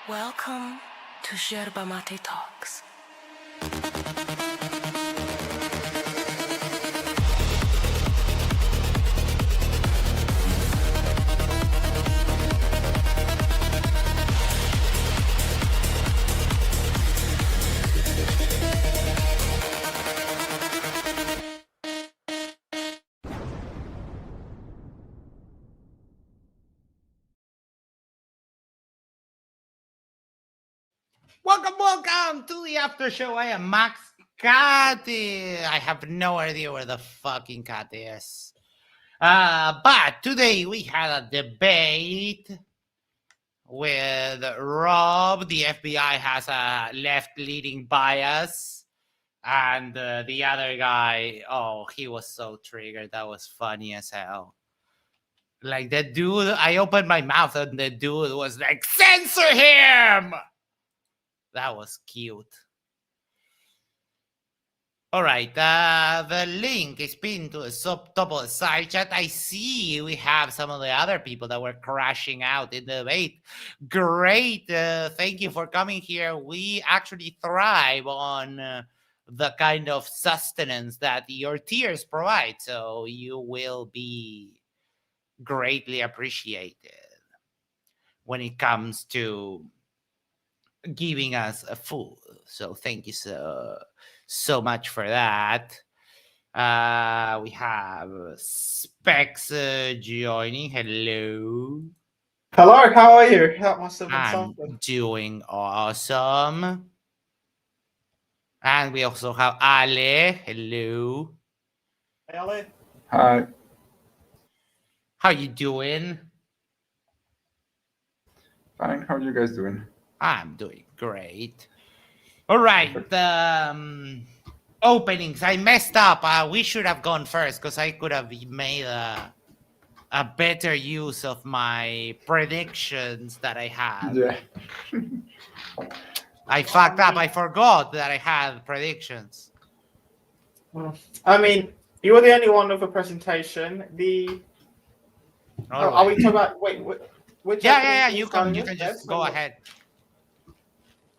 Welcome to Yerba Talks. Welcome to the Aftershow. I am Max Cati. I have no idea where the fucking cat is. But today we had a debate with Rob. The FBI has a left-leaning bias. And the other guy, he was so triggered. That was funny as hell. Like that dude, I opened my mouth and the dude was like, censor him! That was cute. All right, the link is pinned to the top of the side chat. I see we have some of the other people that were crashing out in the debate. Great, thank you for coming here. We actually thrive on the kind of sustenance that your tears provide, so you will be greatly appreciated when it comes to giving us a food. So thank you so much for that. We have Specs joining. Hello. Hello, how are you? That must have been I'm something. doing awesome. And we also have Ale. Hello. Hey, Ali. Hi, How you doing? fine. How are you guys doing? I'm doing great. All right. Perfect. Openings. I messed up. We should have gone first because I could have made a better use of my predictions that I had. Yeah. I fucked up. I forgot that I had predictions. I mean, you were the only one with a presentation. Are we talking about which? Yeah. You can just go ahead.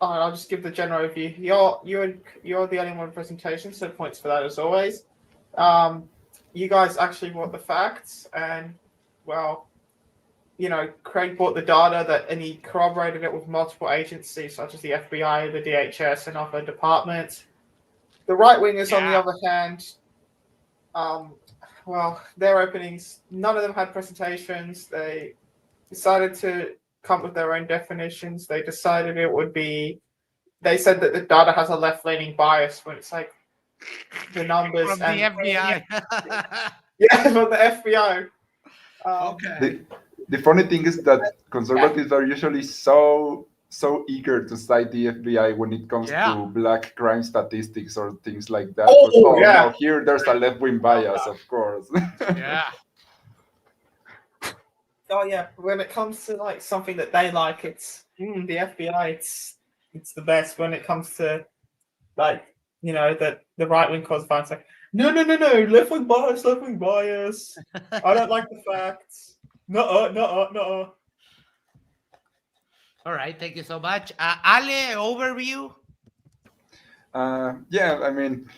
I'll just give the general overview. You're the only one with a presentation, so points for that as always. You guys actually brought the facts, and well, Craig brought the data and he corroborated it with multiple agencies such as the FBI, the DHS, and other departments. The right wingers, on the other hand, their openings, none of them had presentations. They decided to come up with their own definitions. They decided they said that the data has a left-leaning bias when it's like the numbers from the FBI. Yeah, from the FBI. Okay. The funny thing is that conservatives are usually so eager to cite the FBI when it comes to black crime statistics or things like that. No, here there's a left-wing bias, of course. Yeah. Oh yeah, when it comes to like something that they like, it's the FBI. It's the best. When it comes to like the right wing cause violence, like no, left wing bias. I don't like the facts. No. All right, thank you so much. Ale, overview. Yeah, I mean,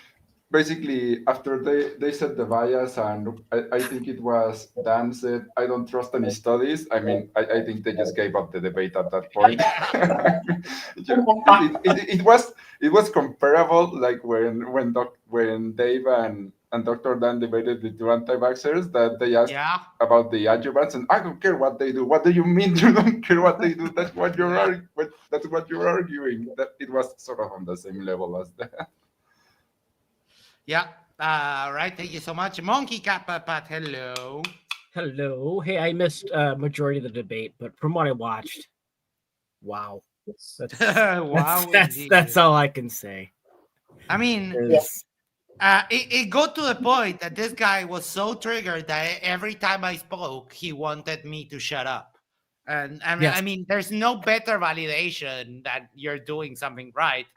basically after they said the bias, and I think it was Dan said, I don't trust any studies. I mean, I think they just gave up the debate at that point. it was comparable like when Dave and Dr. Dan debated the two anti-vaxxers, that they asked about the adjuvants, and I don't care what they do. What do you mean you don't care what they do? That's what you're arguing. That it was sort of on the same level as that. Yeah. Right. Thank you so much. Monkey Cat Pat. Hello. Hello. Hey, I missed majority of the debate, but from what I watched, wow. That's all I can say. I mean, it got to the point that this guy was so triggered that every time I spoke, he wanted me to shut up. And I mean, there's no better validation that you're doing something right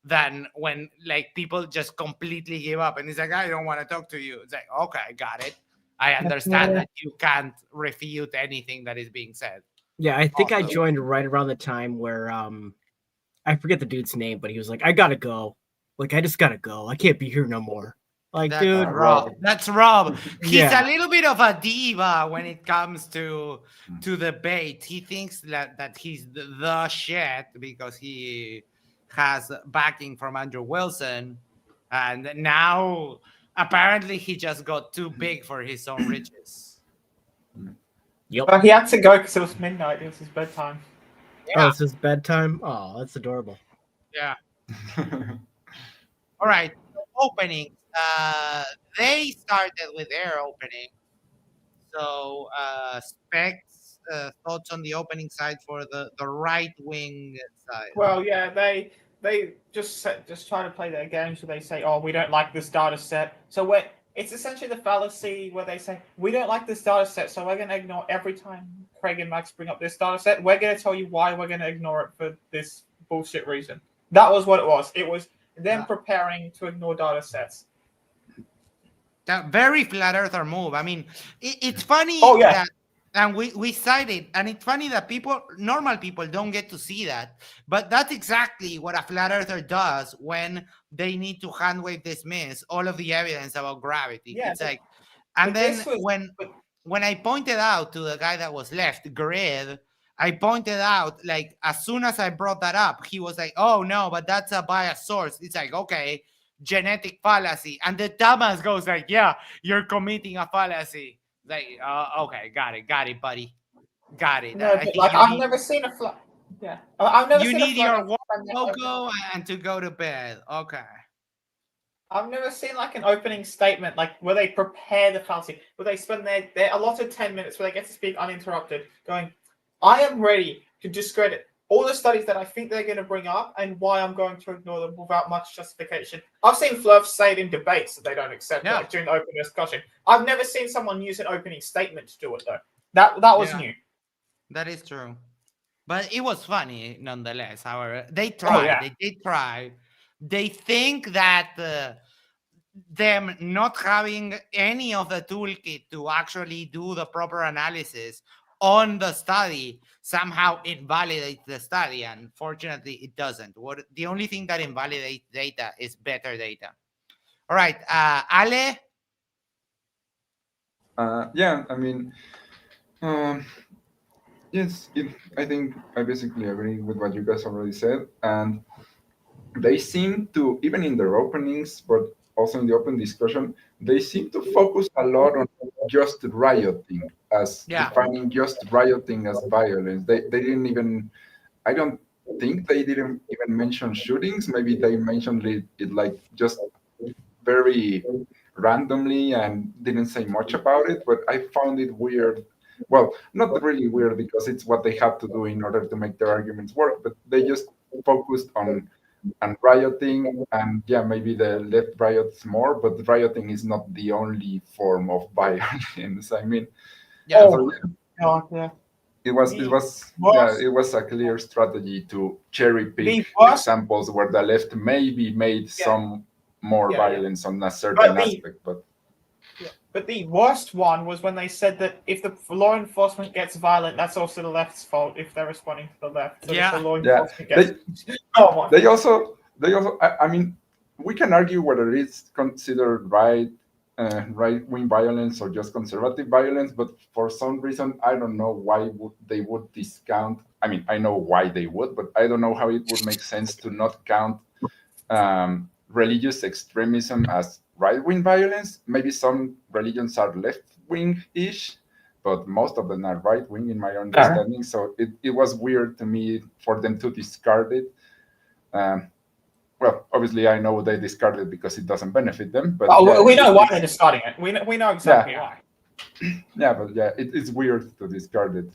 than when like people just completely give up and he's like, I don't want to talk to you. It's like, okay, I got it. I understand that you can't refute anything that is being said. Yeah, I think I joined right around the time where I forget the dude's name, but he was like, "I gotta go. Like, I just gotta go. I can't be here no more." Like, That's dude, Rob. That's Rob. He's Yeah. a little bit of a diva when it comes to debate. He thinks that he's the shit because he has backing from Andrew Wilson, and now apparently he just got too big for his own riches. Yep. Well, he had to go because it was midnight. It was his bedtime. Yeah. Oh, it's his bedtime. Oh, that's adorable. Yeah. All right. So openings. They started with their opening. So, specs, thoughts on the opening side for the right wing side. Well, yeah, they just try to play their games where they say, "Oh, we don't like this data set." So it's essentially the fallacy where they say, "We don't like this data set, so we're going to ignore every time Craig and Max bring up this data set. We're going to tell you why we're going to ignore it for this bullshit reason." That was what it was. It was them preparing to ignore data sets. That very flat earther move. I mean, it's funny that, and we cited, and it's funny that normal people don't get to see that, but that's exactly what a flat earther does when they need to hand wave dismiss all of the evidence about gravity. Yeah, it's like, and then when I pointed out to the guy that was left, Grid, I pointed out, like, as soon as I brought that up, he was like, "Oh no, but that's a biased source." It's like, okay, genetic fallacy. And the Thomas goes like, "Yeah, you're committing a fallacy." Like, okay, got it, buddy, got it. No, but like I've never seen a flat. Yeah, I've never seen a flat. You need your logo and to go to bed. Okay. I've never seen like an opening statement like where they prepare the fallacy, where they spend their allotted 10 minutes where they get to speak uninterrupted, going, "I am ready to discredit all the studies that I think they're going to bring up and why I'm going to ignore them without much justification." I've seen Fluff say it in debates that they don't accept like during the opening discussion. I've never seen someone use an opening statement to do it though. That was new. That is true. But it was funny nonetheless. However, they tried. They did try. They think that them not having any of the toolkit to actually do the proper analysis on the study somehow invalidates the study. And fortunately, it doesn't. The only thing that invalidates data is better data. All right, Ale? Yeah, I mean, yes, I think I basically agree with what you guys already said. And they seem to, even in their openings, but also in the open discussion, they seem to focus a lot on just rioting, as defining just rioting as violence. They didn't even, I don't think they didn't even mention shootings. Maybe they mentioned it like just very randomly and didn't say much about it, but I found it weird. Well, not really weird because it's what they have to do in order to make their arguments work, but they just focused on rioting, and yeah, maybe the left riots more, but rioting is not the only form of violence. I mean, it was a clear strategy to cherry pick examples where the left maybe made some more violence on a certain aspect, but the worst one was when they said that if the law enforcement gets violent, that's also the left's fault if they're responding to the left. So if the law enforcement gets... They also, I mean, we can argue whether it's considered right-wing violence or just conservative violence, but for some reason, I don't know why they would discount. I mean, I know why they would, but I don't know how it would make sense to not count religious extremism as right-wing violence. Maybe some religions are left-wing-ish, but most of them are right-wing in my understanding. So it was weird to me for them to discard it. Well, obviously, I know they discarded it because it doesn't benefit them. But we know why they're discarding it. We know exactly why. Yeah, but yeah, it's weird to discard it.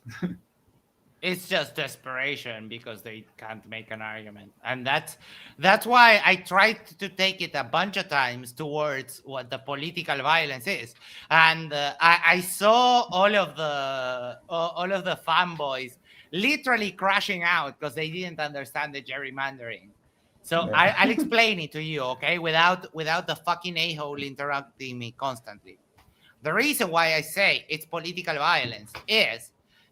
It's just desperation because they can't make an argument. And that's why I tried to take it a bunch of times towards what the political violence is. And I saw all of the fanboys literally crashing out because they didn't understand the gerrymandering. So I'll explain it to you, okay? Without the fucking a-hole interrupting me constantly. The reason why I say it's political violence is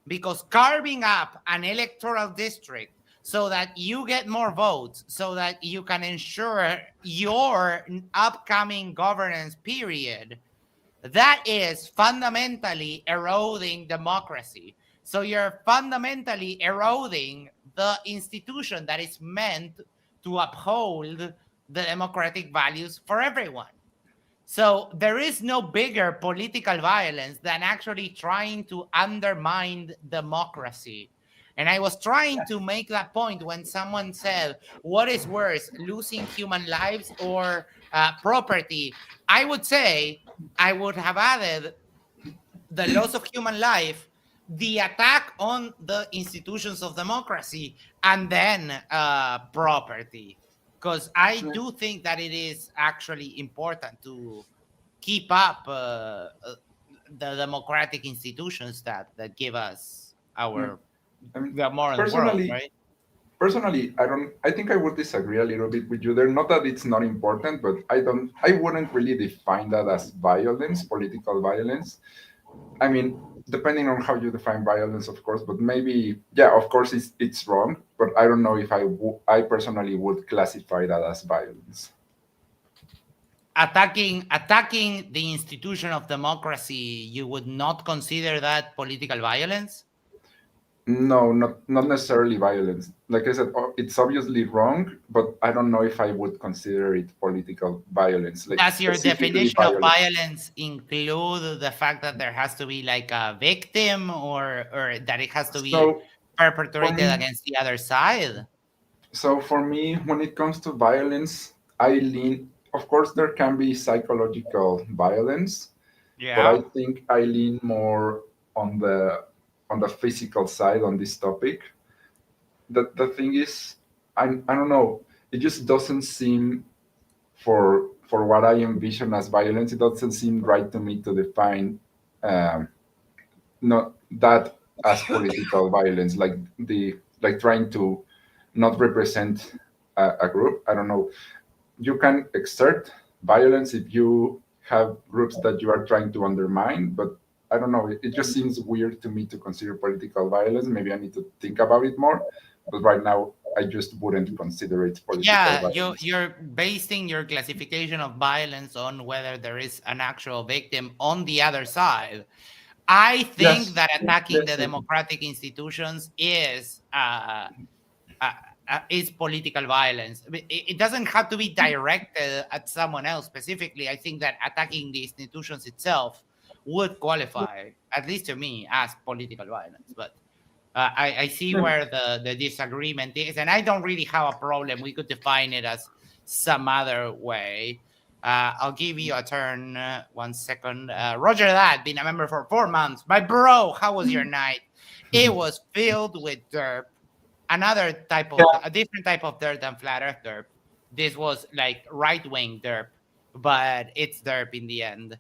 because carving up an electoral district so that you get more votes, so that you can ensure your upcoming governance period, that is fundamentally eroding democracy. So you're fundamentally eroding the institution that is meant to uphold the democratic values for everyone. So there is no bigger political violence than actually trying to undermine democracy. And I was trying to make that point when someone said, what is worse, losing human lives or property? I would say, I would have added the loss of human life, the attack on the institutions of democracy, and then property. Because I do think that it is actually important to keep up the democratic institutions that give us our I mean, the modern world, personally, right? personally, I don't. I think I would disagree a little bit with you there. Not that it's not important, but I don't. I wouldn't really define that as violence, political violence. I mean, depending on how you define violence, of course, but maybe, yeah, of course, it's wrong. But I don't know if I personally would classify that as violence. Attacking the institution of democracy, you would not consider that political violence? No, not necessarily violence. Like I said, it's obviously wrong, but I don't know if I would consider it political violence, like Does your specifically definition of violence. violence include the fact that there has to be like a victim, or that it has to be So for perpetrated me, against the other side? when it comes to violence, I lean. Of course, there can be psychological violence, but I Yeah. think I lean more on the physical side on this topic. The thing is, I don't know. It just doesn't seem for what I envision as violence. It doesn't seem right to me to define um, not that as political violence, like trying to not represent a group. I don't know. You can exert violence if you have groups that you are trying to undermine, but I don't know. It just seems weird to me to consider political violence. Maybe I need to think about it more, but right now I just wouldn't consider it political Yeah, you violence. you're basing your classification of violence on whether there is an actual victim on the other side. I think Yes, that attacking the definitely. democratic institutions uh, is political violence. It doesn't have to be directed at someone else specifically. I think that attacking the institutions itself would qualify, at least to me, as political violence. But I see where the disagreement is, and I don't really have a problem. We could define it as some other way. I'll give you a turn. 1 second. Roger, that been a member for 4 months. My bro, how was your night? It was filled with dirt. A different type of dirt than flat earth dirt. This was like right wing dirt, but it's dirt in the end.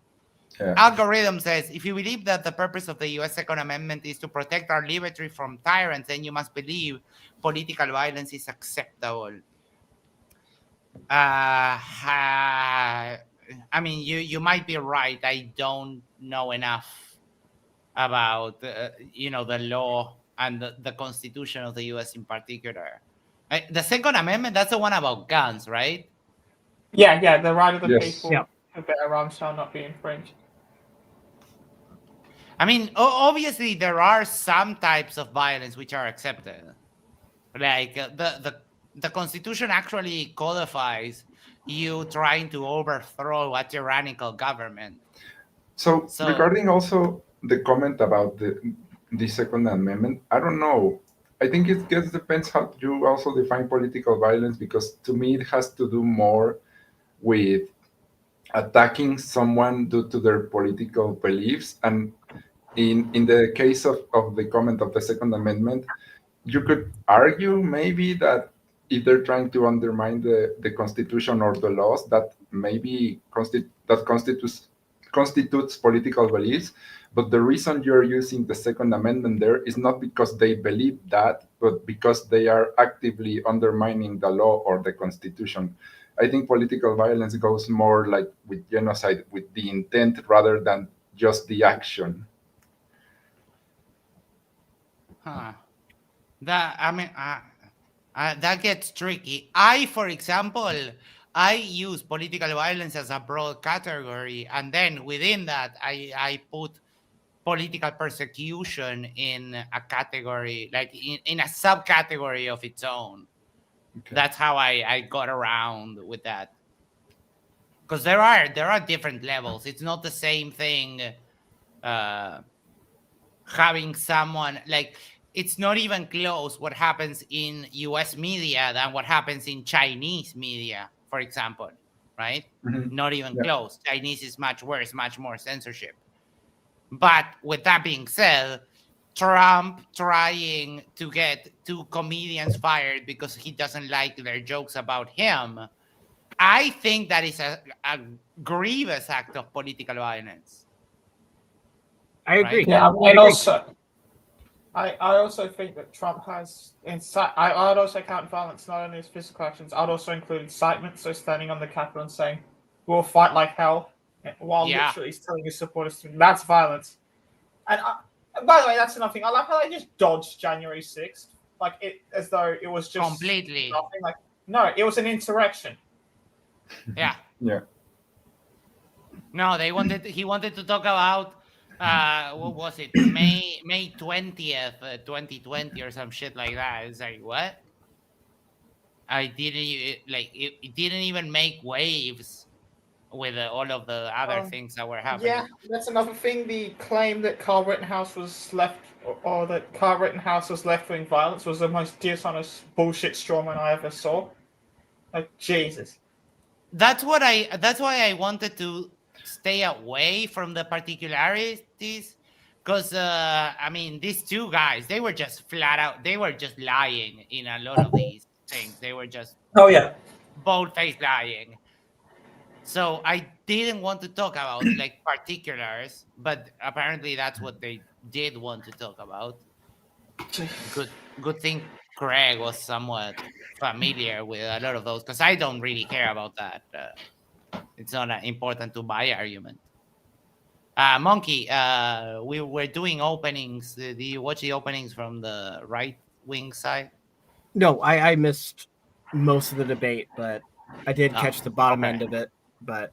Yeah. Algorithm says, if you believe that the purpose of the US Second Amendment is to protect our liberty from tyrants, then you must believe political violence is acceptable. I mean, you might be right. I don't know enough about the law and the Constitution of the US in particular. The Second Amendment, that's the one about guns, right? Yeah, the right of the Yes. people to bear arms shall not be infringed. I mean, obviously there are some types of violence which are accepted. Like the Constitution actually codifies you trying to overthrow a tyrannical government. So regarding also the comment about the Second Amendment, I don't know. I think it gets depends how you also define political violence, because to me it has to do more with attacking someone due to their political beliefs. And in the case of the comment of the Second Amendment, you could argue maybe that if they're trying to undermine the Constitution or the laws, that maybe constitutes political beliefs. But the reason you're using the Second Amendment there is not because they believe that, but because they are actively undermining the law or the Constitution. I think political violence goes more like with genocide, with the intent rather than just the action. Huh. That gets tricky. For example, I use political violence as a broad category, and then within that, I put political persecution in a category, like in a subcategory of its own. Okay. That's how I got around with that. Because there are different levels. It's not the same thing. Having someone like, it's not even close what happens in US media than what happens in Chinese media, for example, right? Mhm. Not even Yeah. close. Chinese is much worse, much more censorship. But with that being said, Trump trying to get two comedians fired because he doesn't like their jokes about him, I think that is a grievous act of political violence. I agree. Right? Yeah, I and agree. also, I also think that Trump has I'd also count violence not only as physical actions. I'd also include incitement. So standing on the Capitol and saying, "We'll fight like hell," while literally he's telling his supporters to. That's violence. And by the way, that's another thing. I like how they just dodged January 6th, like it as though it was just Completely. nothing. Like no, it was an insurrection. Yeah. Yeah. No, he wanted to talk about what was it? May 20th, 2020 or some shit like that. It's like, what? I didn't it didn't even make waves with all of the other things that were happening. Yeah, that's another thing. The claim that Carl Rittenhouse was or that Carl Rittenhouse was left-wing violence was the most dishonest bullshit strawman I ever saw. Like Jesus. That's why I wanted to stay away from the particularities, because I mean, these two guys, they were just flat out, they were just lying in a lot of these things. They were just bold-faced lying. So I didn't want to talk about like particulars, but apparently that's what they did want to talk about. Good thing Craig was somewhat familiar with a lot of those, because I don't really care about that. It's not important to my argument. Monkey, we were doing openings. Do you watch the openings from the right wing side? No, I missed most of the debate, but I did catch the bottom end of it. But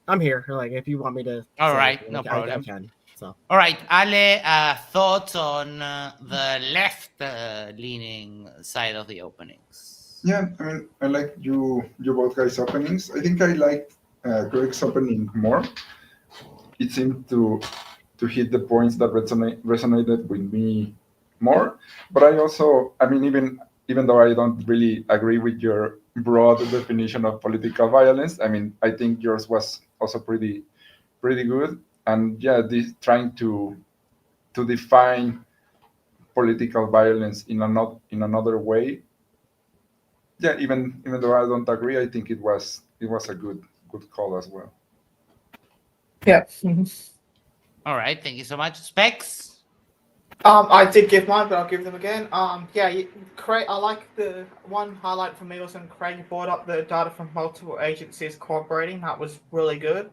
I'm here. Like, if you want me to. All say right, anything, no problem. I can. So. All right, Ale, thoughts on the left-leaning side of the openings? Yeah, I mean, I like you both guys' openings. I think I liked Greg's opening more. It seemed to hit the points that resonated with me more. But I also, I mean, even though I don't really agree with your broad definition of political violence, I mean, I think yours was also pretty good. And yeah, this trying to define political violence in another way. Yeah, even though I don't agree, I think it was a good call as well. Yeah. All right, thank you so much. Specs? I did give mine, but I'll give them again. Yeah, Craig. I like the one highlight for me was when Craig brought up the data from multiple agencies cooperating. That was really good.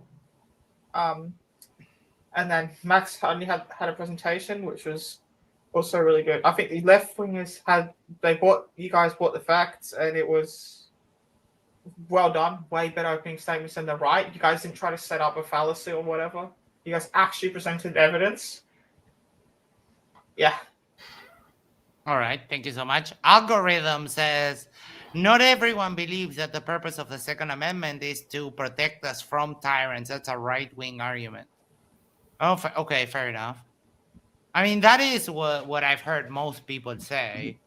And then Max only had a presentation, which was also really good. I think the left wingers you guys bought the facts, and it was well done. Way better opening statements than the right. You guys didn't try to set up a fallacy or whatever. You guys actually presented evidence. Yeah. All right, thank you so much. Algorithm says, not everyone believes that the purpose of the Second Amendment is to protect us from tyrants. That's a right-wing argument. Oh, okay, fair enough. I mean, that is what I've heard most people say,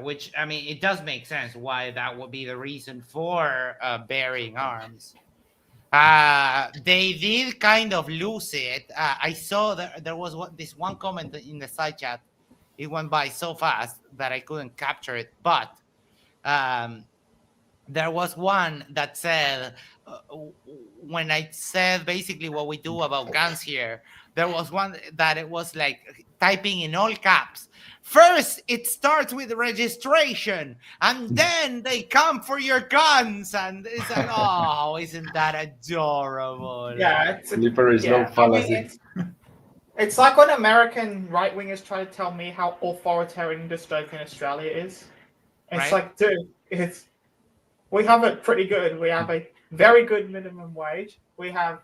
which, I mean, it does make sense why that would be the reason for bearing arms. They did kind of lose it. I saw that there was this one comment in the side chat. It went by so fast that I couldn't capture it. But there was one that said, when I said basically what we do about guns here, there was one that it was like typing in all caps. First, it starts with registration, and then they come for your guns. And it's like, oh, isn't that adorable? Yeah, it's slippery slope fallacy. It's like when American right wingers try to tell me how authoritarian dystopian Australia is. It's like, dude, we have it pretty good. We have a very good minimum wage. We have,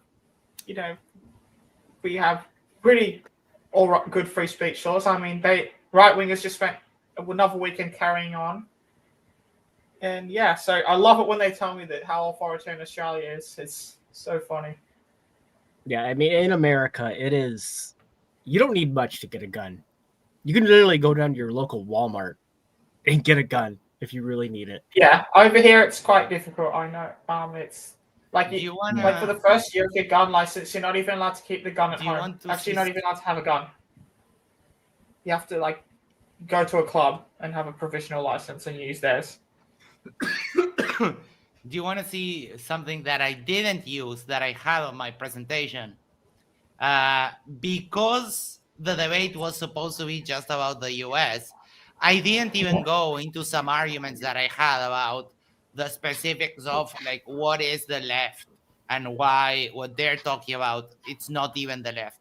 pretty all right, good free speech laws. I mean, right wingers just spent another weekend carrying on. And yeah, so I love it when they tell me that how authoritarian Australia is. It's so funny. Yeah, I mean, in America, it is. You don't need much to get a gun. You can literally go down to your local Walmart and get a gun if you really need it. Yeah, over here it's quite difficult. I know. It's like like for the first year of your gun license, you're not even allowed to keep the gun at home. Actually, you're not even allowed to have a gun. You have to like go to a club and have a provisional license and use theirs. Do you want to see something that I didn't use that I had on my presentation? Because the debate was supposed to be just about the US, I didn't even go into some arguments that I had about the specifics of like what is the left and why what they're talking about, it's not even the left.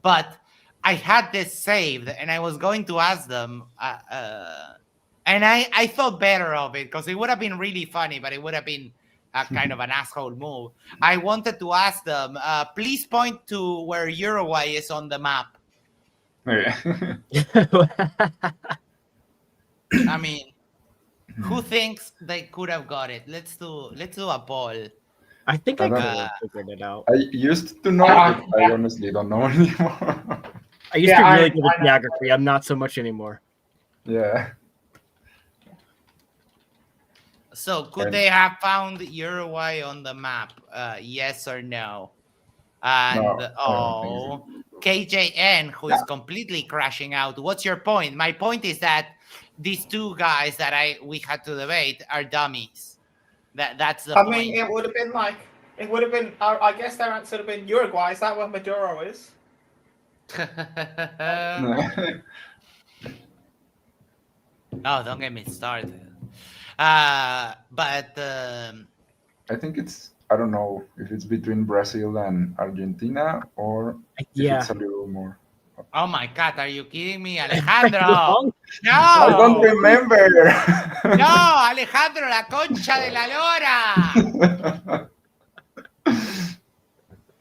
But I had this saved and I was going to ask them and I thought better of it because it would have been really funny, but it would have been a kind of an asshole move. I wanted to ask them, please point to where Uruguay is on the map. I mean, who thinks they could have got it? Let's do a poll. I think I could have figured it out. I used to know, but I honestly don't know anymore. I used to be really good at geography. I'm not so much anymore. Yeah. So, could they have found Uruguay on the map? Yes or no? And no, KJN, who is completely crashing out. What's your point? My point is that these two guys that we had to debate are dummies. That's the point. I mean, it would have been. I guess their answer would have been Uruguay. Is that where Maduro is? Oh, don't get me started. But I think I don't know if it's between Brazil and Argentina or if it's a little more. Oh my God, are you kidding me, Alejandro? No! I don't remember. No, Alejandro, la concha de la lora.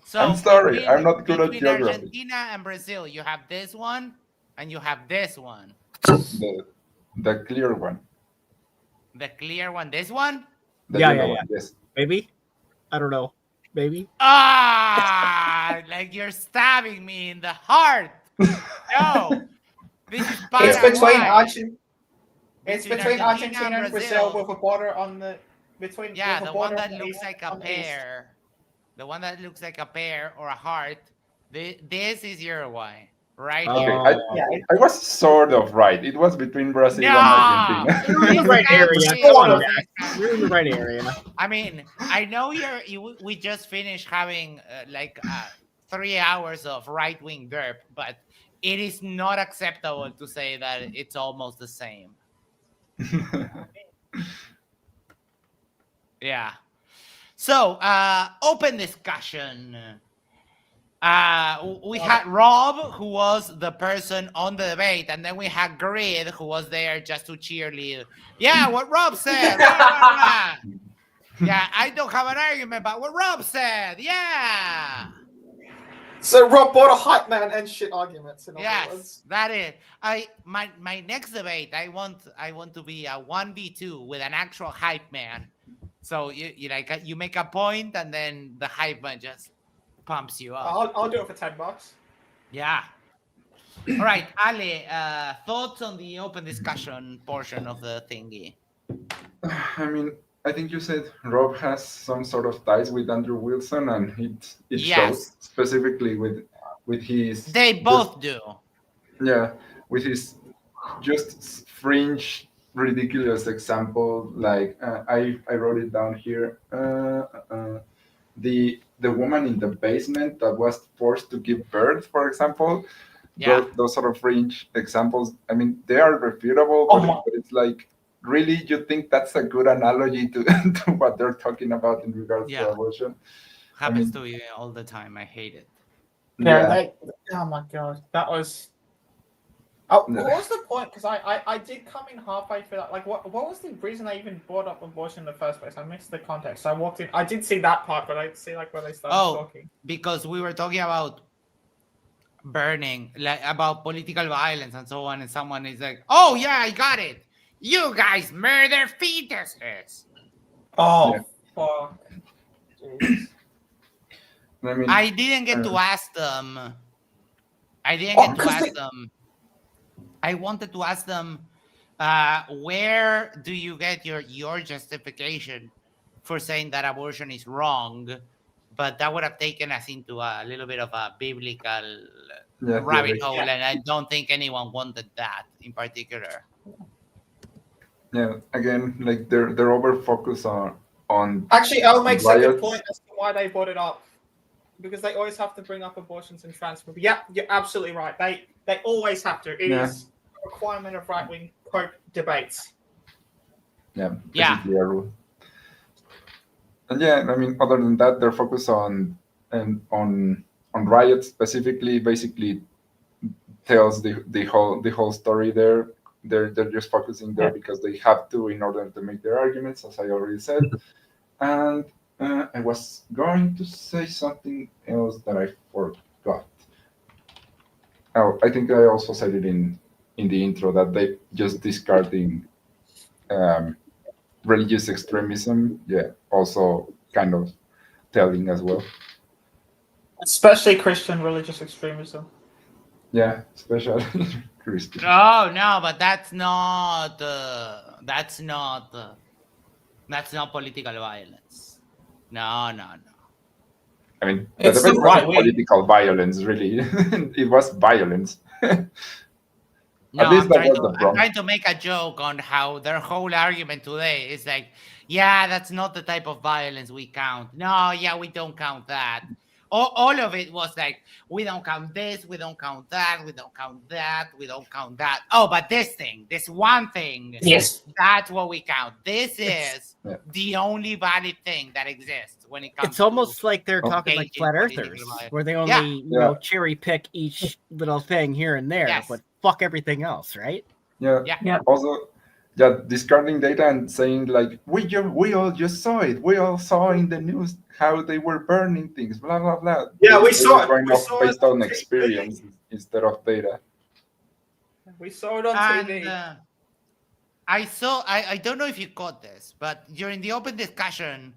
So I'm sorry, I'm not good at geography. Argentina and Brazil, you have this one and you have this one. The clear one. The clear one, this one? The yellow one, yes. Maybe? I don't know. Maybe? Like you're stabbing me in the heart. No. This is It's between Argentina and Brazil with a border on the between. Yeah, the one that looks like a pear. The one that looks like a pear or a heart. This is Uruguay. Right here. I was sort of right. It was between Brazil and Argentina. You're in the right area. You're in the right area. I mean, I know we just finished having 3 hours of right-wing derp, but it is not acceptable to say that it's almost the same. Yeah. So, open discussion. We had Rob, who was the person on the debate, and then we had Grid, who was there just to cheerlead. Yeah, what Rob said. Yeah, I don't have an argument about what Rob said. Yeah. So Rob bought a hype man and shit arguments. Yes, that is. My next debate, I want to be a 1v2 with an actual hype man. So you make a point, and then the hype man just pumps you up. I'll do it for $10. Yeah. All right, Ale, thoughts on the open discussion portion of the thingy? I mean, I think you said Rob has some sort of ties with Andrew Wilson, and it shows specifically with his. They both do. Yeah, with his just fringe, ridiculous example. Like I wrote it down here. The woman in the basement that was forced to give birth, for example. Yeah. Those sort of fringe examples. I mean, they are refutable, but it's like, really, you think that's a good analogy to what they're talking about in regards to abortion? Happens to me all the time. I hate it. Yeah. Oh my god, that was. Oh, what was the point? Because I did come in halfway through that. Like, what was the reason they even brought up abortion in the first place? I missed the context. I walked in. I did see that part, but I didn't see like where they started talking. Because we were talking about burning, like about political violence and so on, and someone is like, "Oh yeah, I got it. You guys murder fetuses." Oh fuck! Jesus. I mean, I didn't get to ask them. I didn't get to ask them. I wanted to ask them, where do you get your justification for saying that abortion is wrong? But that would have taken us into a little bit of a biblical rabbit hole, and I don't think anyone wanted that in particular. Yeah, again, like they're over focused on. Actually, Elle makes a good point as to why they brought it up, because they always have to bring up abortions and trans people. Yeah, you're absolutely right. They always have to. It is a requirement of right-wing debates. Yeah. A rule. And yeah, I mean, other than that, they're focused on riots specifically. Basically, tells the whole story there. They're just focusing there because they have to in order to make their arguments, as I already said. And I was going to say something else that I forgot. Oh, I think I also said it in the intro that they just discarding religious extremism. Yeah, also kind of telling as well. Especially Christian religious extremism. Yeah, especially Christian. Oh no, but that's not political violence. No. I mean, the debate wasn't political violence, really. It was violence. No, I'm trying to make a joke on how their whole argument today is like, yeah, that's not the type of violence we count. No, yeah, we don't count that. All of it was like, we don't count this, we don't count that, we don't count that, we don't count that. Oh, but this one thing, yes, that's what we count. This is the only valid thing that exists when it comes. It's almost like they're talking like flat earthers, where they only cherry pick each little thing here and there, but fuck everything else, right? Yeah. Also, discarding data and saying like we all just saw it. We all saw in the news how they were burning things. Blah blah blah. Yeah, we saw it. We saw based on experience instead of data. We saw it on TV. I don't know if you caught this, but during the open discussion,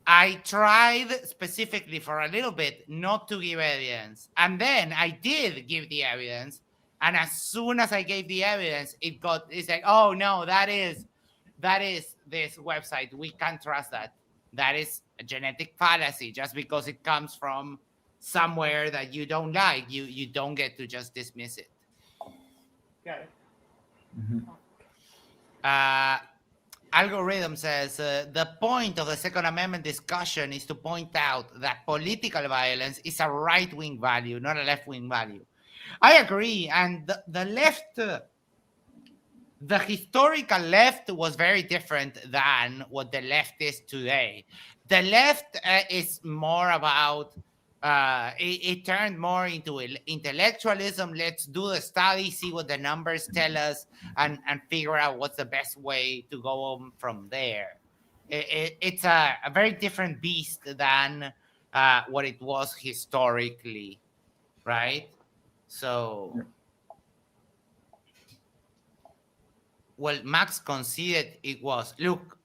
I tried specifically for a little bit not to give evidence, and then I did give the evidence. And as soon as I gave the evidence, it's like, oh no, that is this website. We can't trust that. That is a genetic fallacy. Just because it comes from somewhere that you don't like, you don't get to just dismiss it. Okay. Algorithm says the point of the Second Amendment discussion is to point out that political violence is a right-wing value, not a left-wing value. I agree, and the left, the historical left was very different than what the left is today. The left is more about, it turned more into intellectualism. Let's do the study, see what the numbers tell us, and figure out what's the best way to go on from there. It's a very different beast than what it was historically, right? So, well, Max conceded it was. Look,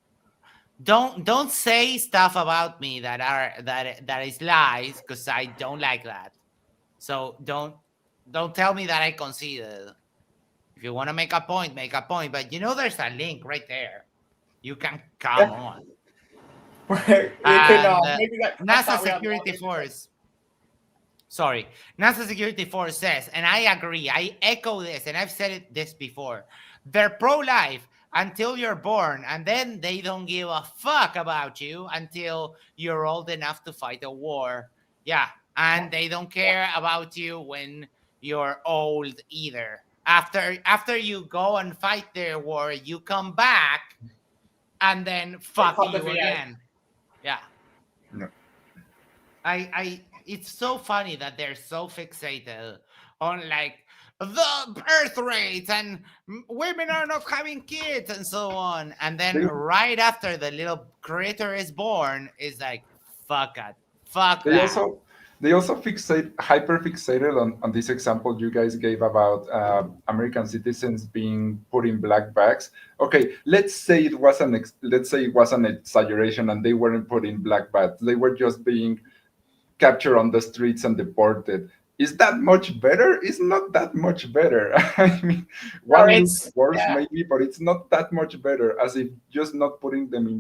don't say stuff about me that is lies, because I don't like that. So don't tell me that I conceded. If you want to make a point, make a point. But there's a link right there. You can come on. NASA Security Force. Sorry, NASA Security Force says, and I agree, I echo this, and I've said this before, they're pro-life until you're born, and then they don't give a fuck about you until you're old enough to fight a war. Yeah, and they don't care about you when you're old either. After you go and fight their war, you come back, and then fuck you again. Yeah. No. it's so funny that they're so fixated on like the birth rates and women are not having kids and so on. And then They, right after the little critter is born, is like, fuck it. Fuck they that. also they also hyper fixated on this example you guys gave about American citizens being put in black bags. Okay, let's say it was an exaggeration and they weren't put in black bags. They were just being captured on the streets and deported. Is that much better? It's not that much better. I mean, No, one looks it's worse yeah. maybe, but it's not that much better. As if just not putting them in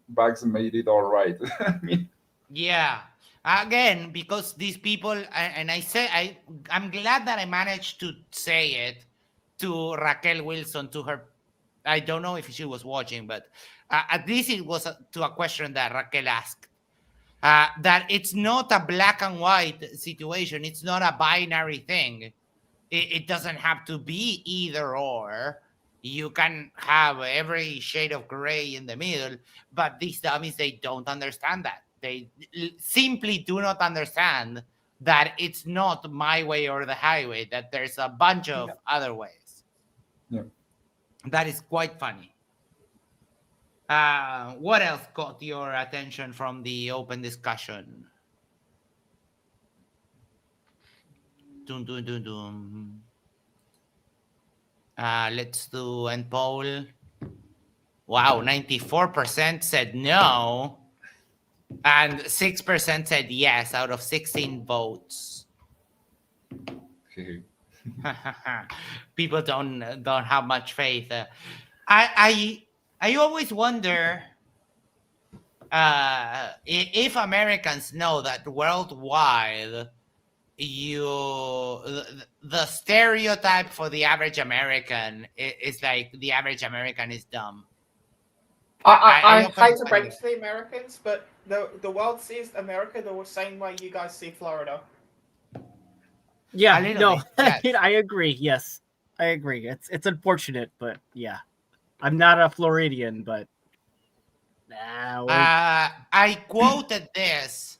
bags made it all right. I mean, Yeah. Again, because these people, and I'm glad that I managed to say it to Raquel Wilson, to her. I don't know if she was watching, but at least it was to a question that Raquel asked. That it's not a black and white situation. It's not a binary thing. It doesn't have to be either or. You can have every shade of gray in the middle, but these dummies, they don't understand that. They simply do not understand that it's not my way or the highway, that there's a bunch of other ways. yeah. That is quite funny. What else caught your attention from the open discussion? Dun, dun, dun, dun. Let's do end poll. Wow, 94% said no, and 6% said yes out of 16 votes. People don't have much faith. I always wonder if Americans know that worldwide the stereotype for the average American is like the average American is dumb. I hate to break it to the Americans, but the world sees America the same way you guys see Florida. Yeah, no, yes. I agree. Yes, I agree. It's unfortunate, but yeah, I'm not a Floridian, but I quoted this,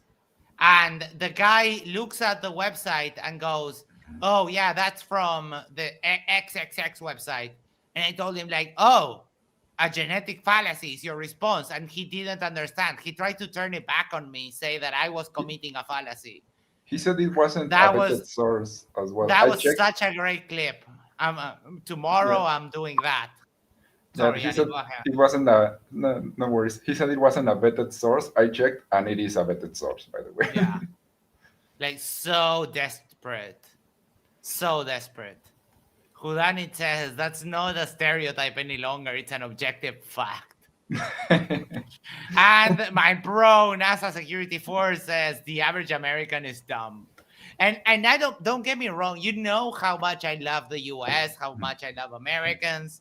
and the guy looks at the website and goes, "Oh yeah, that's from the XXX website," and I told him like, "Oh, a genetic fallacy is your response," and he didn't understand. He tried to turn it back on me, say that I was committing a fallacy. He said it wasn't a vetted source as well. That was such a great clip. Tomorrow I'm doing that. Sorry, he said it wasn't no worries. He said it wasn't a vetted source. I checked, and it is a vetted source, by the way. Yeah, like so desperate. Whodunit says that's not a stereotype any longer. It's an objective fact. And my bro NASA Security Force says the average American is dumb. And I don't get me wrong. You know how much I love the U.S., how much I love Americans.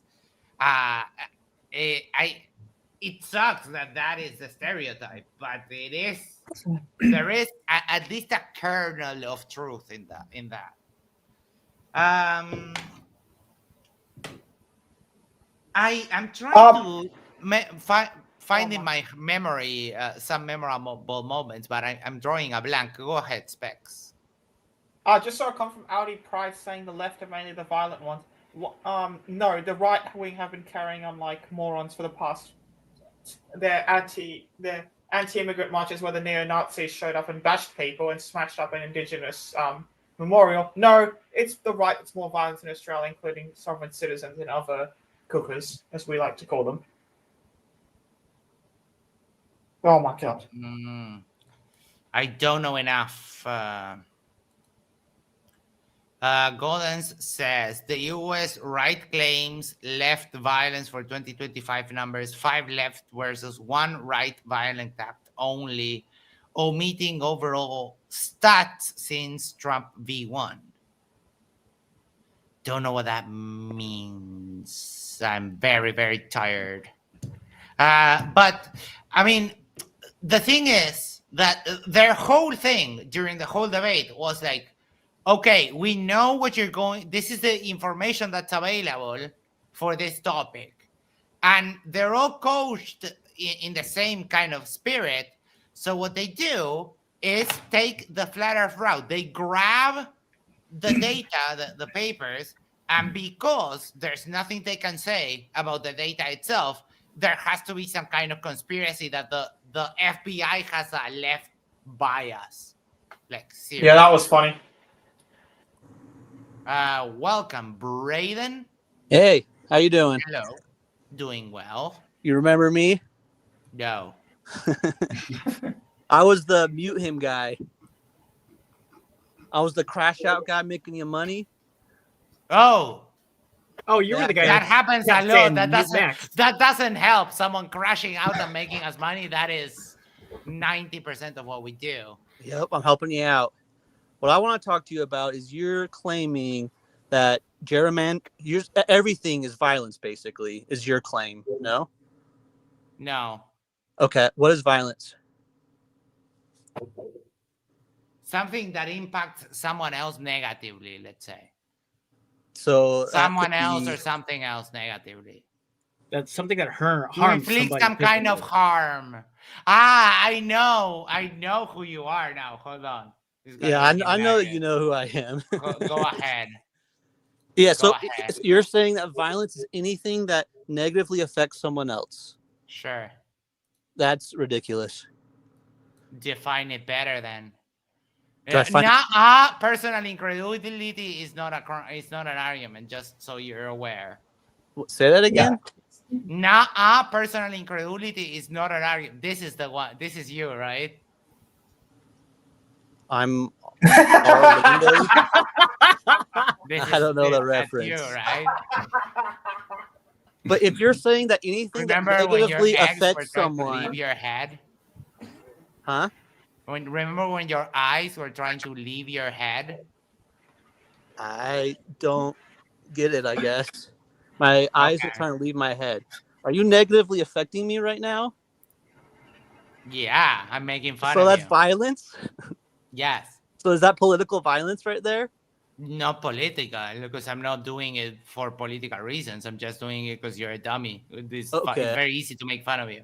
It sucks that is the stereotype, but there is at least a kernel of truth in that. I'm trying to find in my memory some memorable moments, but I'm drawing a blank. Go ahead, Specs. I just saw a comment from Audi Price saying the left are mainly the violent ones. No, the right wing have been carrying on like morons for the past. They're anti-immigrant marches where the neo-Nazis showed up and bashed people and smashed up an indigenous memorial. No, it's the right that's more violent in Australia, including sovereign citizens and other cookers, as we like to call them. Oh my god. I don't know enough. Goldens says the US right claims left violence for 2025 numbers 5 left versus 1 right violent act only, omitting overall stats since Trump v1. Don't know what that means. I'm very, very tired. But I mean, the thing is that their whole thing during the whole debate was like, okay, we know what you're going. This is the information that's available for this topic. And they're all coached in the same kind of spirit. So what they do is take the flat earth route. They grab the data, the papers, and because there's nothing they can say about the data itself, there has to be some kind of conspiracy that the FBI has a left bias. Like, seriously. Yeah, that was funny. Welcome, Braden. Hey, how you doing? Hello. Doing well. You remember me? No. I was the mute him guy. I was the crash out guy making you money. Oh, you were the guy that happens a lot. saying That doesn't help. Someone crashing out and making us money. That is 90% of what we do. Yep, I'm helping you out. What I want to talk to you about is you're claiming that everything is violence, basically, is your claim. No? No. Okay, what is violence? Something that impacts someone else negatively, let's say. So someone else or something else negatively. That's something that harms inflict somebody. Some kind of harm. I know who you are now. Hold on. Yeah, I know that you know who I am. Go ahead. Yeah, so you're saying that violence is anything that negatively affects someone else. Sure. That's ridiculous. Define it better then. Personal incredulity is not an argument, just so you're aware. Say that again? Personal incredulity is not an argument. This is the one. This is you, right? I'm Orlando. I don't know the reference. You, right? But if you're saying that anything that negatively affects someone, to leave your head, huh? Remember when your eyes were trying to leave your head? I don't get it, I guess. My eyes are trying to leave my head. Are you negatively affecting me right now? Yeah, I'm making fun of you. So that's violence? Yes. So is that political violence right there? Not political, because I'm not doing it for political reasons. I'm just doing it because you're a dummy. It's very easy to make fun of you.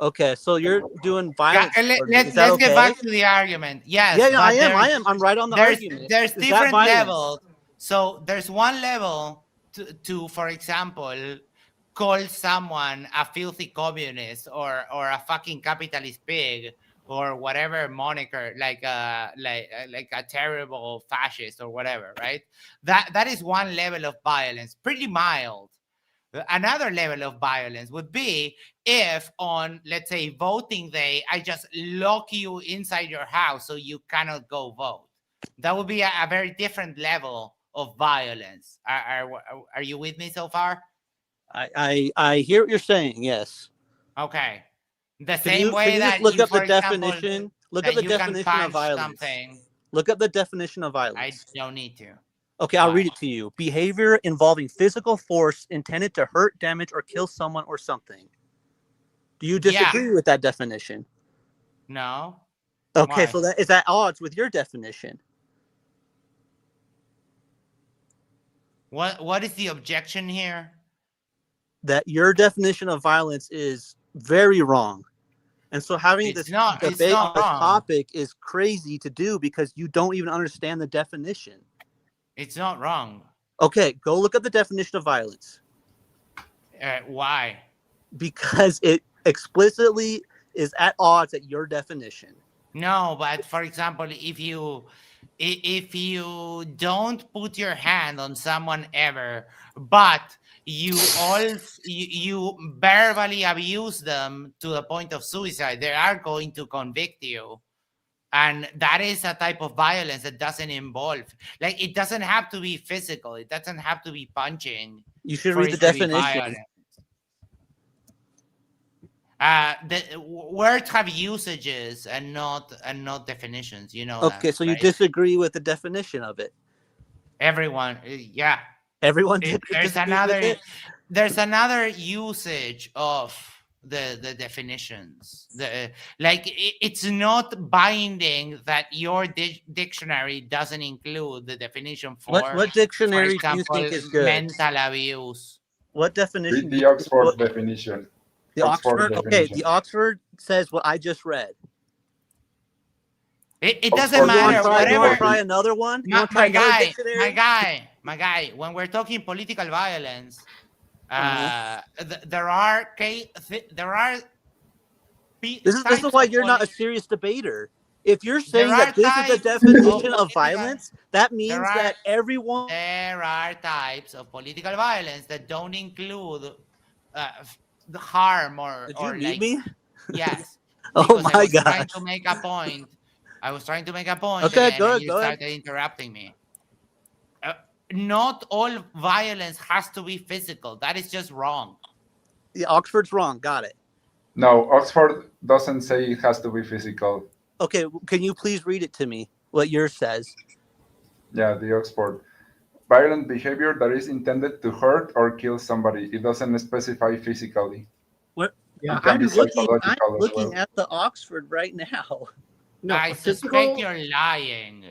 Okay, so you're doing violence. Let's get back to the argument. Yes. Yeah, I am. I'm right on the argument. There's different levels. So there's one level to, for example, call someone a filthy communist or a fucking capitalist pig or whatever moniker, like a terrible fascist or whatever, right? That is one level of violence, pretty mild. Another level of violence would be if on, let's say, voting day, I just lock you inside your house so you cannot go vote. That would be a very different level of violence. Are you with me so far? I hear what you're saying. Yes. Okay. The same way that look up the definition. Look up the definition of violence. Look up the definition of violence. I don't need to. Okay, I'll read it to you. Behavior involving physical force intended to hurt, damage, or kill someone or something. Do you disagree with that definition? No. Okay, so that is at odds with your definition. What is the objection here? That your definition of violence is very wrong. And so having this debate on this topic is crazy to do because you don't even understand the definition. It's not wrong. Okay, go look up the definition of violence. Why? Because it explicitly is at odds at your definition. No, but for example, if you don't put your hand on someone ever, but you verbally abuse them to the point of suicide, they are going to convict you. And that is a type of violence that doesn't involve, like, it doesn't have to be physical. It doesn't have to be punching. You should read the definition. Words have usages and not definitions. You know. Okay, so you disagree with the definition of it. Everyone, yeah. Everyone. There's another usage of the definitions. It's not binding that your dictionary doesn't include the definition for what dictionary, for example, do you think is good? Mental abuse. What definition? The Oxford definition. The Oxford. Okay, the Oxford says what I just read. It doesn't matter. You want to try Whatever. another one? You want to My try another guy, dictionary? my guy. When we're talking political violence, there are This is why you're not a serious debater. If you're saying that this is the types definition of violence, that means are- that everyone. there are types of political violence that don't include the harm Did you mute like me? yes, Oh because I my was trying gosh. to make a point. I was trying to make a point Okay, again, go and ahead, you go ahead. started interrupting me. Not all violence has to be physical. That is just wrong. Yeah, Oxford's wrong. Got it. No, Oxford doesn't say it has to be physical. Okay, can you please read it to me? What yours says? Yeah, the Oxford. Violent behavior that is intended to hurt or kill somebody. It doesn't specify physically. What? Yeah, it can be psychological as looking well. at the Oxford right now. No, I suspect you're lying.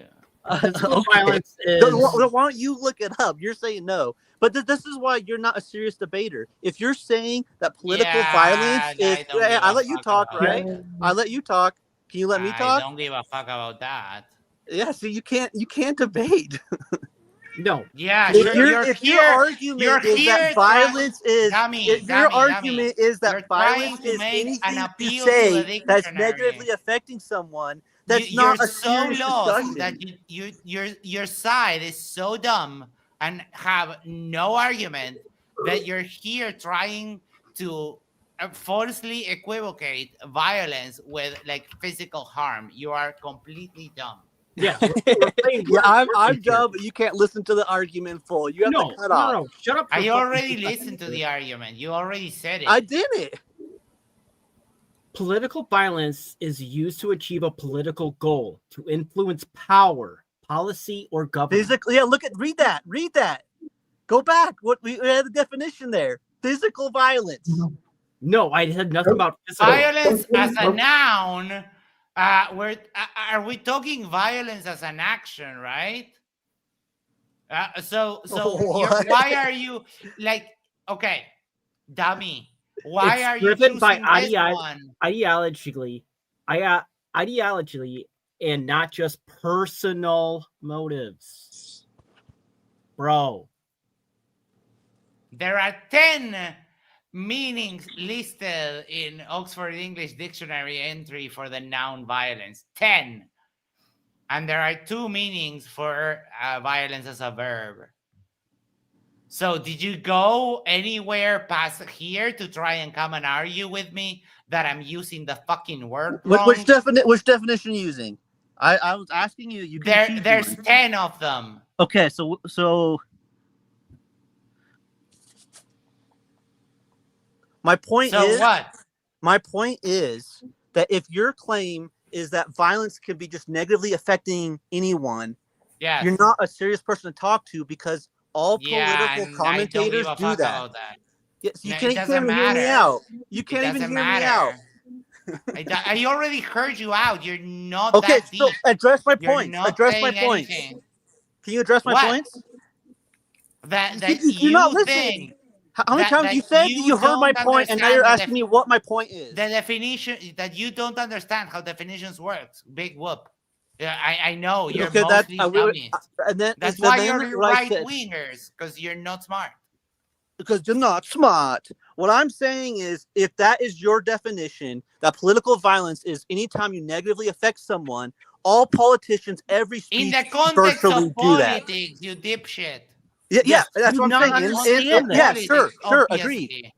Physical violence is. Why don't you look it up? You're saying no. But this is why you're not a serious debater. If you're saying that political violence is, I let you talk, right? I let you talk. Can you let me talk? I don't give a fuck about that. Yeah, so you can't debate. No. Yeah, If your argument is that violence is, your argument is that violence is anything you say that's negatively affecting someone, that's not a serious discussion. That your side is so dumb and have no argument that you're here trying to falsely equivocate violence with like physical harm. You are completely dumb. Yeah, yeah, I'm dumb, but you can't listen to the argument full. You have to cut off. No, shut up. I already listened to the argument. You already said it. I didn't. Political violence is used to achieve a political goal, to influence power, policy, or government. Physically, yeah. Read that. Go back. What we had the definition there. Physical violence. No, I said nothing about physical violence as a noun. Are we talking violence as an action, right? So why are you like, okay, dummy? Why are you choosing by this one? ideologically, and not just personal motives, bro? There are 10 meanings listed in Oxford English Dictionary entry for the noun violence. 10. And there are 2 meanings for violence as a verb. So did you go anywhere past here to try and come and argue with me that I'm using the fucking word wrong? Which definition are you using? I was asking you. There's 10 of them. Okay, so my point is what? My point is that if your claim is that violence can be just negatively affecting anyone, you're not a serious person to talk to because all political commentators do that. Yes, you can't even hear me out. You can't even hear me out. I already heard you out. You're not okay, that deep. So address my points. Address my points. Can you address my points? That you're not listening. How many times you said you heard my point and now you're asking me what my point is? The definition that you don't understand how definitions work. Big whoop. Yeah, I know you're mostly dummies. That's why you're right-wingers, because you're not smart. Because you're not smart. What I'm saying is, if that is your definition, that political violence is anytime you negatively affect someone, all politicians, every speech, in the context of politics, you dipshit. Yeah, that's what I'm saying. Yeah, sure, agreed.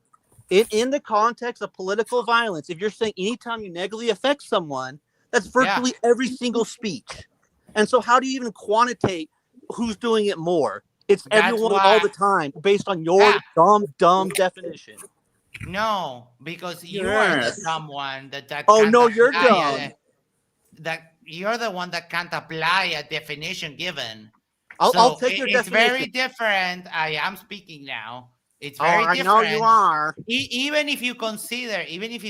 In the context of political violence, if you're saying anytime you negatively affect someone, that's virtually every single speech. And so how do you even quantitate who's doing it more? It's everyone all the time based on your dumb definition. No, because you are the dumb one that you're dumb. That you're the one that can't apply a definition given. I'll take your definition. It's very different. I am speaking now. It's very different. I know you are. Even if you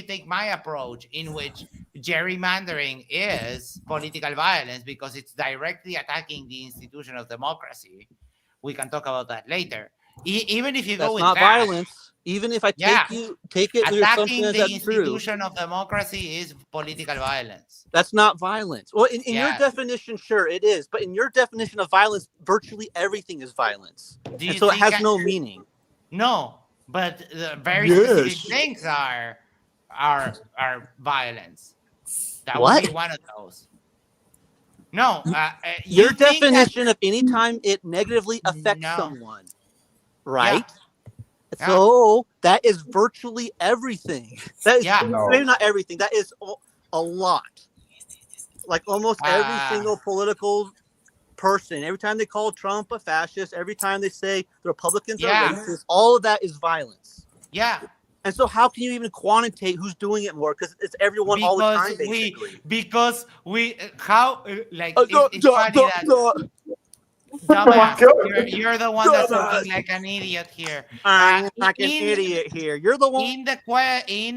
take my approach in which gerrymandering is political violence because it's directly attacking the institution of democracy. We can talk about that later. Even if you go with violence. Even if I take it with attacking something the that's institution true, of democracy is political violence. that's not violence. Well, in your definition, sure, it is. But in your definition of violence, virtually everything is violence. And so it has no meaning. No, but very specific things are violence. That would be one of those. No, your definition of any time it negatively affects someone, right? Yeah. So that is virtually everything. That is maybe not everything. That is a lot. Like almost every single political person, every time they call Trump a fascist, every time they say the Republicans are racist, all of that is violence. Yeah. And so how can you even quantitate who's doing it more? Because it's everyone all the time, basically. It's funny that dumbass, you're the one that's looking like an idiot here. I'm like an idiot here. You're the one. In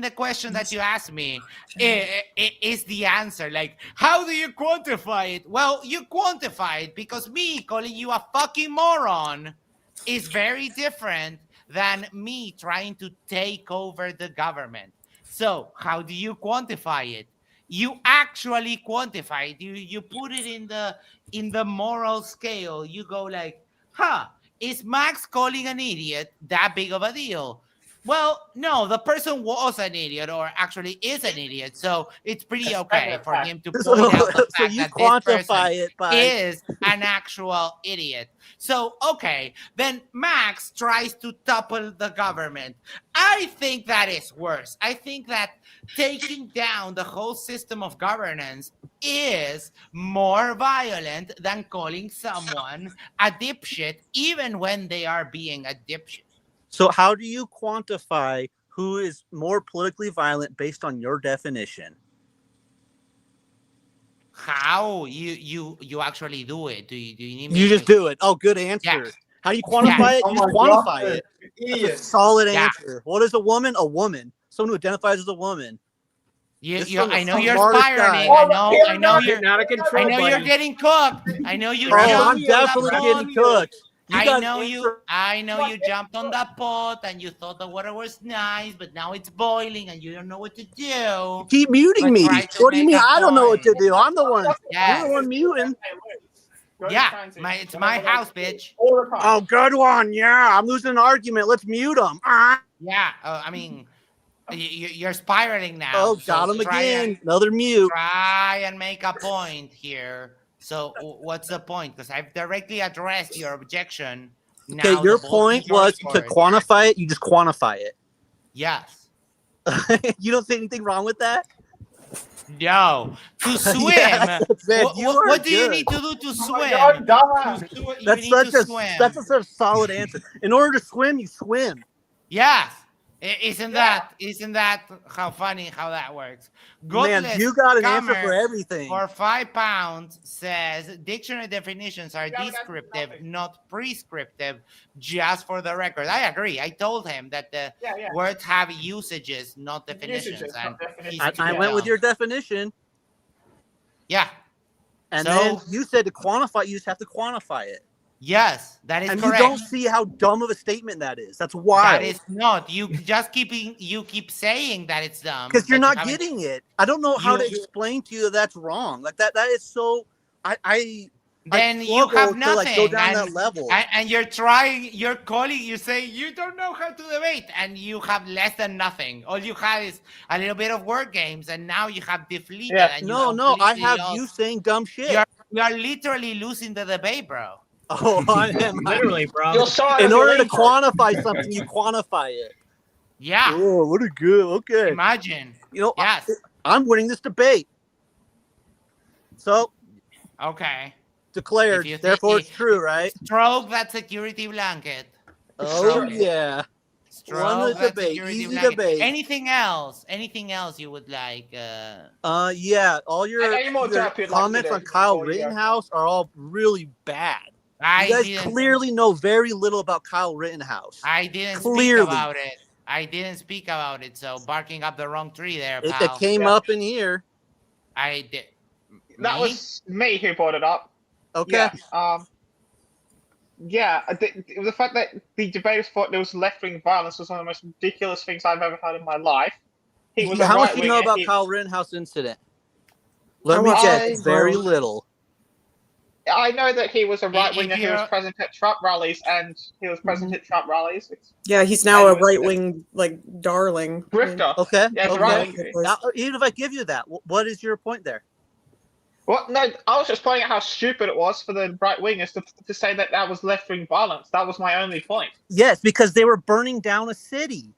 the question that you asked me, is the answer like, how do you quantify it? Well, you quantify it because me calling you a fucking moron is very different than me trying to take over the government. So how do you quantify it? You actually quantify it. You put it in the moral scale. You go like, is Max calling an idiot that big of a deal? Well, no, the person was an idiot or actually is an idiot. So it's pretty okay for him to point out the fact that this person is an actual idiot. So, okay, then Max tries to topple the government. I think that is worse. I think that taking down the whole system of governance is more violent than calling someone a dipshit, even when they are being a dipshit. So how do you quantify who is more politically violent based on your definition? How you actually do it? Do you need me You just do it? Oh, good answer. Yeah. How do you quantify it? You just quantify it. That's a solid answer. What is a woman? A woman. Someone who identifies as a woman. I know you're spiraling. I know you're not a control. I know you're getting cooked. I know you. I'm definitely getting cooked. I know you jumped on that pot and you thought the water was nice, but now it's boiling and you don't know what to do. You keep muting me. What do you mean I don't know what to do? I'm the one. You're the one muting. Yeah, it's my house, bitch. Oh, good one. Yeah, I'm losing an argument. Let's mute him. Yeah, I mean, you're spiraling now. Oh, got him again. Another mute. Try and make a point here. So what's the point? Because I've directly addressed your objection. Okay, your point was to quantify it. You just quantify it. Yes. You don't see anything wrong with that? No. To swim. What do you need to do to swim? That's such a solid answer. In order to swim, you swim. Yes. Isn't that how funny how that works? Man, you got an answer for everything. For £5 says dictionary definitions are descriptive, not prescriptive, just for the record. I agree. I told him that the words have usages, not definitions. I went with your definition. Yeah. And then you said to quantify, you just have to quantify it. Yes, that is correct. And you don't see how dumb of a statement that is. That's wild. That is not. You keep saying that it's dumb. Because you're not getting it. I don't know how to explain to you that that's wrong. Like that is so then you have nothing. To like go down that level. And you're calling, you say you don't know how to debate, and you have less than nothing. All you have is a little bit of word games, and now you have deflated. Yeah. No, I have you saying dumb shit. You are literally losing the debate, bro. Oh, I am literally, bro. In order to quantify something, you quantify it. Yeah. Oh, what a good. Okay. Imagine. Yes. I'm winning this debate. So. Okay. Declared. Therefore, it's true, right? Stroke that security blanket. Oh yeah. Stroke that security blanket. Debate. Anything else? Anything else you would like? Yeah. All your comments on Kyle Rittenhouse are all really bad. You guys clearly know very little about Kyle Rittenhouse. I didn't speak about it. I didn't speak about it. So barking up the wrong tree there, pal. It came up in here. I did. That was me who brought it up. Okay. Yeah. Yeah, the fact that the debaters thought there was left-wing violence was one of the most ridiculous things I've ever heard in my life. He was How much do you know about Kyle Rittenhouse incident? Let me guess, very little. I know that he was a right-winger who was present at Trump rallies, and he was present at Trump rallies. Yeah, he's now a right-wing, darling. Grifter. Okay, yeah, okay. Now, even if I give you that, what is your point there? Well, no, I was just pointing out how stupid it was for the right-wingers to say that was left-wing violence. That was my only point. Yes, because they were burning down a city.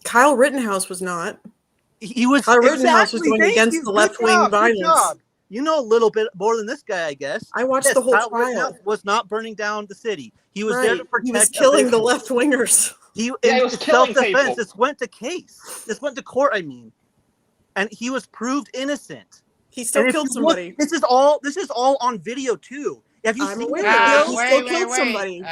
Kyle Rittenhouse was not. He was. Kyle Rittenhouse was going against the left-wing violence. You know a little bit more than this guy, I guess. I watched the whole Kyle trial. Rittenhouse was not burning down the city. He was there to protect. He was killing the left-wingers. He was killing self-defense. This went to case. This went to court. I mean, and he was proved innocent. He still killed somebody. This is all on video too. Have you seen the video? He still killed somebody.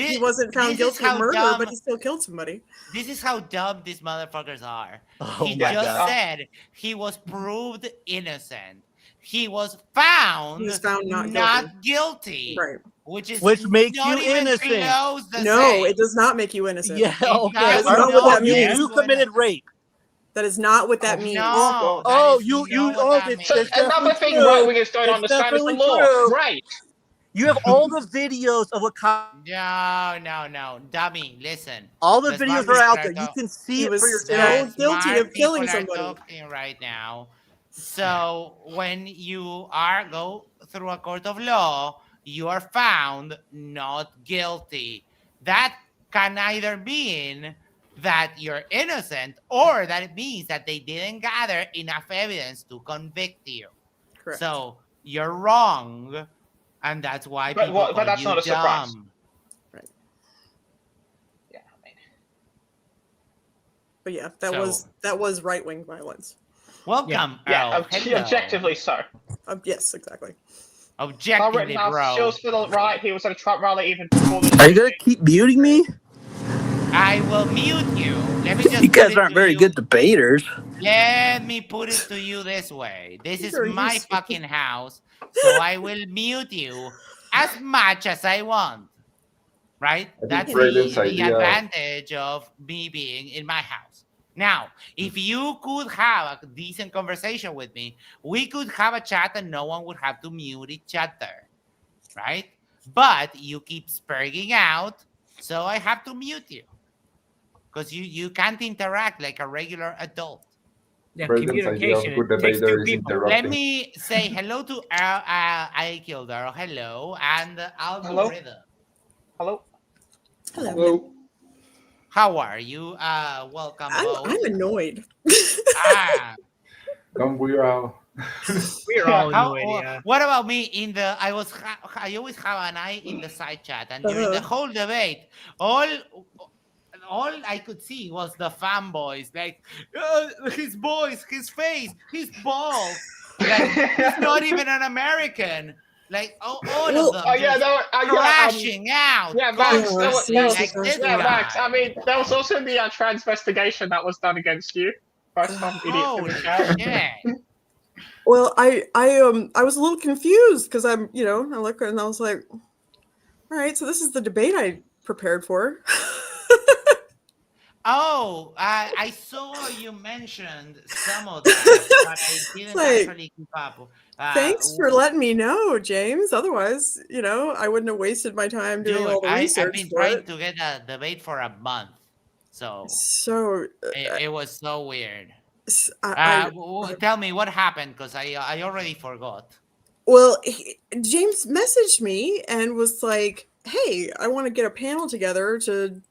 He wasn't found guilty of murder, but he still killed somebody. This is how dumb these motherfuckers are. Oh he just said he was proved innocent. He was found not guilty. Right. Which makes you innocent. No, it does not make you innocent. Yeah, okay. That's not what that means. You committed rape. That is not what that means. No, another thing right-wingers don't understand is the law. Right. You have all the videos of what No, dummy, listen. All the videos are out there. You can see it for yourself. Still guilty of killing somebody. Talking right now. So when you go through a court of law, you are found not guilty. That can either mean that you're innocent or that it means that they didn't gather enough evidence to convict you. Correct. So you're wrong, and that's why people call but that's you not a surprise. dumb. Right. Yeah, I mean. But yeah, that was right-wing violence. Welcome. Yeah, objectively so. Yes, exactly. Objectively, bro. Shows for the right. He was at a Trump rally even before the. Are you gonna keep muting me? I will mute you. Let me just. You guys aren't very good debaters. Let me put it to you this way. This is my fucking house, so I will mute you as much as I want. Right? That's the advantage of me being in my house. Now, if you could have a decent conversation with me, we could have a chat and no one would have to mute each other. Right? But you keep spurging out, so I have to mute you. Because you can't interact like a regular adult. Yeah, communication. It takes two people. Let me say hello to I Kildare. Hello. And Algorithm. Hello. Hello. How are you? Welcome. I'm annoyed. We're all annoyed, yeah. What about me I always have an eye in the side chat, and during the whole debate, all I could see was the fanboys, like his voice, his face, his balls. Like he's not even an American. Like all of them crashing out. Yeah, Max. I mean, there was also the transvestigation that was done against you by some idiot in the chat. Well, I was a little confused because I looked and I was like, all right, so this is the debate I prepared for. I saw you mentioned some of that, but I didn't actually keep up. Thanks for letting me know, James. Otherwise, I wouldn't have wasted my time doing all the research. I've been trying to get a debate for a month, so it was so weird. Tell me what happened, because I already forgot. Well, James messaged me and was like, "Hey, I want to get a panel together to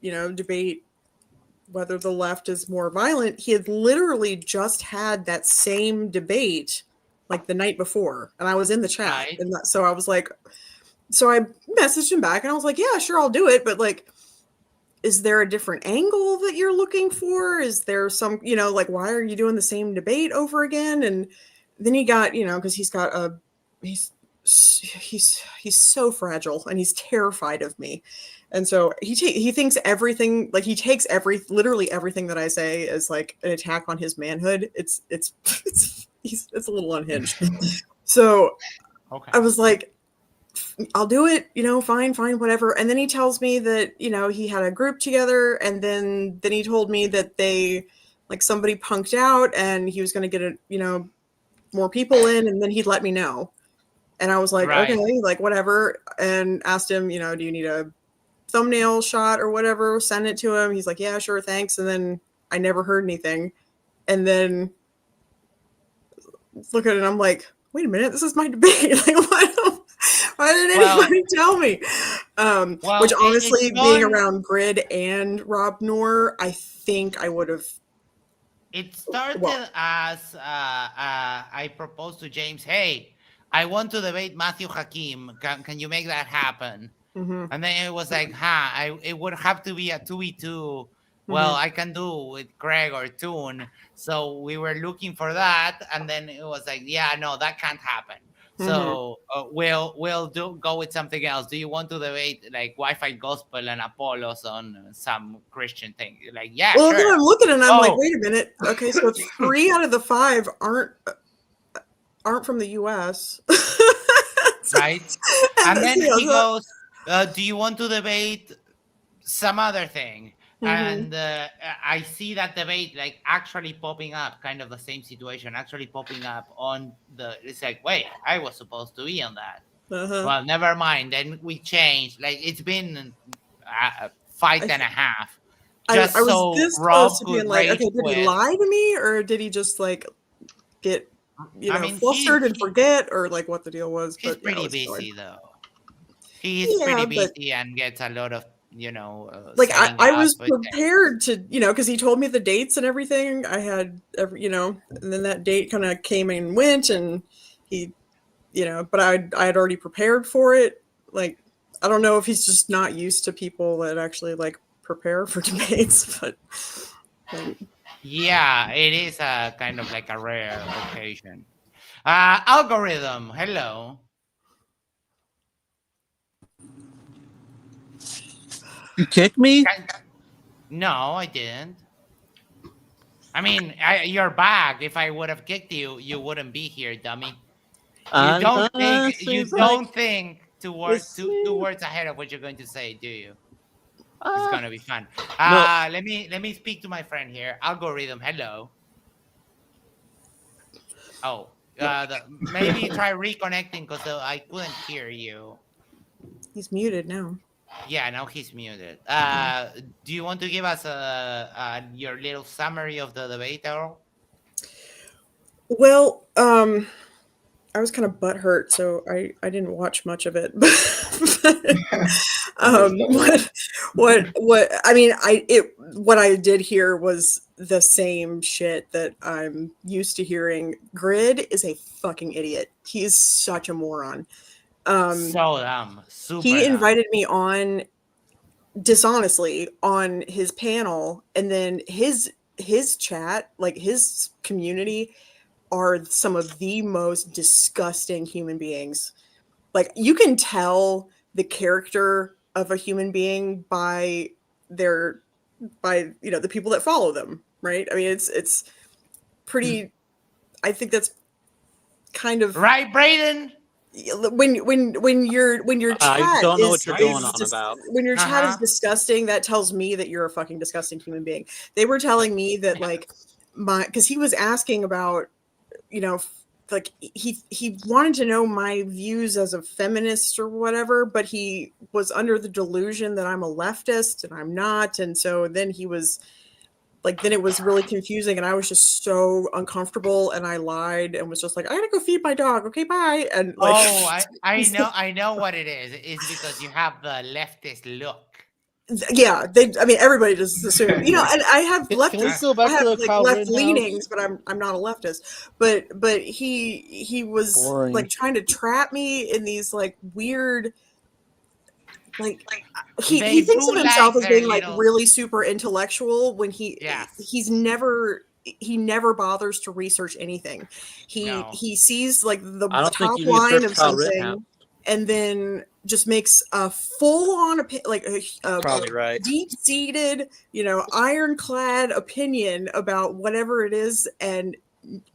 debate whether the left is more violent." He had literally just had that same debate like the night before, and I was in the chat, right. And so I was like, so I messaged him back, and I was like, "Yeah, sure, I'll do it," but like, is there a different angle that you're looking for? Is there some, like, why are you doing the same debate over again? And then he got, because he's got he's so fragile and he's terrified of me. And so he thinks everything, like he takes literally everything that I say as like an attack on his manhood. It's a little unhinged. So I was like, I'll do it, fine, whatever. And then he tells me that, he had a group together, and then he told me that they, like, somebody punked out and he was going to get more people in, and then he'd let me know. And I was like, okay, like, whatever. And asked him, do you need a thumbnail shot or whatever? Send it to him. He's like, yeah, sure, thanks. And then I never heard anything. And then look at it, and I'm like, wait a minute, this is my debate. Like, why didn't anybody tell me? Which honestly, being around Grid and Rob Noor, I think I would have. It started as I proposed to James, hey, I want to debate Matthew Hakim. Can you make that happen? Mm-hmm. And then it was like, it would have to be a 2v2. Well, I can do with Greg or Toon. So we were looking for that. And then it was like, yeah, no, that can't happen. So we'll go with something else. Do you want to debate like Wi-Fi gospel and Apollos on some Christian thing? Like, yeah, well, sure. Then I'm looking and I'm like, wait a minute. Okay, so 3 out of the 5 aren't from the U.S. Right? And then he goes, do you want to debate some other thing? And I see that debate like actually popping up, kind of the same situation, actually popping up on it's like, wait, I was supposed to be on that. Well, never mind. Then we changed. Like, it's been a fight and a half. Just I was so this Rob close to could being like, okay, did he lie to me, or did he just like get flustered and forget, or like what the deal was? He's pretty busy though. He's pretty busy and gets a lot of like I was prepared to, because he told me the dates and everything. I had and then that date kind of came and went, and he but I had already prepared for it. Like, I don't know if he's just not used to people that actually like prepare for debates, but yeah, it is a kind of like a rare occasion. Algorithm, hello. You kicked me? No, I didn't. I mean, you're back. If I would have kicked you, you wouldn't be here, dummy. You don't think two words ahead of what you're going to say, do you? It's gonna be fun. No. Let me speak to my friend here. Algorithm, hello. Oh, maybe try reconnecting because I couldn't hear you. He's muted now. Yeah, now he's muted. Do you want to give us your little summary of the debate, Errol? Well, I was kind of butthurt, so I didn't watch much of it. What I did hear was the same shit that I'm used to hearing. Grid is a fucking idiot. He's such a moron. So dumb. Super he dumb. invited me on dishonestly on his panel, and then his chat, like his community, are some of the most disgusting human beings. Like, you can tell the character of a human being by the people that follow them, right? I mean, it's pretty. I think that's kind of right, Brayden. When your chat I don't know what you're going on about. When your chat is disgusting, that tells me that you're a fucking disgusting human being. They were telling me that like because he was asking about, like he wanted to know my views as a feminist or whatever, but he was under the delusion that I'm a leftist and I'm not, and so then he was like, then it was really confusing, and I was just so uncomfortable, and I lied and was just like, I gotta go feed my dog. Okay, bye. And like, I know what it is. It's because you have the leftist look. Yeah, everybody just assume, and I have leftist, I have like left leanings, but I'm not a leftist. But he was boring. Like trying to trap me in these like weird. Like he thinks of himself as being like really super intellectual when he never bothers to research anything. He sees like the top line of something and then just makes a full on probably right, deep-seated, ironclad opinion about whatever it is, and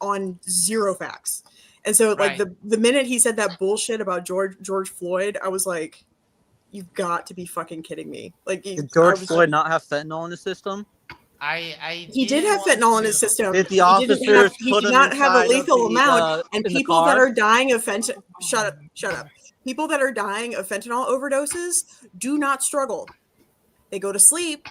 on zero facts. And so, like the minute he said that bullshit about George Floyd, I was like, "You've got to be fucking kidding me!" Like, did George Floyd not have fentanyl in the system? He did have fentanyl in his system. Did the officers he did not have a lethal amount, and people that are dying of fentanyl. Shut up. People that are dying of fentanyl overdoses do not struggle. They go to sleep,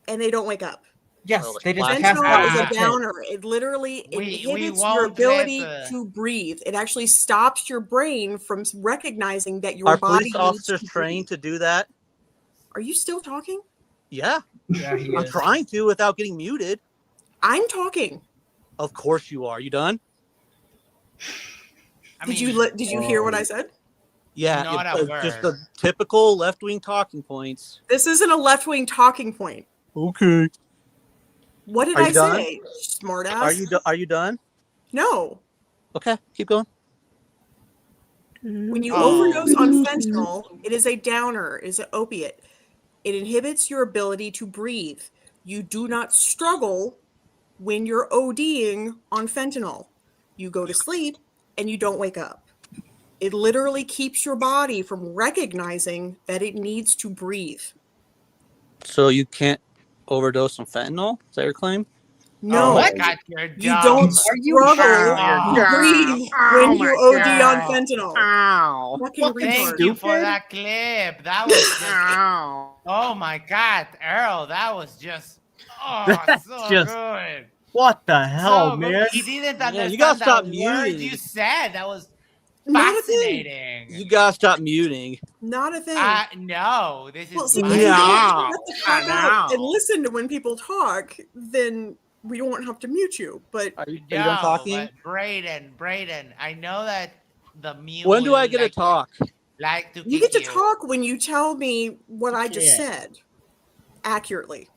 and they don't wake up. Yes, they just fentanyl is a downer. It literally inhibits your ability to breathe. It actually stops your brain from recognizing that your body. Are police officers trained to do that? Are you still talking? Yeah, I'm trying to without getting muted. I'm talking. Of course you are. You done? Did you hear what I said? Yeah, just the typical left-wing talking points. This isn't a left-wing talking point. Okay. What did I say? Smartass. Are you done? No. Okay, keep going. When you overdose on fentanyl, it is a downer. It is an opiate. It inhibits your ability to breathe. You do not struggle when you're ODing on fentanyl. You go to sleep and you don't wake up. It literally keeps your body from recognizing that it needs to breathe. So you can't overdose on fentanyl? Is that your claim? No, you don't struggle to breathe when you OD on fentanyl. Thank you for that clip. That was just, oh my God, Earl, that was just so good. What the hell, man? He didn't understand you gotta stop muting. You said that was fascinating. You gotta stop muting. Not a thing. No, this is shut the fuck up and listen to when people talk, then we won't have to mute you. But are you done talking? Braden, I know that the mute. When do I get to talk? You get to talk when you tell me what I just said accurately.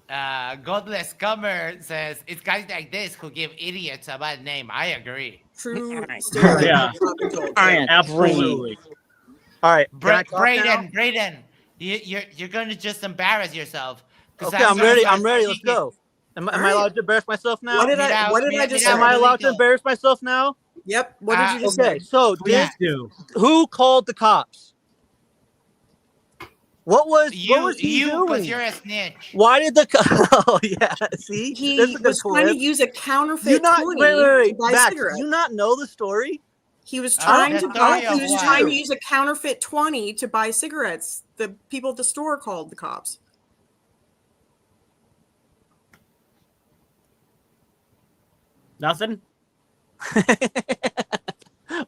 Godless Comer says it's guys like this who give idiots a bad name. I agree. True. Yeah. Absolutely. All right, Braden, you're going to just embarrass yourself. Okay, I'm ready. Let's go. Am I allowed to embarrass myself now? What did I just say? Am I allowed to embarrass myself now? Yep. What did you just say? Okay, so who called the cops? What was he doing? Because you're a snitch. Why did oh yeah, see? He was trying to use a counterfeit 20 to buy cigarettes. Do you not know the story? He was trying to use a counterfeit 20 to buy cigarettes. The people at the store called the cops. Nothing?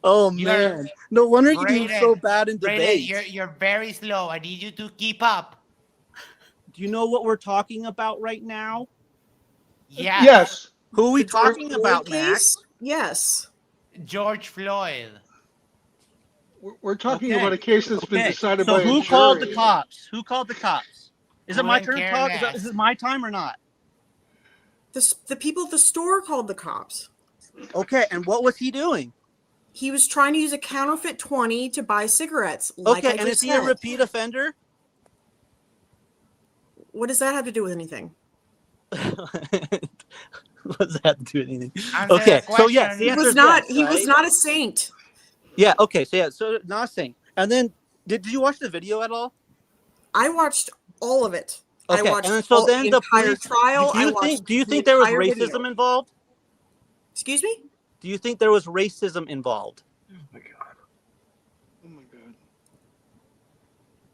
Oh man! No wonder you do so bad in debate. You're very slow. I need you to keep up. Do you know what we're talking about right now? Yeah. Yes. Who are we talking about, Max? Yes. George Floyd. We're talking about a case that's been decided by a jury. Who called the cops? Who called the cops? Is it my turn to talk? Is it my time or not? The people at the store called the cops. Okay, and what was he doing? He was trying to use a counterfeit 20 to buy cigarettes. Okay, and is he a repeat offender? What does that have to do with anything? What does that have to do with anything? Okay, so yes, he was not. He was not a saint. Yeah. Okay. So not a saint. And then, did you watch the video at all? I watched all of it. Okay, I watched and so then the entire trial. Do you think there was racism involved? Excuse me? Do you think there was racism involved? Oh my god. Oh my god.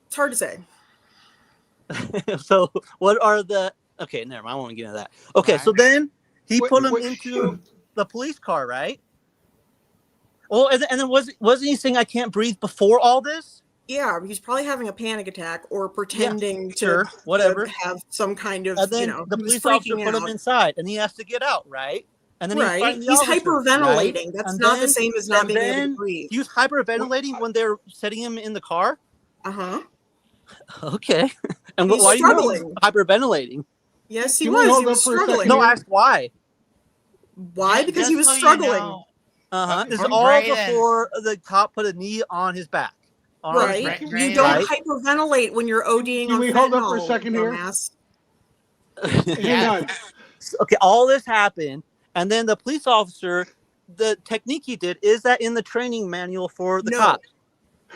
It's hard to say. So what are the... Okay, never mind. I won't get into that. Okay, so then he put him into the police car, right? Oh, and then wasn't he saying I can't breathe before all this? Yeah, he's probably having a panic attack or pretending to have some kind of, and then the police officer put him inside, and he has to get out, right? And then he's hyperventilating. Right? That's and not the same as not being able to breathe. He was hyperventilating when they're setting him in the car? Uh-huh. Okay. And why are you hyperventilating? Yes, he was. He was struggling. No, ask why. Why? Because he was struggling. You know. Uh-huh. This is all before the cop put a knee on his back. Right. You don't hyperventilate when you're ODing on fentanyl. Can we hold up for a second here? Hang on. Okay, all this happened, and then the police officer the technique he did, is that in the training manual for the cops?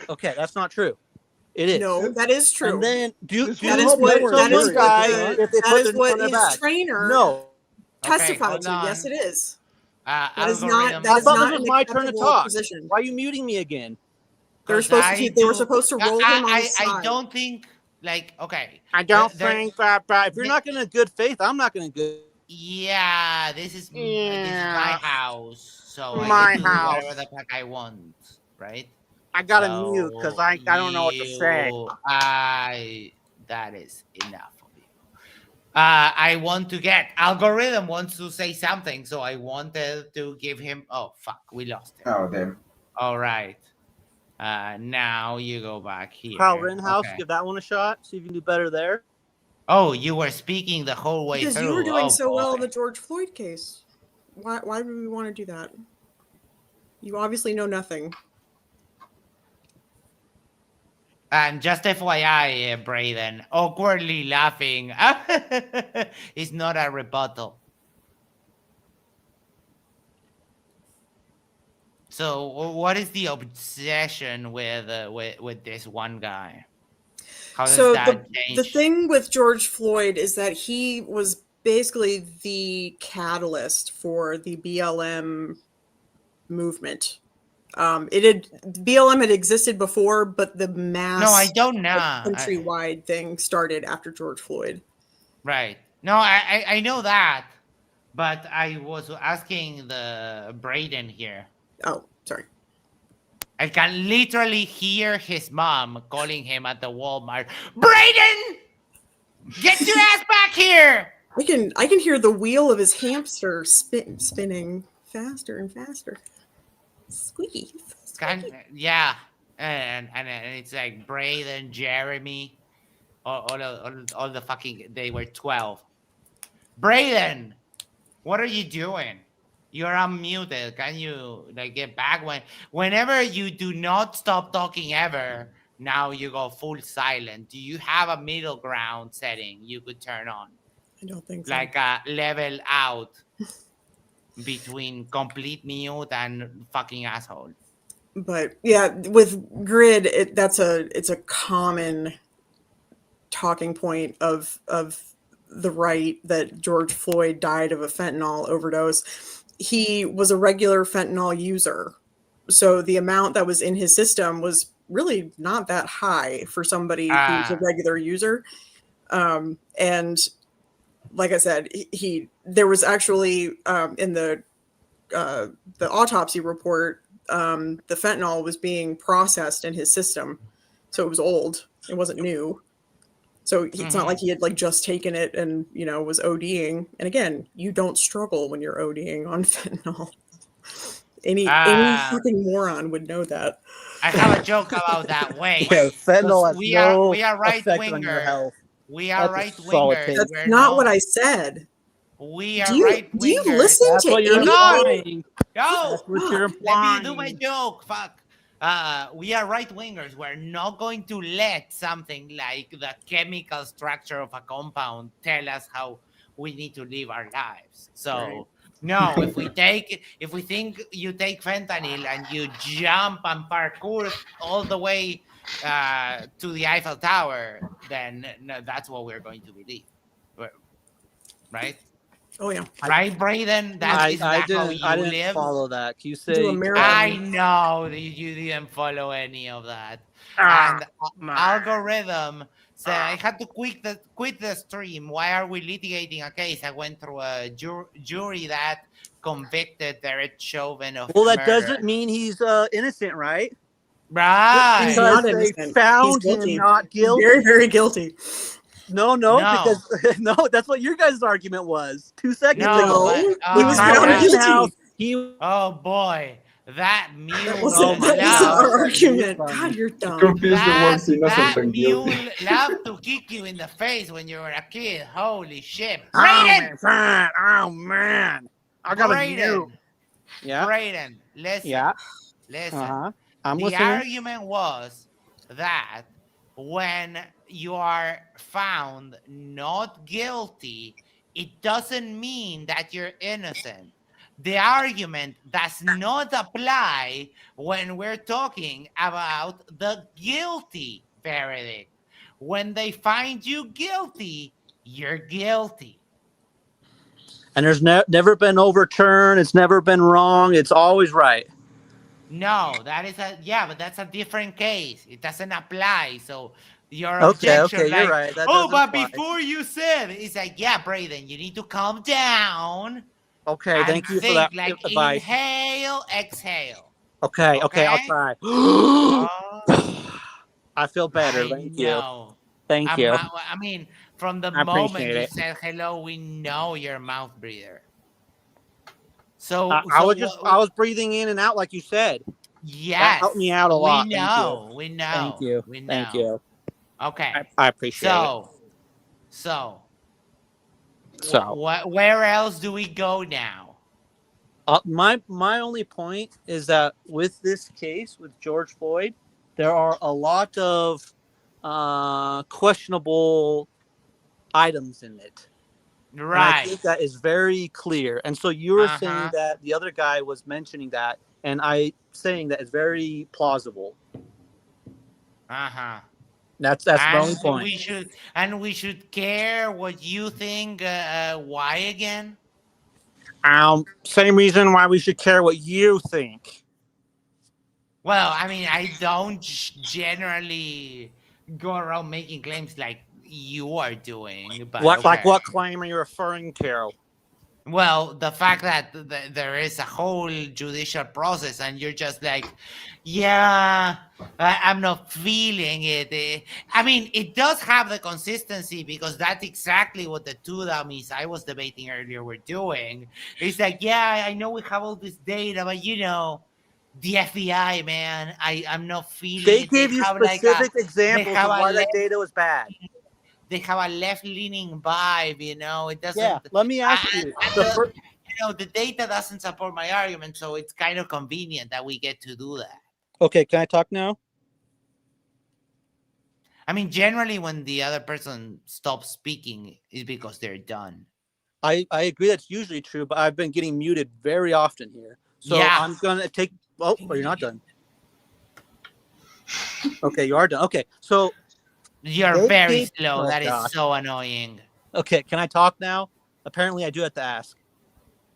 Okay, that's not true. It is. No, that is true. And then that is what his trainer testified to. Yes, it is. That is not. That is not an my turn to acceptable talk. position. Why are you muting me again? They were supposed to. They were supposed to roll him on his side. I don't think. Okay. I don't think that. If you're not going to good faith, I'm not going to good. Yeah, this is my house, so My I can do house. whatever the fuck I want, right? I gotta mute because I don't know what to say. That is enough of you. I want to get algorithm wants to say something, so I wanted to give him. Oh fuck, we lost him. Oh damn. All right. Now you go back here. Kyle Rittenhouse, give that one a shot. See if you can do better there. Oh, you were speaking the whole way because through. You were doing so well in the George Floyd case. Why would we want to do that? You obviously know nothing. And just FYI, Brayden, awkwardly laughing is not a rebuttal. So, what is the obsession with this one guy? How does that change? The thing with George Floyd is that he was basically the catalyst for the BLM movement. BLM had existed before, but the mass I don't know countrywide thing started after George Floyd. Right. No, I know that, but I was asking the Brayden here. Oh, sorry. I can literally hear his mom calling him at the Walmart. Brayden, get your ass back here! I can hear the wheel of his hamster spinning faster and faster. Squeaky. Yeah, and it's like Brayden, Jeremy, all the fucking. They were 12. Brayden, what are you doing? You're unmuted. Can you get back whenever you do not stop talking ever? Now you go full silent. Do you have a middle ground setting you could turn on? I don't think so. Like a level out between complete mute and fucking asshole. But yeah, with grid, it's a common talking point of the right that George Floyd died of a fentanyl overdose. He was a regular fentanyl user, so the amount that was in his system was really not that high for somebody who's a regular user. And like I said, there was actually in the autopsy report, the fentanyl was being processed in his system, so it was old. It wasn't new. So it's not like he had just taken it and was ODing. And again, you don't struggle when you're ODing on fentanyl. Any fucking moron would know that. I have a joke about that. Wait, fentanyl has we are right wingers. We are right wingers. That's not what I said. We are right wingers. Do you listen That's to what you're implying. No, that's what you're let implying. me do my joke. Fuck. We are right wingers. We're not going to let something like the chemical structure of a compound tell us how we need to live our lives. So no, if we think you take fentanyl and you jump and parkour all the way to the Eiffel Tower, then no, that's what we're going to believe, right? Oh yeah, right, Brayden. I didn't follow that. Can you say? I know that you didn't follow any of that. And algorithm said I had to quit the stream. Why are we litigating a case? I went through a jury that convicted Derek Chauvin of Well, that murder. doesn't mean he's innocent, right? Right. He's not they innocent. found him not guilty. Very, very guilty. No, because no, that's what your guys' argument was 2 seconds ago. He was found guilty. Oh boy, that mule. That wasn't our argument. God, you're dumb. Confused the ones innocent and mule guilty. loved to kick you in the face when you were a kid. Holy shit, Brayden! Oh man, I got a mute. Yeah, Brayden, listen. Yeah, listen. I'm the listening. argument was that when you are found not guilty, it doesn't mean that you're innocent. the argument does not apply when we're talking about the guilty verdict. When they find you guilty, you're guilty. And there's never been overturned. It's never been wrong. It's always right. No, but that's a different case. It doesn't apply. So your objection, okay, you're right. That but apply. before you said, it's like, yeah, Braden, you need to calm down. Okay, thank you for that advice. Inhale, exhale. Okay, I'll try. I feel better. Thank you. Thank you. I mean, from the moment you said hello, we know you're a mouth breather. So I was breathing in and out like you said. Yes, that helped me out a lot. We know. Thank you. Thank you. Okay, I appreciate it. So, where else do we go now? My only point is that with this case with George Floyd, there are a lot of questionable items in it. Right. And I think that is very clear. And so you were saying that the other guy was mentioning that, and I saying that is very plausible. That's the only point. We should care what you think. Why again? Same reason why we should care what you think. Well, I mean, I don't generally go around making claims like you are doing. But what claim are you referring to? Well, the fact that there is a whole judicial process and you're just like, yeah, I'm not feeling it. I mean, it does have the consistency because that's exactly what the two dummies I was debating earlier were doing. It's like, yeah, I know we have all this data, but the FBI, man, I'm not feeling it. They gave you specific examples of why that data was bad. They have a left-leaning vibe, It doesn't. Yeah, let me ask you. The data doesn't support my argument, so it's kind of convenient that we get to do that. Okay, can I talk now? I mean, generally, when the other person stops speaking, is because they're done. I agree that's usually true, but I've been getting muted very often here. So I'm gonna take. Oh, you're not done. Okay, you are done. Okay, so. You're very slow. That is so annoying. Okay, can I talk now? Apparently, I do have to ask.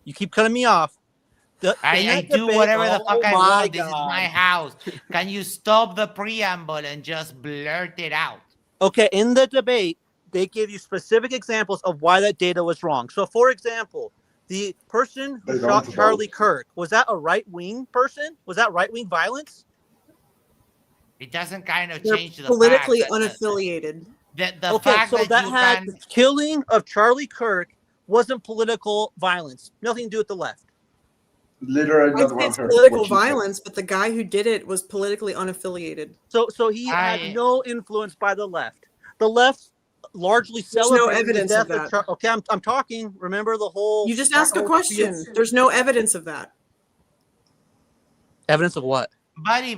You keep cutting me off. I do whatever the fuck I want. This is my house. Can you stop the preamble and just blurt it out? Okay, in the debate, they gave you specific examples of why that data was wrong. So, for example, the person who shot Charlie Kirk, was that a right-wing person? Was that right-wing violence? It doesn't kind of change the politically fact unaffiliated. The killing of Charlie Kirk wasn't political violence. Nothing to do with the left. Literally not it's political violence, but the guy who did it was politically unaffiliated. So he had no influence by the left. The left largely celebrated. There's no evidence of that. Okay, I'm talking. Remember the whole. You just asked a question. There's no evidence of that. Evidence of what? Buddy,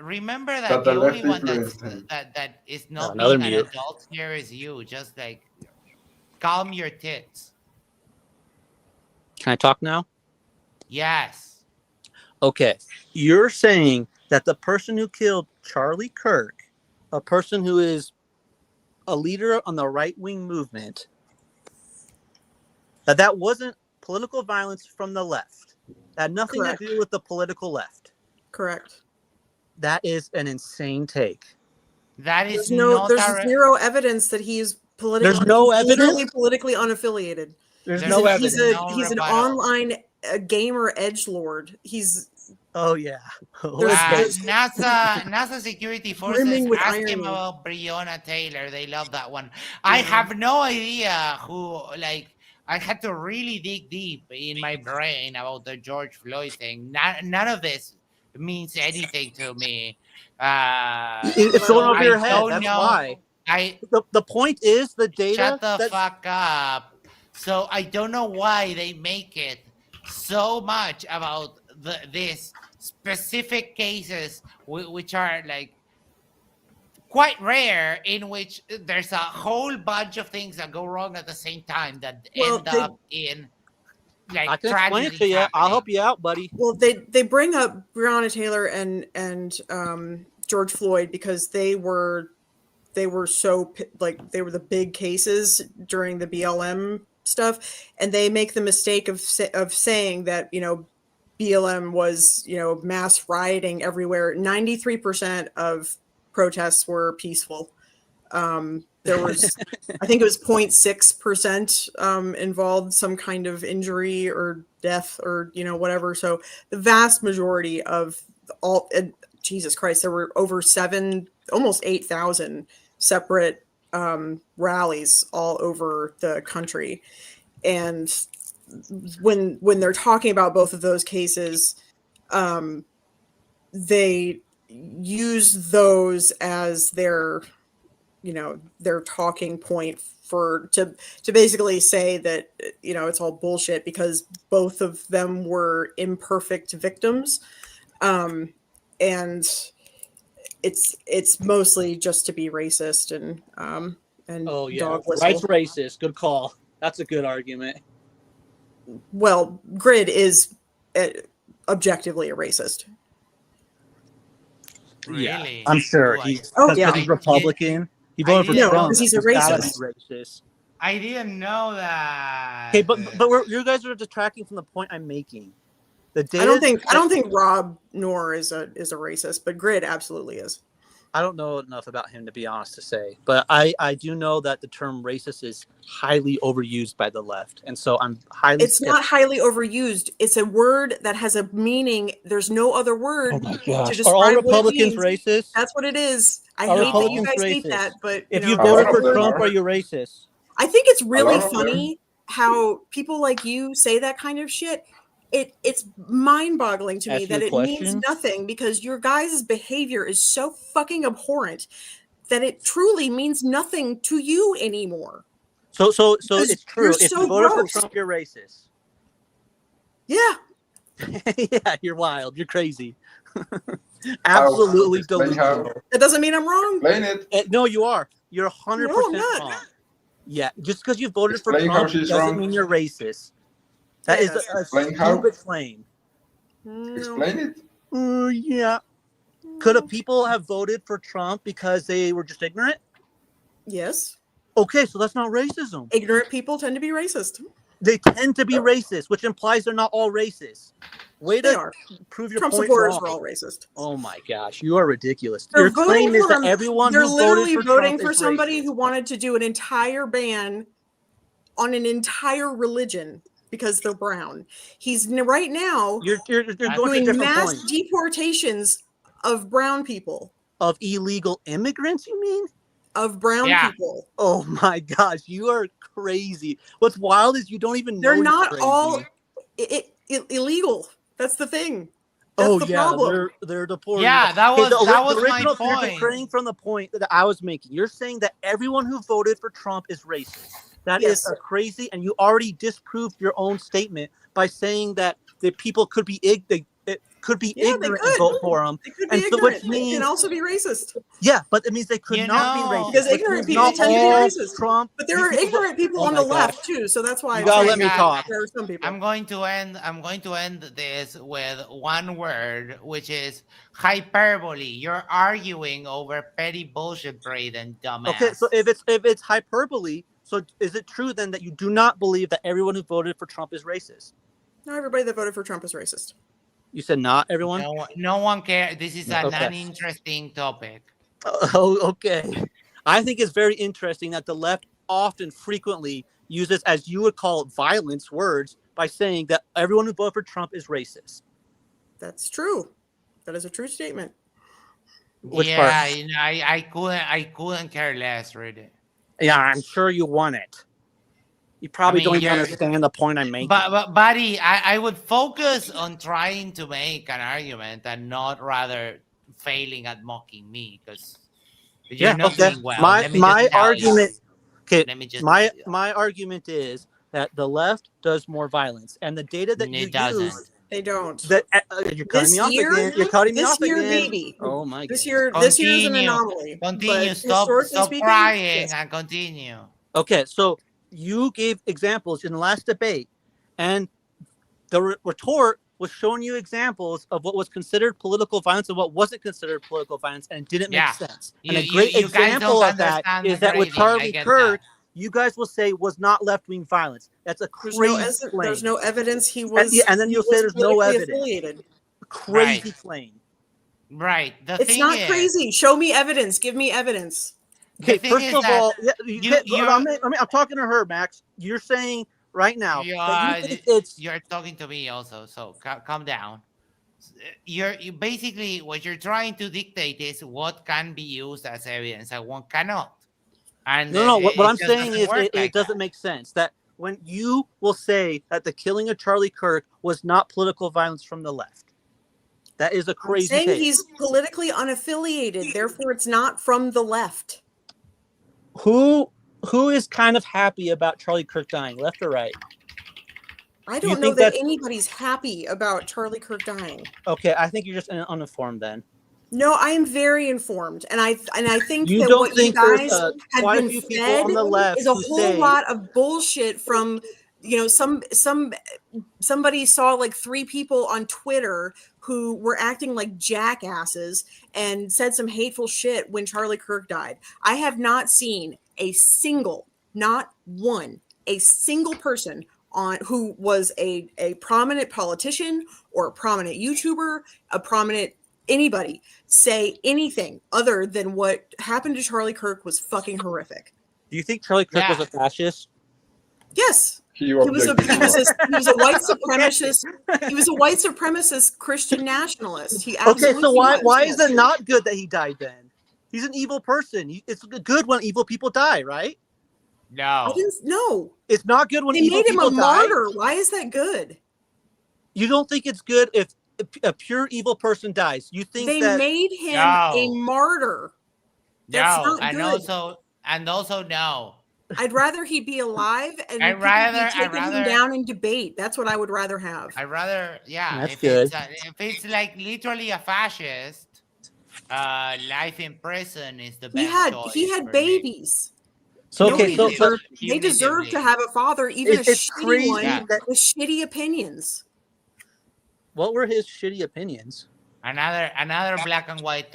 remember that the only one that is not being an adult here is you. Just like calm your tits. Can I talk now? Yes. Okay. You're saying that the person who killed Charlie Kirk, a person who is a leader on the right-wing movement, that wasn't political violence from the left. That had nothing to do with the political left. Correct. That is an insane take. That is there's zero evidence that he's politically. There's no evidence. Politically unaffiliated. There's no evidence. He's an online gamer edgelord. He's. Oh yeah. NASA security forces ask him about Breonna Taylor. They love that one. I have no idea who I had to really dig deep in my brain about the George Floyd thing. None of this means anything to me. It's going over your head. That's why. The point is the data. Shut the fuck up. So I don't know why they make it so much about this specific cases, which are quite rare, in which there's a whole bunch of things that go wrong at the same time that end up in like I can explain it to you. I'll help you out, buddy. Well, they bring up Breonna Taylor and George Floyd because they were so like they were the big cases during the BLM stuff, and they make the mistake of saying that BLM was mass rioting everywhere. 93% of protests were peaceful. There was, I think it was 0.6% involved some kind of injury or death or whatever. So the vast majority of Jesus Christ, there were over almost 8,000 separate rallies all over the country. And when they're talking about both of those cases, they use those as their talking point to basically say that it's all bullshit because both of them were imperfect victims, and it's mostly just to be racist and dog whistle. Right's racist. Good call. That's a good argument. Well, Grid is objectively a racist. Really? Yeah, I'm sure. He's Republican. He voted for Trump. Because he's a racist. I didn't know that. Okay, but you guys are detracting from the point I'm making. I don't think Rob Noor is a racist, but Grid absolutely is. I don't know enough about him to be honest to say, but I do know that the term racist is highly overused by the left, and so I'm highly. It's not highly overused. It's a word that has a meaning. There's no other word to describe Are all what Republicans it means. racist? That's what it is. I Are hate that you Republicans guys hate racist? that, but If you voted for Trump, are you racist? I think it's really funny how people like you say that kind of shit. It's mind-boggling to me that it means nothing because your guys' behavior is so fucking abhorrent that it truly means nothing to you anymore. So it's true. If you voted for Trump, you're racist. Yeah. Yeah, you're wild. You're crazy. Absolutely delusional. That doesn't mean I'm wrong. Explain it. No, you are. You're 100% wrong. Yeah, just because you voted for Trump doesn't mean you're racist. That is a stupid claim. Explain it. Yeah. Could people have voted for Trump because they were just ignorant? Yes. Okay, so that's not racism. Ignorant people tend to be racist. They tend to be racist, which implies they're not all racist. Way to prove your Trump point supporters wrong. are all racist. Oh my gosh, you are ridiculous. They're Your claim is that everyone they're who literally voted for voting Trump for is somebody racist. who wanted to do an entire ban on an entire religion because they're brown. He's right now You're going doing mass deportations of brown people. Of illegal immigrants, you mean? Of brown people. Oh my gosh, you are crazy. What's wild is you don't even know they're not all illegal. That's the thing. That's the problem. They're deported. Yeah, that was my point. You're betraying from the point that I was making. You're saying that everyone who voted for Trump is racist. That is crazy, and you already disproved your own statement by saying that the people could be ignorant and vote for them. They could be ignorant. They can also be racist. Yeah, but it means they could not be racist. Because ignorant people tend to be racist. Trump, but there are ignorant people on the left too, so that's why you gotta let me talk. There are some people. I'm going to end this with one word, which is hyperbole. You're arguing over petty bullshit, Braden, dumbass. Okay, so if it's hyperbole, so is it true then that you do not believe that everyone who voted for Trump is racist? No, everybody that voted for Trump is racist. You said not everyone? No one cares. This is an uninteresting topic. Oh, okay. I think it's very interesting that the left frequently uses, as you would call violence words, by saying that everyone who voted for Trump is racist. That's true. That is a true statement. Which part? I couldn't care less, really. Yeah, I'm sure you want it. You probably don't even understand the point I'm making. But buddy, I would focus on trying to make an argument and not rather failing at mocking me because you're not doing well. My argument. Okay, my argument is that the left does more violence, and the data that you use. They don't. You're cutting me off again. You're cutting me off again. This year, maybe. Oh my God. This year is an anomaly. Continue. Stop crying and continue. Okay, so you gave examples in the last debate, and The retort was showing you examples of what was considered political violence and what wasn't considered political violence, and it didn't make sense. And a great example of that is that with Charlie Kirk, you guys will say was not left-wing violence. That's a crazy claim. There's no evidence he was. And then you'll say there's no evidence. Affiliated. Crazy claim. Right. It's not crazy. Show me evidence. Give me evidence. Okay, first of all, I'm talking to her, Max. You're saying right now you're talking to me also, so calm down. You basically what you're trying to dictate is what can be used as evidence and what cannot. And what I'm saying is it doesn't make sense that when you will say that the killing of Charlie Kirk was not political violence from the left. That is a crazy I'm saying take. He's politically unaffiliated, therefore it's not from the left. Who is kind of happy about Charlie Kirk dying, left or right? I don't know that anybody's happy about Charlie Kirk dying. Okay, I think you're just uninformed then. No, I am very informed, and I think you that don't what think you guys have been been fed on the left is a whole lot of bullshit from somebody saw like 3 people on Twitter who were acting like jackasses and said some hateful shit when Charlie Kirk died. I have not seen a single person on who was a prominent politician or a prominent YouTuber, a prominent anybody say anything other than what happened to Charlie Kirk was fucking horrific. Do you think Charlie Kirk was a fascist? Yes. He was a white supremacist. He was a white supremacist Christian nationalist. He so why is it not good that he died then? He's an evil person. It's good when evil people die, right? No. No. It's not good when evil people die. They made him a martyr. Why is that good? You don't think it's good if a pure evil person dies? You think they made him a martyr? That's not good. And also no. I'd rather he be alive and I'd rather him down in debate. That's what I would rather have. I'd rather, That's good. If it's like literally a fascist, life in prison is the best choice. He had babies. So they deserve to have a father, even a shitty one with shitty opinions. What were his shitty opinions? Another black and white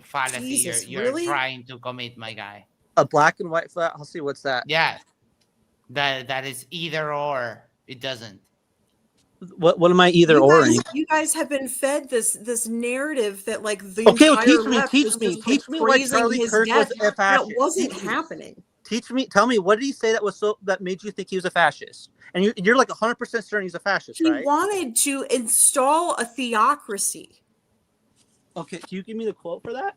fallacy you're trying to commit, my guy. A black and white flat. I'll see. What's that? Yeah, that is either or. It doesn't. What am I either or? You guys have been fed this narrative that like the teach me why Charlie Kirk was a fascist. That wasn't happening. Tell me what did he say that made you think he was a fascist? And you're like 100% certain he's a fascist, right? He wanted to install a theocracy. Okay, can you give me the quote for that?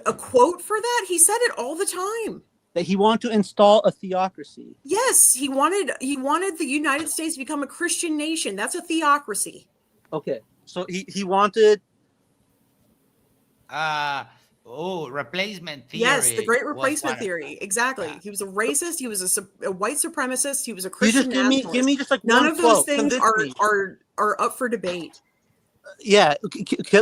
A quote for that? He said it all the time. That he wanted to install a theocracy. Yes, he wanted the United States to become a Christian nation. That's a theocracy. Okay, so he wanted. Replacement theory. Yes, the Great Replacement Theory. Exactly. He was a racist. He was a white supremacist. He was a Christian nationalist. Give me just like none of those things are up for debate. Yeah,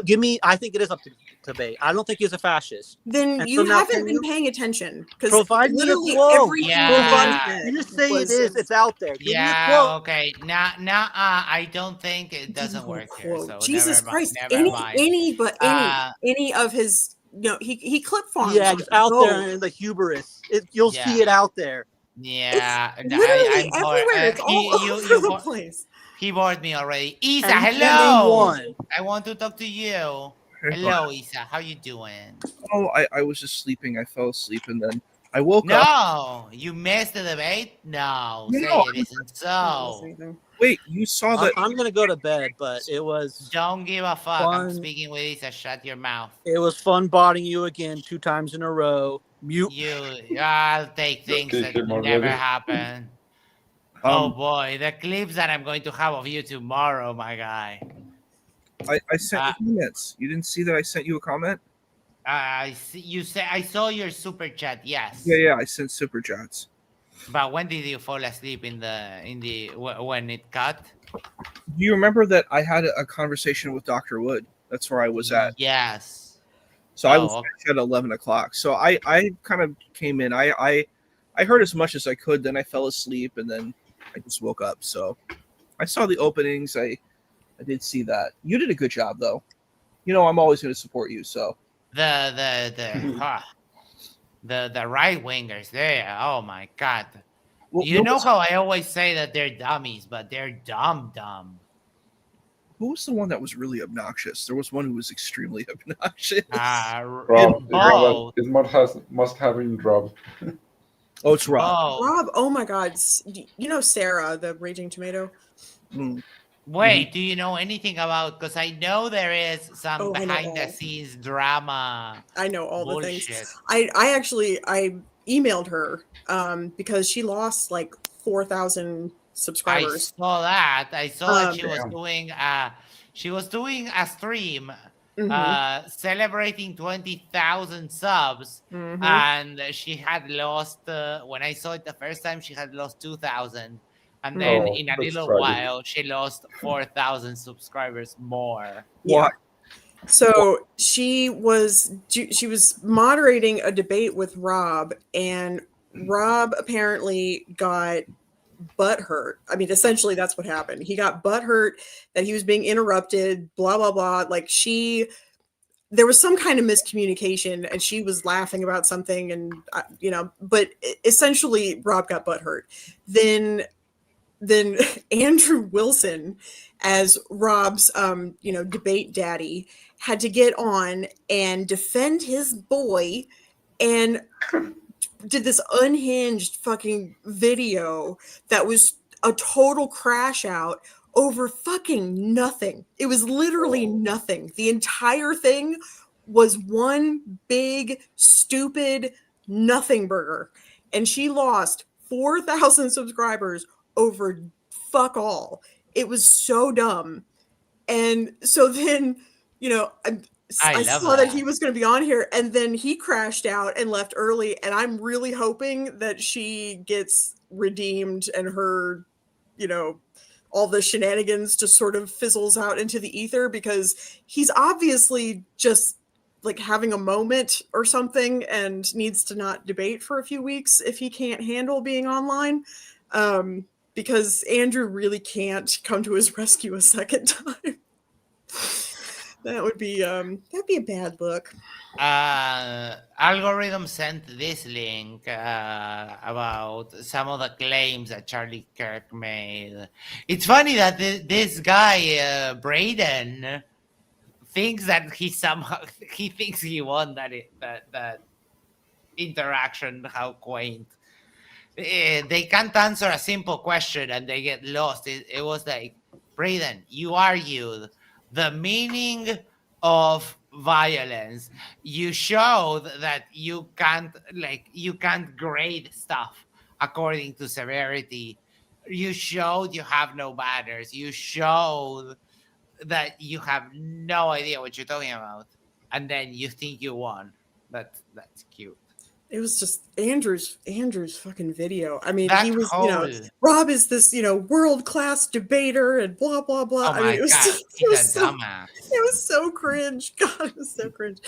give me. I think it is up to debate. I don't think he's a fascist. Then you haven't been paying attention because provide me a quote. You just say it is. It's out there. Give me a quote. Okay. Now, I don't think it doesn't work here. So Jesus Christ! Never mind. Any of his. He clip farms. Yeah, it's out there in the hubris. You'll see it out there. Yeah, literally everywhere. It's all over the place. He bored me already. Isa, hello. I want to talk to you. Hello, Isa. How you doing? Oh, I was just sleeping. I fell asleep and then I woke up. No, you missed the debate? No, say it isn't so. Wait, you saw that? I'm going to go to bed, but it was... Don't give a fuck. Fun. I'm speaking with Isa. Shut your mouth. It was fun botting you again 2 times in a row. I'll take things that never happen. Oh boy, the clips that I'm going to have of you tomorrow, my guy. I sent you comments. You didn't see that I sent you a comment? I see. You say I saw your super chat. Yes. Yeah. I sent super chats. But when did you fall asleep when it cut? Do you remember that I had a conversation with Dr. Wood? That's where I was at. Yes. So I was at 11 o'clock. So I kind of came in. I heard as much as I could. Then I fell asleep, and then I just woke up. So I saw the openings. I did see that. You did a good job, though. You know, I'm always going to support you. So the right wingers there. Oh my God! Well, you know how I always say that they're dummies, but they're dumb. Who was the one that was really obnoxious? There was one who was extremely obnoxious. Rob. It must have been Rob. Oh, it's Rob. Rob, oh my God. You know Sarah, the Raging Tomato? Wait, do you know anything about? Because I know there is some behind the scenes drama. I know all bullshit. the things. I emailed her because she lost like 4,000 subscribers. I saw that. I saw that she was doing a stream celebrating 20,000 subs, and she had lost. When I saw it the first time, she had lost 2,000. And then in a little while, she lost 4,000 subscribers more. Yeah. So she was moderating a debate with Rob, and Rob apparently got butthurt. I mean, essentially that's what happened. He got butthurt that he was being interrupted, blah, blah, blah. Like there was some kind of miscommunication and she was laughing about something and, but essentially Rob got butthurt. Then Andrew Wilson, as Rob's, debate daddy, had to get on and defend his boy and did this unhinged fucking video that was a total crash out over fucking nothing. It was literally nothing. The entire thing was one big, stupid nothing burger. And she lost 4,000 subscribers over fuck all. It was so dumb. And so then, I saw that he was going to be on here, and then he crashed out and left early. And I'm really hoping that she gets redeemed and her, all the shenanigans just sort of fizzles out into the ether, because he's obviously just like having a moment or something and needs to not debate for a few weeks if he can't handle being online. Because Andrew really can't come to his rescue a second time. That would be that'd be a bad look. Algorithm sent this link about some of the claims that Charlie Kirk made. It's funny that this guy Braden thinks that he thinks he won that interaction. How quaint. They can't answer a simple question and they get lost. It was like, Braden, you argued the meaning of violence. You showed that you can't grade stuff according to severity. You showed you have no manners. You showed that you have no idea what you're talking about, and then you think you won. That's cute. It was just Andrew's fucking video. I mean, he was, Rob is this, world-class debater and blah, blah, blah. Oh my God, he's a dumbass. It was so cringe. God, it was so cringe.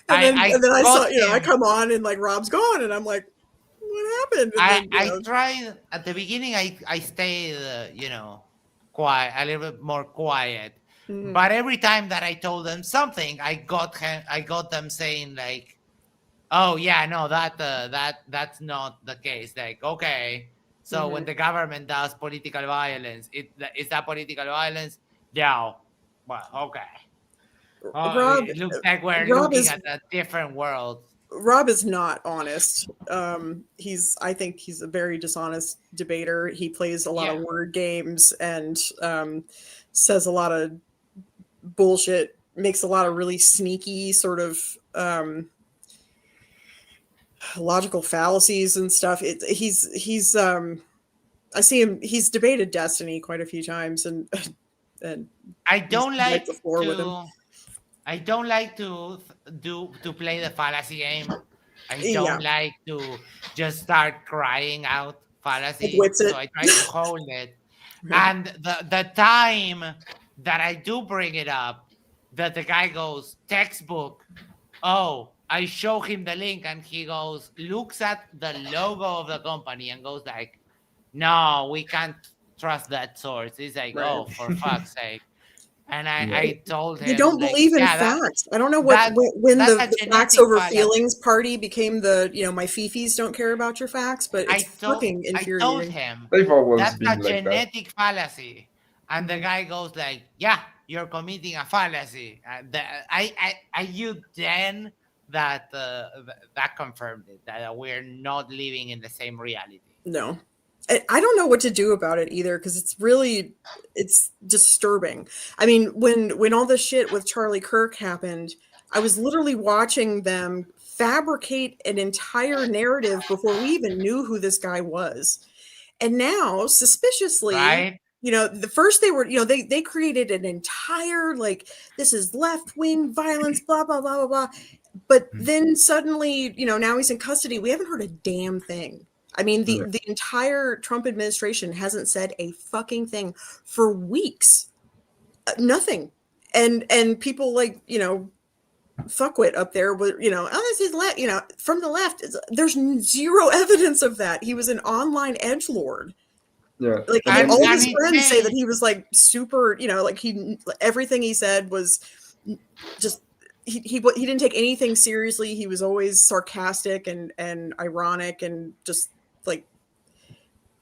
And then I saw, I come on and like Rob's gone and I'm like, what happened? And I tried at the beginning. I stayed, quiet, a little bit more quiet. Mm-hmm. But every time that I told them something, I got them saying like, "Oh yeah, no, that's not the case." Like, okay, so when the government does political violence, is that political violence? Yeah, well, okay. Rob, it looks like we're looking at a different world. Rob is not honest. I think he's a very dishonest debater. He plays a lot of word games and says a lot of bullshit, makes a lot of really sneaky sort of logical fallacies and stuff. He's I see him. He's debated Destiny quite a few times, and I don't like to play the fallacy game. I don't like to just start crying out fallacy. So I try to hold it. And the time that I do bring it up, that the guy goes, textbook. Oh, I show him the link and he goes, looks at the logo of the company and goes like, no, we can't trust that source. It's like, Right. oh, for fuck's sake. And I told him, You don't like, believe in yeah, facts. I don't know that when that's the a facts genetic over fallacy. feelings party became the my fifis don't care about your facts, but it's freaking I told infuriating. him They've always that's been a like that. genetic fallacy, and the guy goes like, "Yeah, you're committing a fallacy." I you then that that confirmed it, that we're not living in the same reality. No. I don't know what to do about it either because it's disturbing. I mean, when all this shit with Charlie Kirk happened, I was literally watching them fabricate an entire narrative before we even knew who this guy was. And now, suspiciously, Right? The first they were, they created an entire like this is left-wing violence, blah blah blah blah blah. But then suddenly, now he's in custody. We haven't heard a damn thing. I mean, the entire Trump administration hasn't said a fucking thing for weeks. Nothing. And people like, fuckwit up there with, oh, this is left, from the left. There's zero evidence of that. He was an online edgelord. Yeah. Like And- all of and his he friends say said- that he was like super, like everything he said was just he didn't take anything seriously. He was always sarcastic and ironic and just like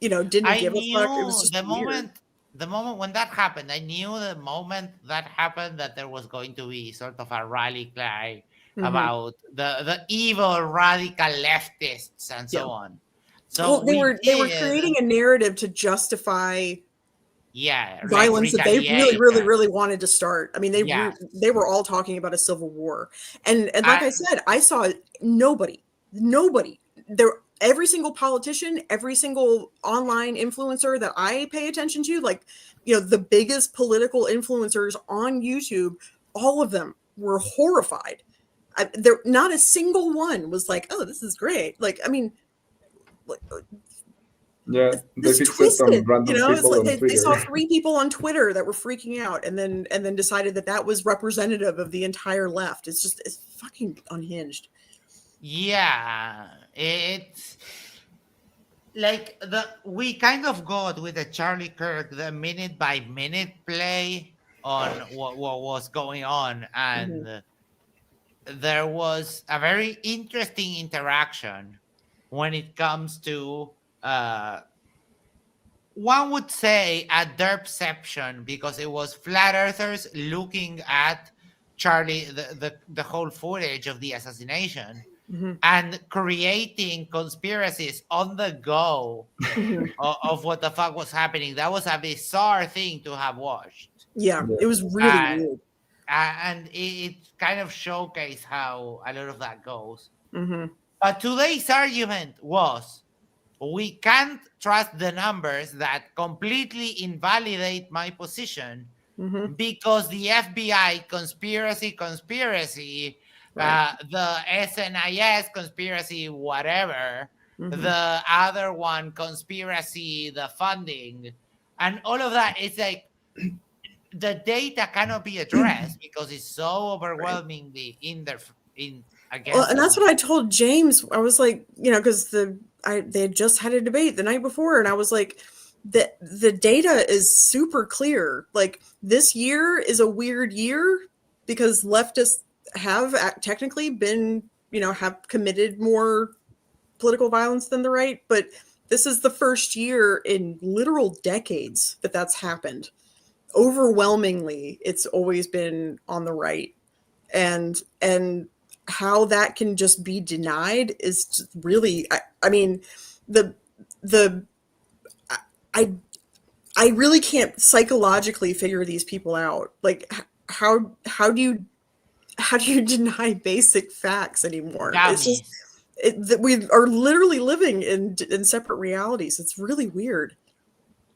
didn't I give a fuck. It was knew just the weird. moment when that happened, I knew the moment that happened that there was going to be sort of a rally cry about the evil radical leftists and so on. So Well, they were creating a narrative to justify violence that they really wanted to start. I mean, they were all talking about a civil war, and like I said, I saw nobody there. Every single politician, every single online influencer that I pay attention to, like the biggest political influencers on YouTube, all of them were horrified. There, not a single one was like, "Oh, this is great." Like, I mean. Yeah, they It's fixed it on twisted, random it's people like on they Twitter. saw 3 people on Twitter that were freaking out, and then decided that was representative of the entire left. It's fucking unhinged. Yeah, it's like we kind of got with the Charlie Kirk the minute by minute play on what was going on, and there was a very interesting interaction when it comes to one would say a derpception, because it was flat earthers looking at Charlie, the whole footage of the assassination, and creating conspiracies on the go of what the fuck was happening. That was a bizarre thing to have watched. Yeah, it was really weird. And it kind of showcased how a lot of that goes. But today's argument was, we can't trust the numbers that completely invalidate my position because the FBI conspiracy, the SNIS conspiracy, whatever, the other one conspiracy, the funding, and all of that. It's like the data cannot be addressed because it's so overwhelmingly against. Well, and that's what I told James. I was like, because they had just had a debate the night before, and I was like, the data is super clear. Like, this year is a weird year because leftists have technically been, have committed more political violence than the right, but this is the first year in literal decades that's happened. Overwhelmingly, it's always been on the right, and how that can just be denied is just really, I mean, I really can't psychologically figure these people out. Like, how do you deny basic facts anymore? Dummies. It's just we are literally living in separate realities. It's really weird.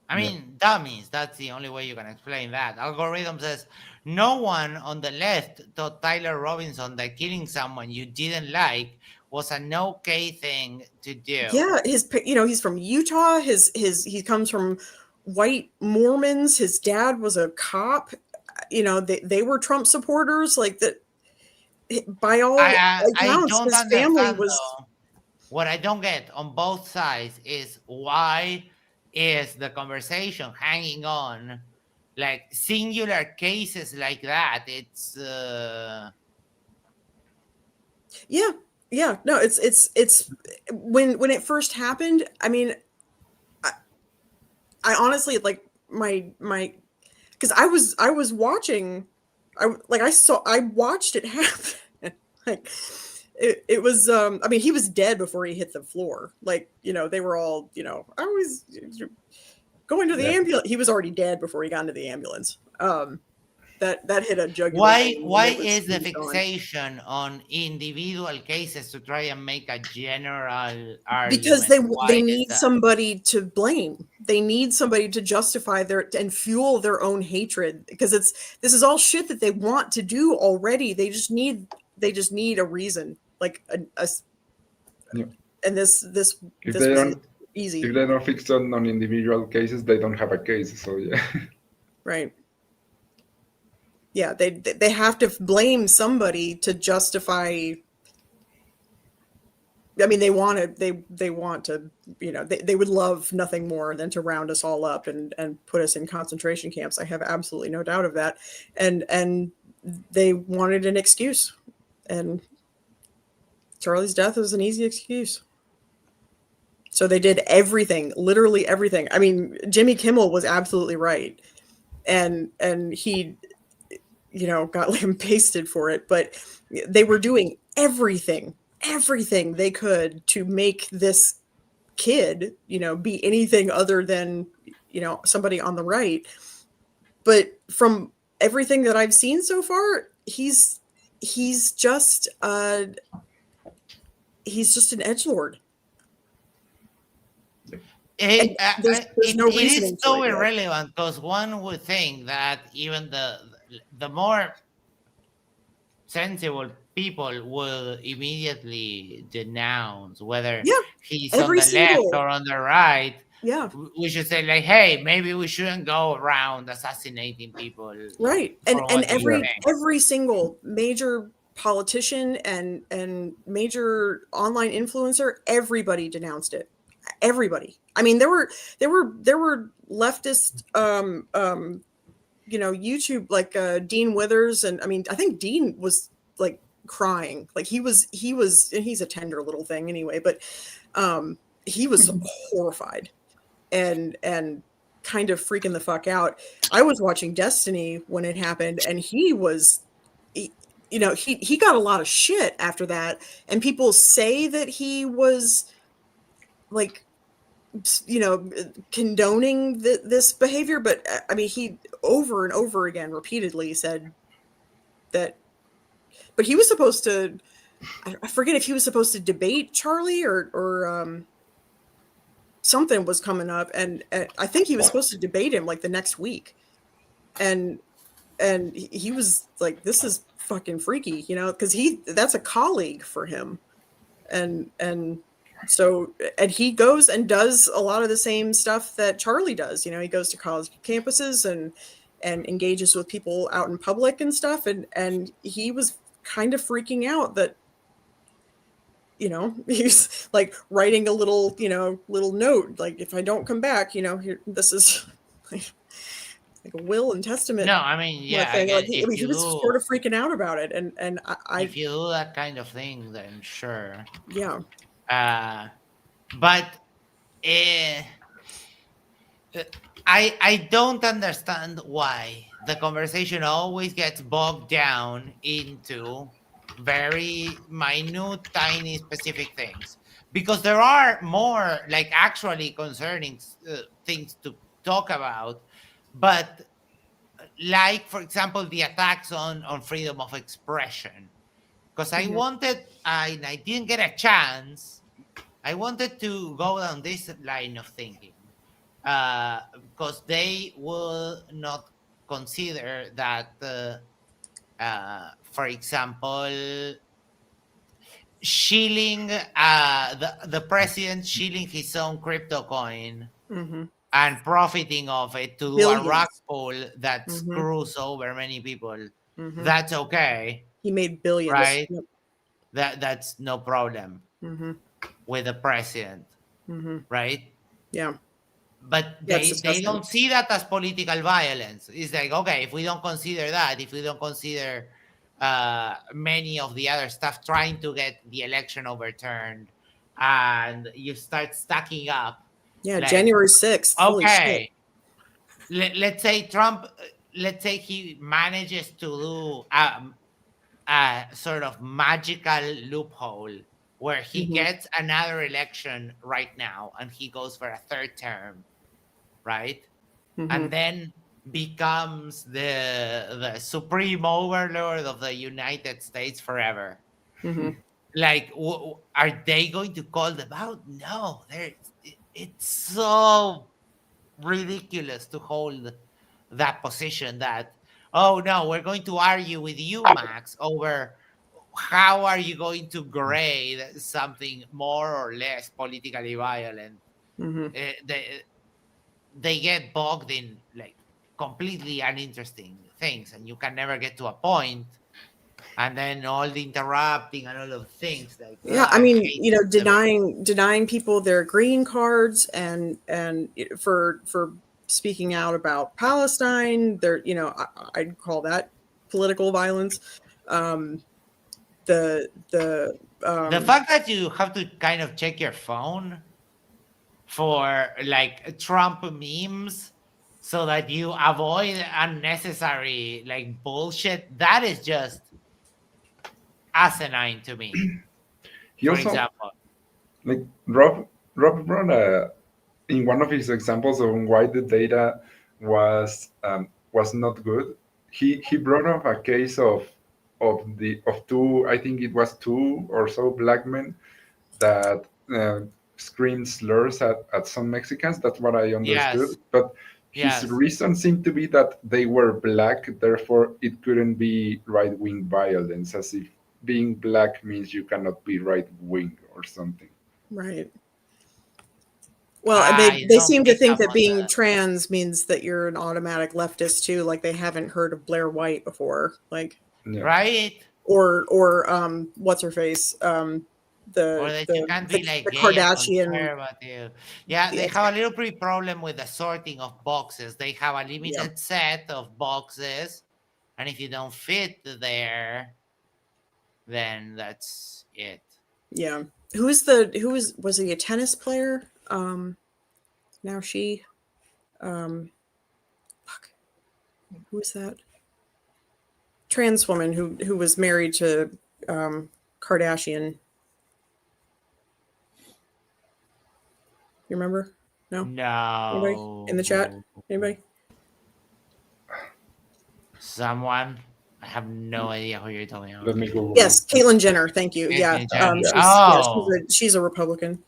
I mean, dummies. That's the only way you can explain that. Algorithm says no one on the left thought Tyler Robinson that killing someone you didn't like was an okay thing to do. Yeah, he's from Utah. He comes from white Mormons. His dad was a cop. They were Trump supporters. Like that. By all accounts, his family was. Though, what I don't get on both sides is why is the conversation hanging on like singular cases like that. It's yeah, no, it's when it first happened, I mean, I honestly, like, my because I was watching, I watched it happen. Like, it was, I mean, he was dead before he hit the floor. Like, they were all, I was going to the ambulance. He was already dead before he got into the ambulance. That hit a jugular why vein, and is the he was gone. fixation on individual cases to try and make a general Because argument? they need somebody to blame. They need somebody to justify and fuel their own hatred, because this is all shit that they want to do already. They just need a reason, like and this was easy. If they don't fix on individual cases, they don't have a case. So yeah. Right. Yeah, they have to blame somebody to justify. I mean, they want to, they would love nothing more than to round us all up and put us in concentration camps. I have absolutely no doubt of that. And they wanted an excuse, and Charlie's death was an easy excuse. So they did everything, literally everything. I mean, Jimmy Kimmel was absolutely right. And he, got lambasted for it, but they were doing everything they could to make this kid, be anything other than, somebody on the right. But from everything that I've seen so far, he's just an edgelord. It is so irrelevant, because one would think that even the more sensible people will immediately denounce whether he's on the left or on the right. Yeah, we should say, like, hey, maybe we shouldn't go around assassinating people. Right, and every single major politician and major online influencer, everybody denounced it. Everybody. I mean, there were leftist YouTube, like Dean Withers, and I mean, I think Dean was like crying, like he was and he's a tender little thing anyway, but he was horrified and kind of freaking the fuck out. I was watching Destiny when it happened, and he got a lot of shit after that, and people say that he was like, condoning this behavior, but I mean, he over and over again repeatedly said that, but he was supposed to, I forget if he was supposed to debate Charlie or something was coming up, and I think he was supposed to debate him like the next week, and he was like, this is fucking freaky, because that's a colleague for him, and so, and he goes and does a lot of the same stuff that Charlie does. He goes to college campuses and engages with people out in public and stuff. And he was kind of freaking out that, he's like writing a little note, like, if I don't come back, here, this is like a will and testament. No, I mean, yeah, he was sort of freaking out about it. And if you do that kind of thing, then sure. Yeah. But I don't understand why the conversation always gets bogged down into very minute, tiny, specific things, because there are more like actually concerning things to talk about. But like, for example, the attacks on freedom of expression, because I wanted, I didn't get a chance. I wanted to go down this line of thinking, because they will not consider that, for example, shilling the president shilling his own crypto coin and profiting of it to do a rug pull that screws over many people. That's okay. He made billions, right? Yep. That's no problem with the president, right? Yeah. But they don't see that as political violence. It's like, okay, if we don't consider that, if we don't consider many of the other stuff trying to get the election overturned, and you start stacking up. Yeah, like, January 6th. Okay, let's say Trump, let's say he manages to do a sort of magical loophole where he gets another election right now and he goes for a third term, right? And then becomes the supreme overlord of the United States forever. Like, are they going to call them out? No, it's so ridiculous to hold that position that, oh no, we're going to argue with you, Max, over how are you going to grade something more or less politically violent. They get bogged in like completely uninteresting things, and you can never get to a point. And then all the interrupting and all of things like, yeah, I mean, denying people their green cards and for speaking out about Palestine, I'd call that political violence. The fact that you have to kind of check your phone for like Trump memes so that you avoid unnecessary like bullshit, that is just asinine to me. He for also, example, like Rob brought in one of his examples on why the data was not good. He brought up a case of two, I think it was two or so black men that screamed slurs at some Mexicans. That's what I understood. Yes. But his reason seemed to be that they were black, therefore it couldn't be right-wing violence, as if being black means you cannot be right-wing or something. Right. Well, they seem to think that being trans means that you're an automatic leftist too. Like they haven't heard of Blair White before, like right? Or what's her face? The Kardashian. Yeah, they have a little problem with the sorting of boxes. They have a limited set of boxes, and if you don't fit there, then that's it. Yeah. Was he a tennis player? Now she who is that? Trans woman who was married to Kardashian. You remember? No? Anybody in the chat? Anybody? Someone? I have no idea who you're talking about. Let me go. Yes, Caitlyn Jenner. Thank you. She's a Republican.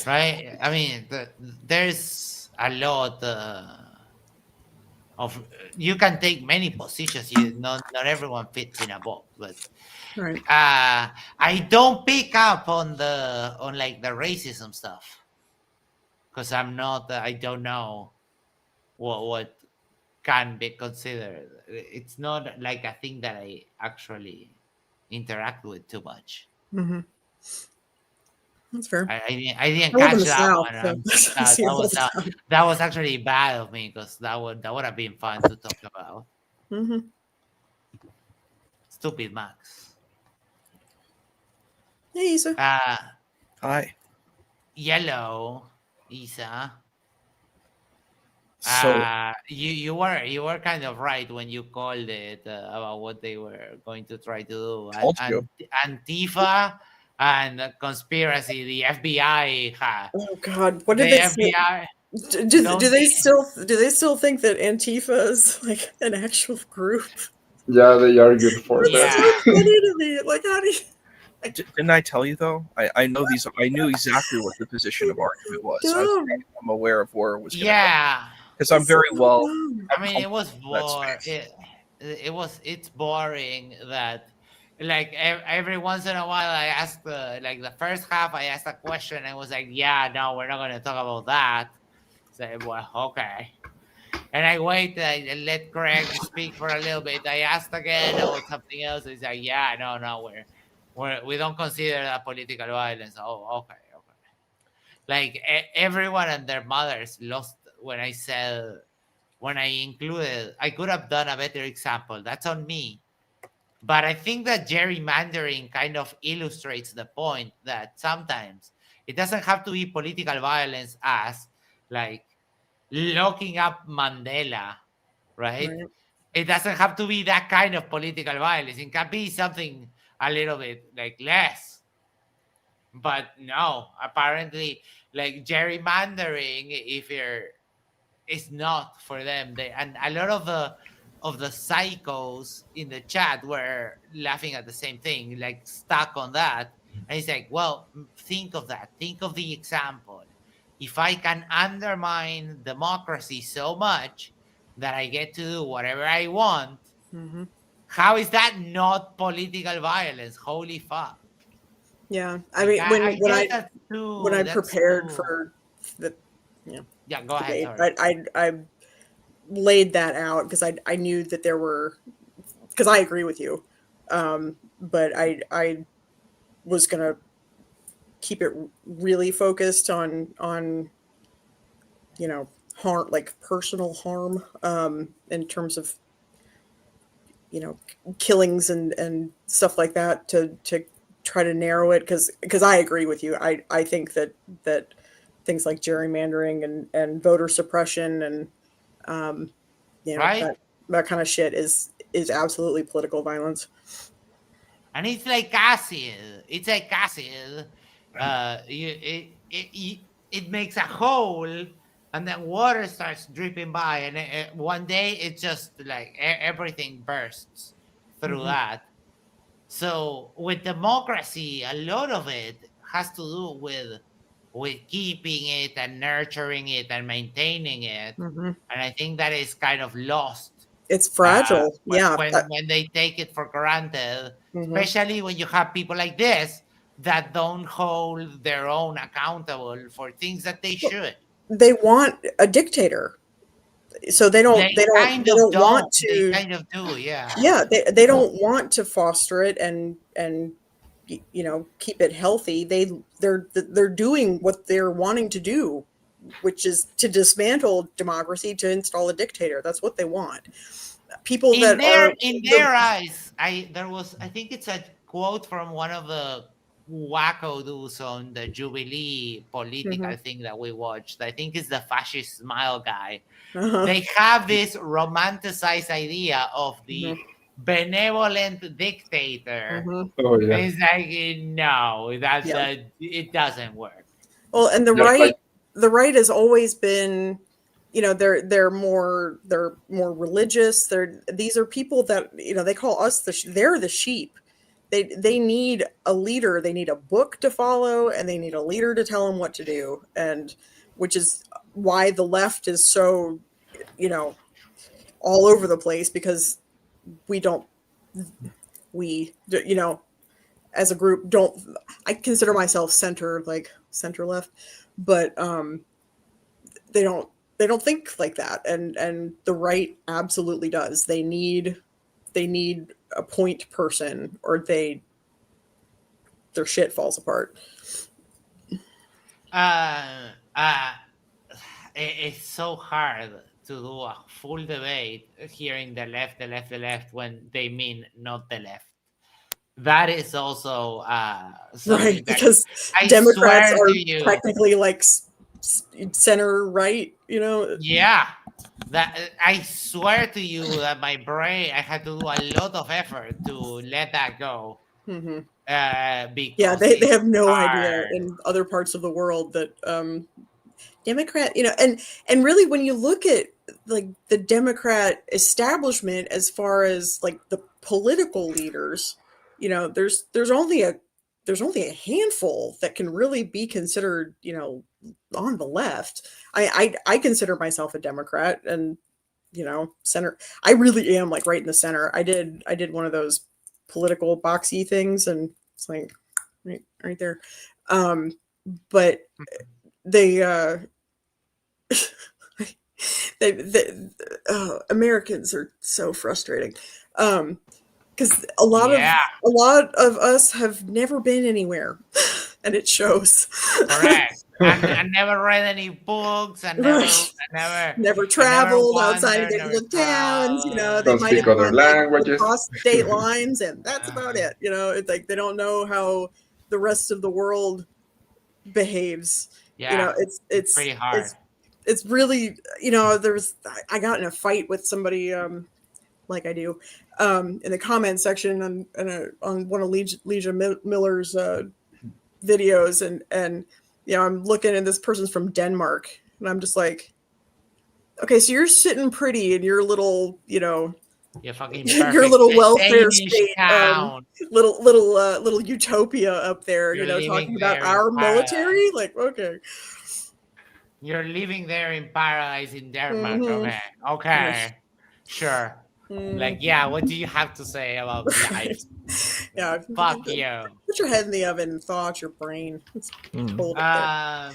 Right? I mean, there's a lot of... You can take many positions. Not everyone fits in a box, but... Right. I don't pick up on the racism stuff because I don't know what can be considered. It's not like a thing that I actually interact with too much. Mm-hmm. That's fair. I didn't catch that one. That was actually bad of me because that would have been fun to talk about. Mm-hmm. Stupid Max. Hey, Isa. Hi. Yellow, Isa. So you were kind of right when you called it about what they were going to try to do. Antifa and conspiracy. The FBI. Oh God! What did they FBI, say? Do they still think that Antifa is like an actual group? Yeah, they argued for that. That's so funny to me. Like, how do you? Didn't I tell you though? I know these. I knew exactly what the position of argument was. I'm aware of where it was. Because I'm very well. I mean, it was boring. It's boring that, like, every once in a while I asked the first half I asked a question and it was like, yeah, no, we're not going to talk about that. So, well, okay. And I wait, I let Greg speak for a little bit. I asked again about something else. He's like, yeah, no, we don't consider that political violence. Oh, okay. Like everyone and their mothers lost when I said, when I included, I could have done a better example. That's on me. But I think that gerrymandering kind of illustrates the point that sometimes it doesn't have to be political violence as like locking up Mandela, right? Right. It doesn't have to be that kind of political violence. It can be something a little bit like less. But no, apparently, like gerrymandering, if you're, it's not for them. They, and a lot of the psychos in the chat were laughing at the same thing, like stuck on that. And it's like, well, think of that. Think of the example. If I can undermine democracy so much that I get to do whatever I want, Mm-hmm. how is that not political violence? Holy fuck! Yeah, I Like, mean, I guess that's when too. I That's prepared too. for the Yeah, go ahead. debate, Sorry. I laid that out because I knew that there were, because I agree with you, but I was gonna keep it really focused on harm, like personal harm, in terms of killings and stuff like that, to try to narrow it, because I agree with you. I think that things like gerrymandering and voter suppression and Right? that kind of shit is absolutely political violence. And it's like acid. It's like acid. It makes a hole, and then water starts dripping by, and one day it just like everything bursts through Mm-hmm. that. So with democracy, a lot of it has to do with keeping it and nurturing it and maintaining it, Mm-hmm. and I think that is kind of lost It's fragile. Yeah. when they take it for granted, Mm-hmm. especially when you have people like this that don't hold their own accountable for things that they should. They want a dictator, so they don't want They to. kind of do, yeah. Yeah, they don't want to foster it and keep it healthy. They're doing what they're wanting to do, which is to dismantle democracy, to install a dictator. That's what they want. People in their eyes, I think it's a quote from one of the wacko dudes on the Jubilee political thing that we watched. I think it's the fascist smile guy. They have this romanticized idea of the benevolent dictator. Oh yeah. It's like, no, it doesn't work. Well, and the right has always been, they're more religious. These are people that they call us they're the sheep. They need a leader. They need a book to follow, and they need a leader to tell them what to do. And which is why the left is so, all over the place, because as a group I consider myself center left, but they don't think like that, and the right absolutely does. They need a point person, or their shit falls apart. It's so hard to do a full debate hearing the left when they mean not the left. That is also right, because Democrats are technically like center right, Yeah, that I swear to you that my brain, I had to do a lot of effort to let that go. Mm-hmm. Because they have no idea in other parts of the world that Democrat, and really, when you look at like the Democrat establishment, as far as like the political leaders, there's only a handful that can really be considered, on the left. I consider myself a Democrat, and center. I really am like right in the center. I did one of those political boxy things, and it's like right there. But they Americans are so frustrating, because a lot of us have never been anywhere, and it shows. Correct. and never read any books, and never traveled outside of wandered, their never little towns. You know, they Don't might speak have other gone languages. across state lines, and that's about it. You know, it's like they don't know how the rest of the world behaves. Yeah, you know, it's pretty hard. It's really, you know, I got in a fight with somebody, like I do, in the comment section on one of Leisha Miller's videos, and you know, I'm looking at this person's from Denmark, and I'm just like, okay, so you're sitting pretty in your little, you know, You're fucking your little welfare Danish state, town. little utopia up there, You're you know, talking about there our in paradise. military. Like, okay, You're living there in paradise in Denmark. Mhm. Okay, Yes. sure. Like, yeah, what do you have to say about life? Yeah, Fuck you. Put your head in the oven and thaw out your brain. It's cold up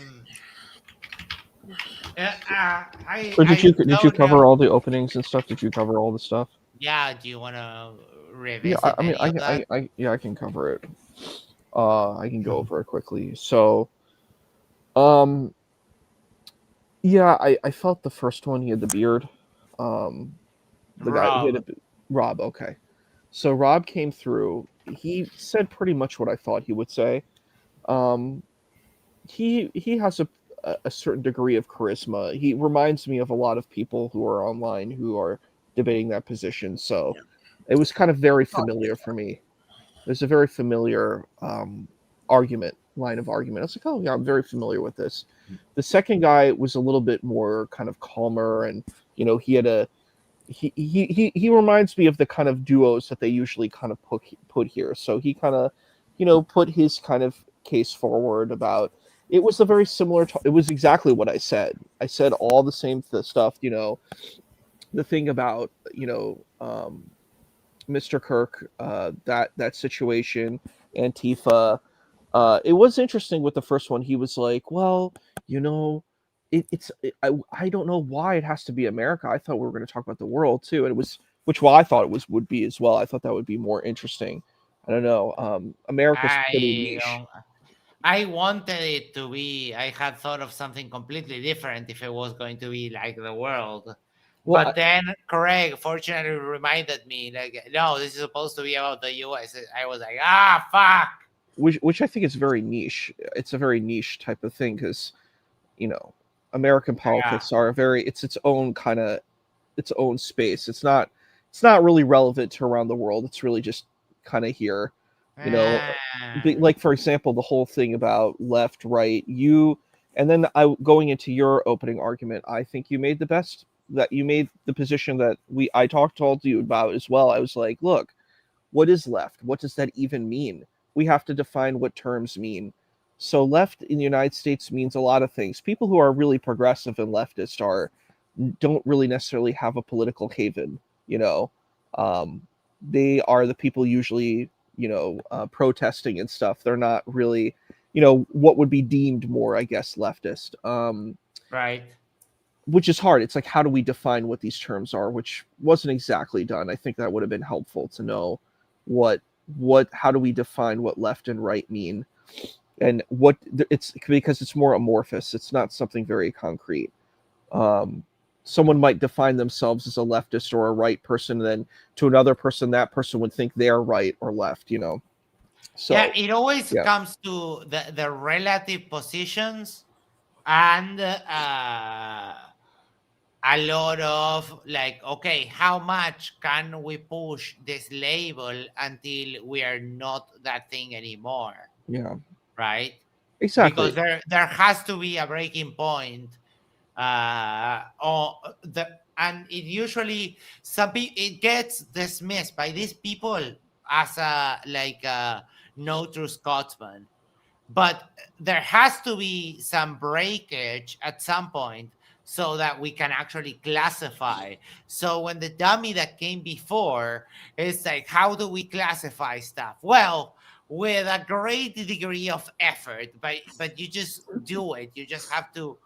So did you cover all the openings and stuff? Did you cover all the stuff? Yeah, do you want to Yeah, revisit I mean, any of that? I can cover it. I can go over it quickly. So, yeah, I felt the first one, he had the beard. The guy, he had Rob. Rob, okay. So Rob came through. He said pretty much what I thought he would say. He has a certain degree of charisma. He reminds me of a lot of people who are online who are debating that position. So it was kind of very familiar for me. There's a very familiar line of argument. I was like, oh yeah, I'm very familiar with this. The second guy was a little bit more kind of calmer, and you know, he had he reminds me of the kind of duos that they usually kind of put here. So he kind of, you know, put his kind of case forward about. It was a very similar. It was exactly what I said. I said all the same stuff. You know, the thing about, you know, Mr. Kirk, that situation, Antifa. It was interesting with the first one. He was like, well, you know, I don't know why it has to be America. I thought we were going to talk about the world too, and it was, which I thought it would be as well. I thought that would be more interesting. I don't know. America's pretty niche. I wanted it to be. I had thought of something completely different if it was going to be like the world. Well, but then Craig fortunately reminded me, like, no, this is supposed to be about the U.S. I was like, fuck. Which I think is very niche. It's a very niche type of thing because, you know, American politics are very. It's its own kind of, its own space. It's not really relevant to around the world. It's really just kind of here. You know, like for example, the whole thing about left, right. And then going into your opening argument, I think you made the position that I talked to you about as well. I was like, look, what is left? What does that even mean? We have to define what terms mean. So left in the United States means a lot of things. People who are really progressive and leftist don't really necessarily have a political haven. You know, they are the people usually, you know, protesting and stuff. They're not really, you know, what would be deemed more, I guess, leftist. Right. Which is hard. It's like, how do we define what these terms are, which wasn't exactly done. I think that would have been helpful to know how do we define what left and right mean, and what it's, because it's more amorphous. It's not something very concrete. Someone might define themselves as a leftist or a right person, and then to another person, that person would think they're right or left, you know. So yeah, it always comes to the relative positions and a lot of like, okay, how much can we push this label until we are not that thing anymore? Yeah. Right? Exactly. Because there has to be a breaking point. And it usually it gets dismissed by these people as a no true Scotsman. But there has to be some breakage at some point so that we can actually classify. So when the dummy that came before is like, how do we classify stuff? Well, with a great degree of effort, but you just do it. You just have to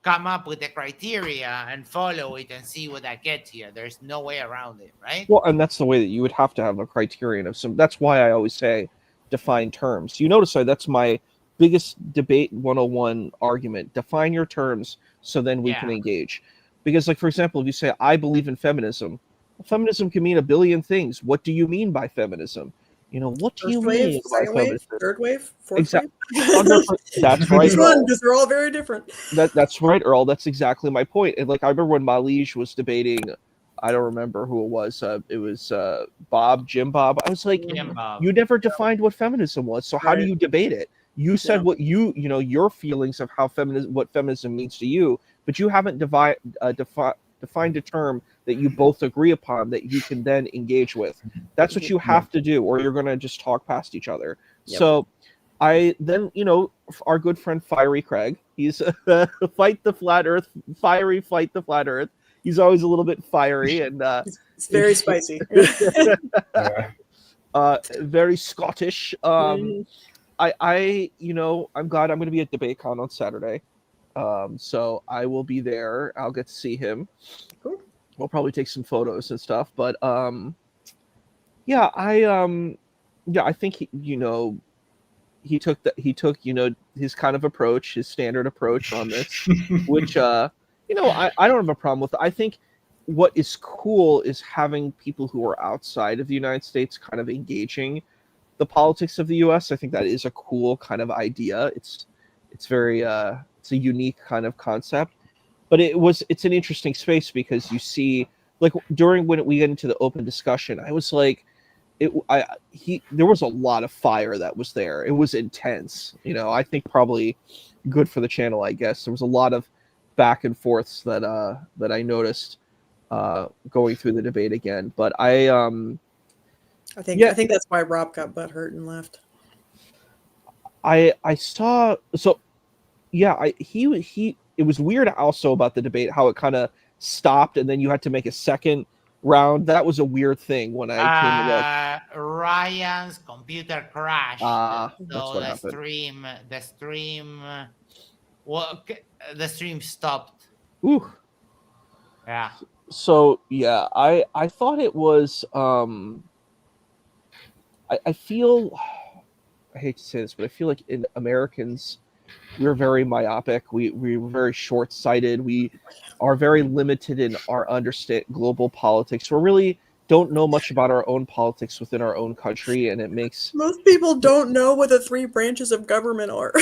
come up with the criteria and follow it and see what that gets you. There's no way around it, right? Well, and that's the way that you would have to have a criterion of some. That's why I always say define terms. You notice that's my biggest debate 101 argument. Define your terms so then we can engage. Because, like, for example, if you say, I believe in feminism, feminism can mean a billion things. What do you mean by feminism? What do you mean by second wave, feminism? third wave, fourth Exactly. wave? That's right. Which one? Because they're all very different. That's right, Earl. That's exactly my point. And like, I remember when Malige was debating, I don't remember who it was. It was Jim Bob. I was like, you never defined what feminism was. So how do you debate it? You said what your feelings of how what feminism means to you, but you haven't defined a term that you both agree upon that you can then engage with. That's what you have to do, or you're going to just talk past each other. So I then, our good friend Fiery Craig, he's fight the flat earth. He's always a little bit fiery and it's very spicy. Very Scottish. I'm glad I'm going to be at DebateCon on Saturday. So I will be there. I'll get to see him. Cool. We'll probably take some photos and stuff, but I think he took his kind of approach, his standard approach on this, which I don't have a problem with. I think what is cool is having people who are outside of the United States kind of engaging the politics of the US. I think that is a cool kind of idea. It's very it's a unique kind of concept, but it's an interesting space because you see, like, during when we get into the open discussion, I was like, there was a lot of fire that was there. It was intense. I think probably good for the channel, I guess. There was a lot of back and forths that I noticed going through the debate again. But I think that's why Rob got butthurt and left. I saw it was weird also about the debate how it kind of stopped and then you had to make a second round. That was a weird thing when I came to look. Ryan's computer crashed. So the stream stopped. Ooh. Yeah. So yeah, I thought it was I feel, I hate to say this, but I feel like in Americans, we're very myopic. We're very short-sighted. We are very limited in our understand global politics. We really don't know much about our own politics within our own country, and it makes most people don't know what the three branches of government are.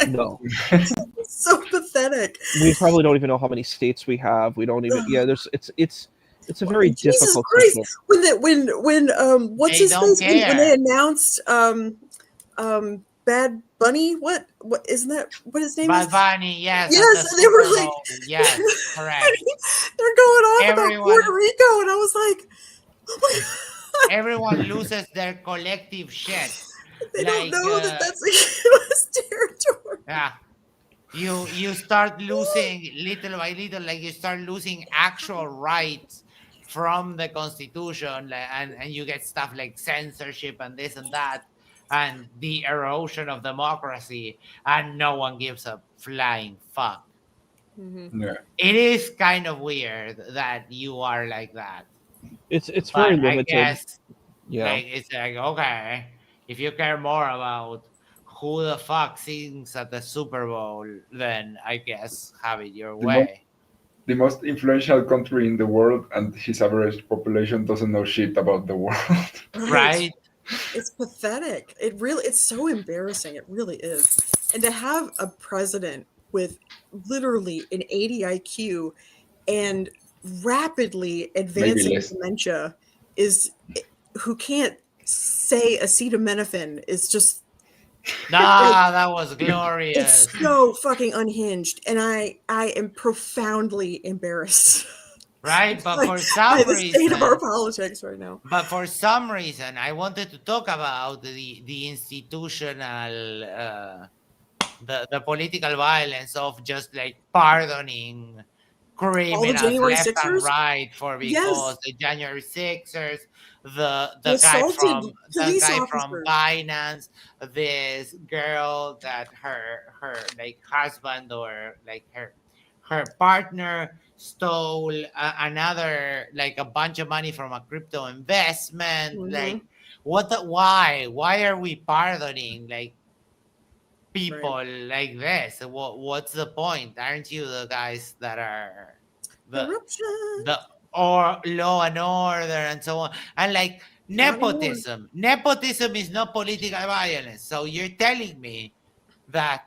No. It's so pathetic. We probably don't even know how many states we have. We don't even it's a very difficult situation. When what's his face when they announced Bad Bunny, what isn't that what his name Bad is? Bunny, yes. Yes, and they were like, yes, correct. They're going on about Puerto Rico, and I was like, oh my God. Everyone loses their collective shit. They don't know that that's a U.S. territory. Yeah. You start losing little by little, like you start losing actual rights from the Constitution, and you get stuff like censorship and this and that, and the erosion of democracy, and no one gives a flying fuck. Mm-hmm. Yeah. It is kind of weird that you are like that. It's very limited. I guess, yeah. It's like, okay, if you care more about who the fuck sings at the Super Bowl, then I guess have it your way. The most influential country in the world, and his average population doesn't know shit about the world. Right? It's pathetic. It's so embarrassing. It really is. And to have a president with literally an 80 IQ and rapidly advancing dementia who can't say acetaminophen is just that was glorious. It's so fucking unhinged, and I am profoundly embarrassed. Right, but for some reason, the state of our politics right now. But for some reason, I wanted to talk about the institutional, the political violence of just like pardoning criminals left and right because the January 6ers, the guy from Binance, this girl that her like husband or like her partner stole another like a bunch of money from a crypto investment. Mm-hmm. Like why are we pardoning like people like this? What's the point? Aren't you the guys that are the or law and order and so on? And like nepotism. Nepotism is not political violence. So you're telling me that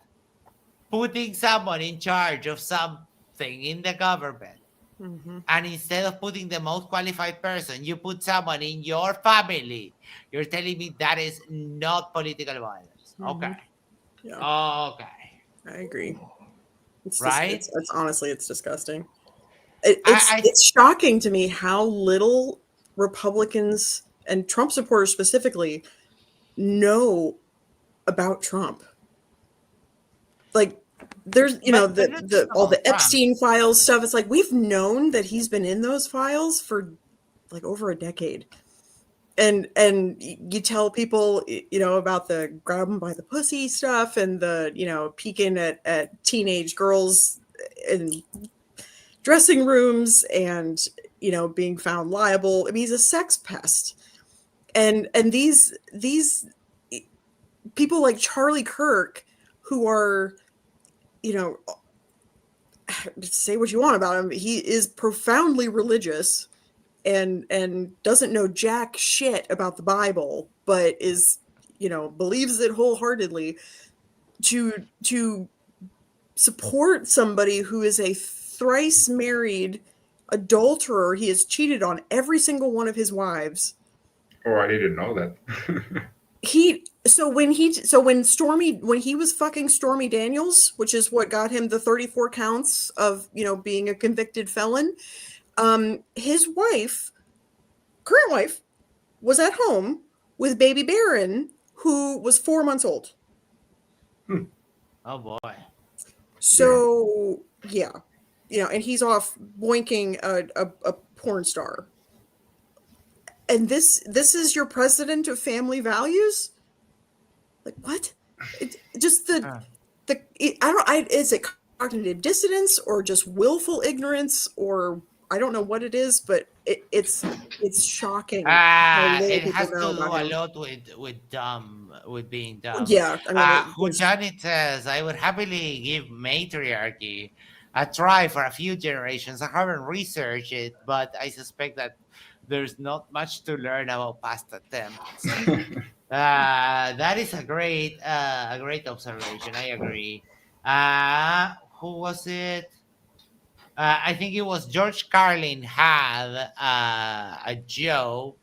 putting someone in charge of something in the government, and instead of putting the most qualified person, you put someone in your family. You're telling me that is not political violence. Okay. Yeah. Okay. I agree. It's right? Just, it's honestly, it's disgusting. It's shocking to me how little Republicans and Trump supporters specifically know about Trump. Like, there's the all the Epstein files stuff. It's like we've known that he's been in those files for like over a decade. And you tell people, about the grab them by the pussy stuff and the, peeking at teenage girls in dressing rooms and, being found liable. I mean, he's a sex pest. And these people like Charlie Kirk, who are, say what you want about him, he is profoundly religious and doesn't know jack shit about the Bible, but is, believes it wholeheartedly, to support somebody who is a thrice married adulterer. He has cheated on every single one of his wives. Oh, I didn't know that. When he was fucking Stormy Daniels, which is what got him the 34 counts of, being a convicted felon, his wife, current wife, was at home with baby Barron, who was 4 months old. Oh boy. So yeah, and he's off boinking a porn star. And this is your president of family values? Like what? Just is it cognitive dissonance or just willful ignorance, or I don't know what it is, but it's shocking. It has to do a lot with being dumb. Yeah, I mean, Hunjanit says, I would happily give matriarchy a try for a few generations. I haven't researched it, but I suspect that there's not much to learn about past attempts. That is a great observation. I agree. Who was it? I think it was George Carlin had a joke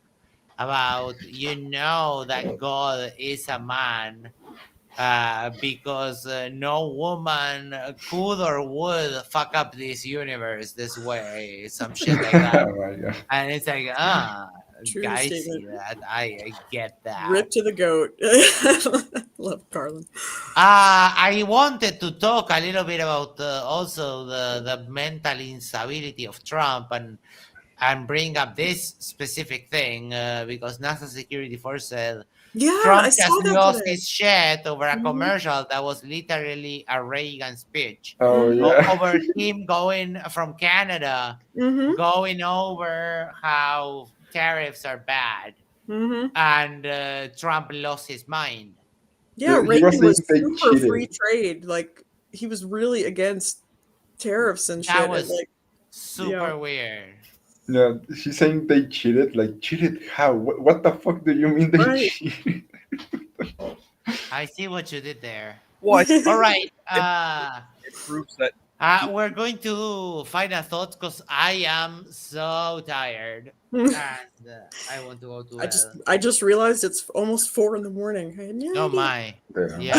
about that God is a man because no woman could or would fuck up this universe this way, some shit like that. Oh my God. And it's like, true guys statement. see that. I get that. Rip to the goat. Love Carlin. I wanted to talk a little bit about also the mental instability of Trump and bring up this specific thing because NASA Security Force said Trump just lost his shit over a commercial that was literally a Reagan speech. Oh yeah. Over him going from Canada, going over how tariffs are bad, and Trump lost his mind. Yeah, Reagan was super free trade. Like he was really against tariffs and shit. That was like super weird. Yeah, she's saying they cheated. Like cheated? How? What the fuck do you mean they cheated? I see what you did there. Well, all right. It proves that. We're going to final thoughts because I am so tired and I want to go to. I just realized it's almost 4 a.m. I had no idea. My. Yeah.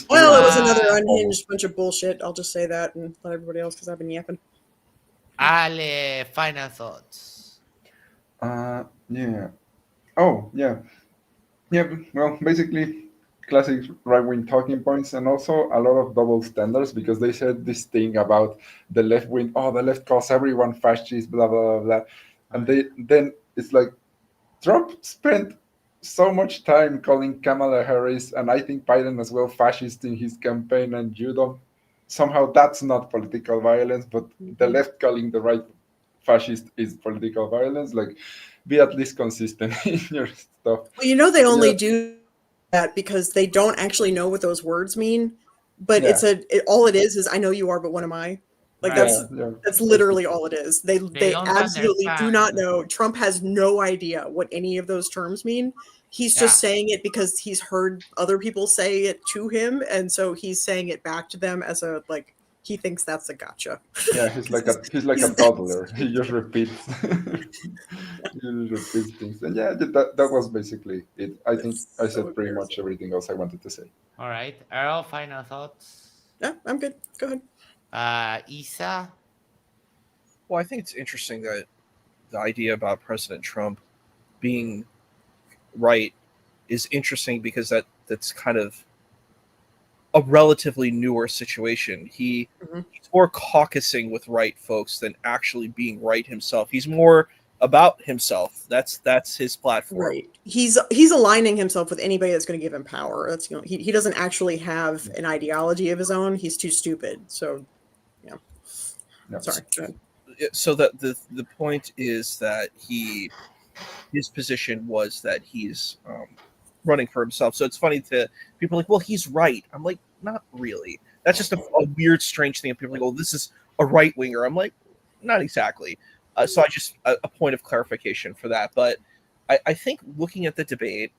Well, it was another unhinged bunch of bullshit. I'll just say that and let everybody else because I've been yapping. Ale, final thoughts. Yeah. Oh, yeah. Yeah, well, basically, classic right-wing talking points and also a lot of double standards because they said this thing about the left wing, the left calls everyone fascist, blah, blah, blah, blah. And then it's like Trump spent so much time calling Kamala Harris and I think Biden as well fascist in his campaign, and you don't. Somehow that's not political violence, but the left calling the right fascist is political violence. Like, be at least consistent in your stuff. Well, they only do that because they don't actually know what those words mean. But Yeah. all it is I know you are, but what am I? Like Right. that's literally all it is. They don't absolutely do understand. not know. Trump has no idea what any of those terms mean. He's just saying it because he's heard other people say it to him, and so he's saying it back to them as a like he thinks that's a gotcha. Yeah, he's like a toddler. He just repeats. He just repeats things, and yeah, that was basically it. I think I said pretty much everything else I wanted to say. All right, Earl, final thoughts. Yeah, I'm good. Go ahead. Isa. Well, I think it's interesting that the idea about President Trump being right is interesting because that's kind of a relatively newer situation. He's more caucusing with right folks than actually being right himself. He's more about himself. That's his platform. Right. He's aligning himself with anybody that's going to give him power. That's he doesn't actually have an ideology of his own. He's too stupid. So yeah. No. Sorry. Go ahead. So that the point is that his position was that he's running for himself. So it's funny to people like, well, he's right. I'm like, not really. That's just a weird, strange thing. And people are like, oh, this is a right winger. I'm like, not exactly. So I just a point of clarification for that. But I think looking at the debate,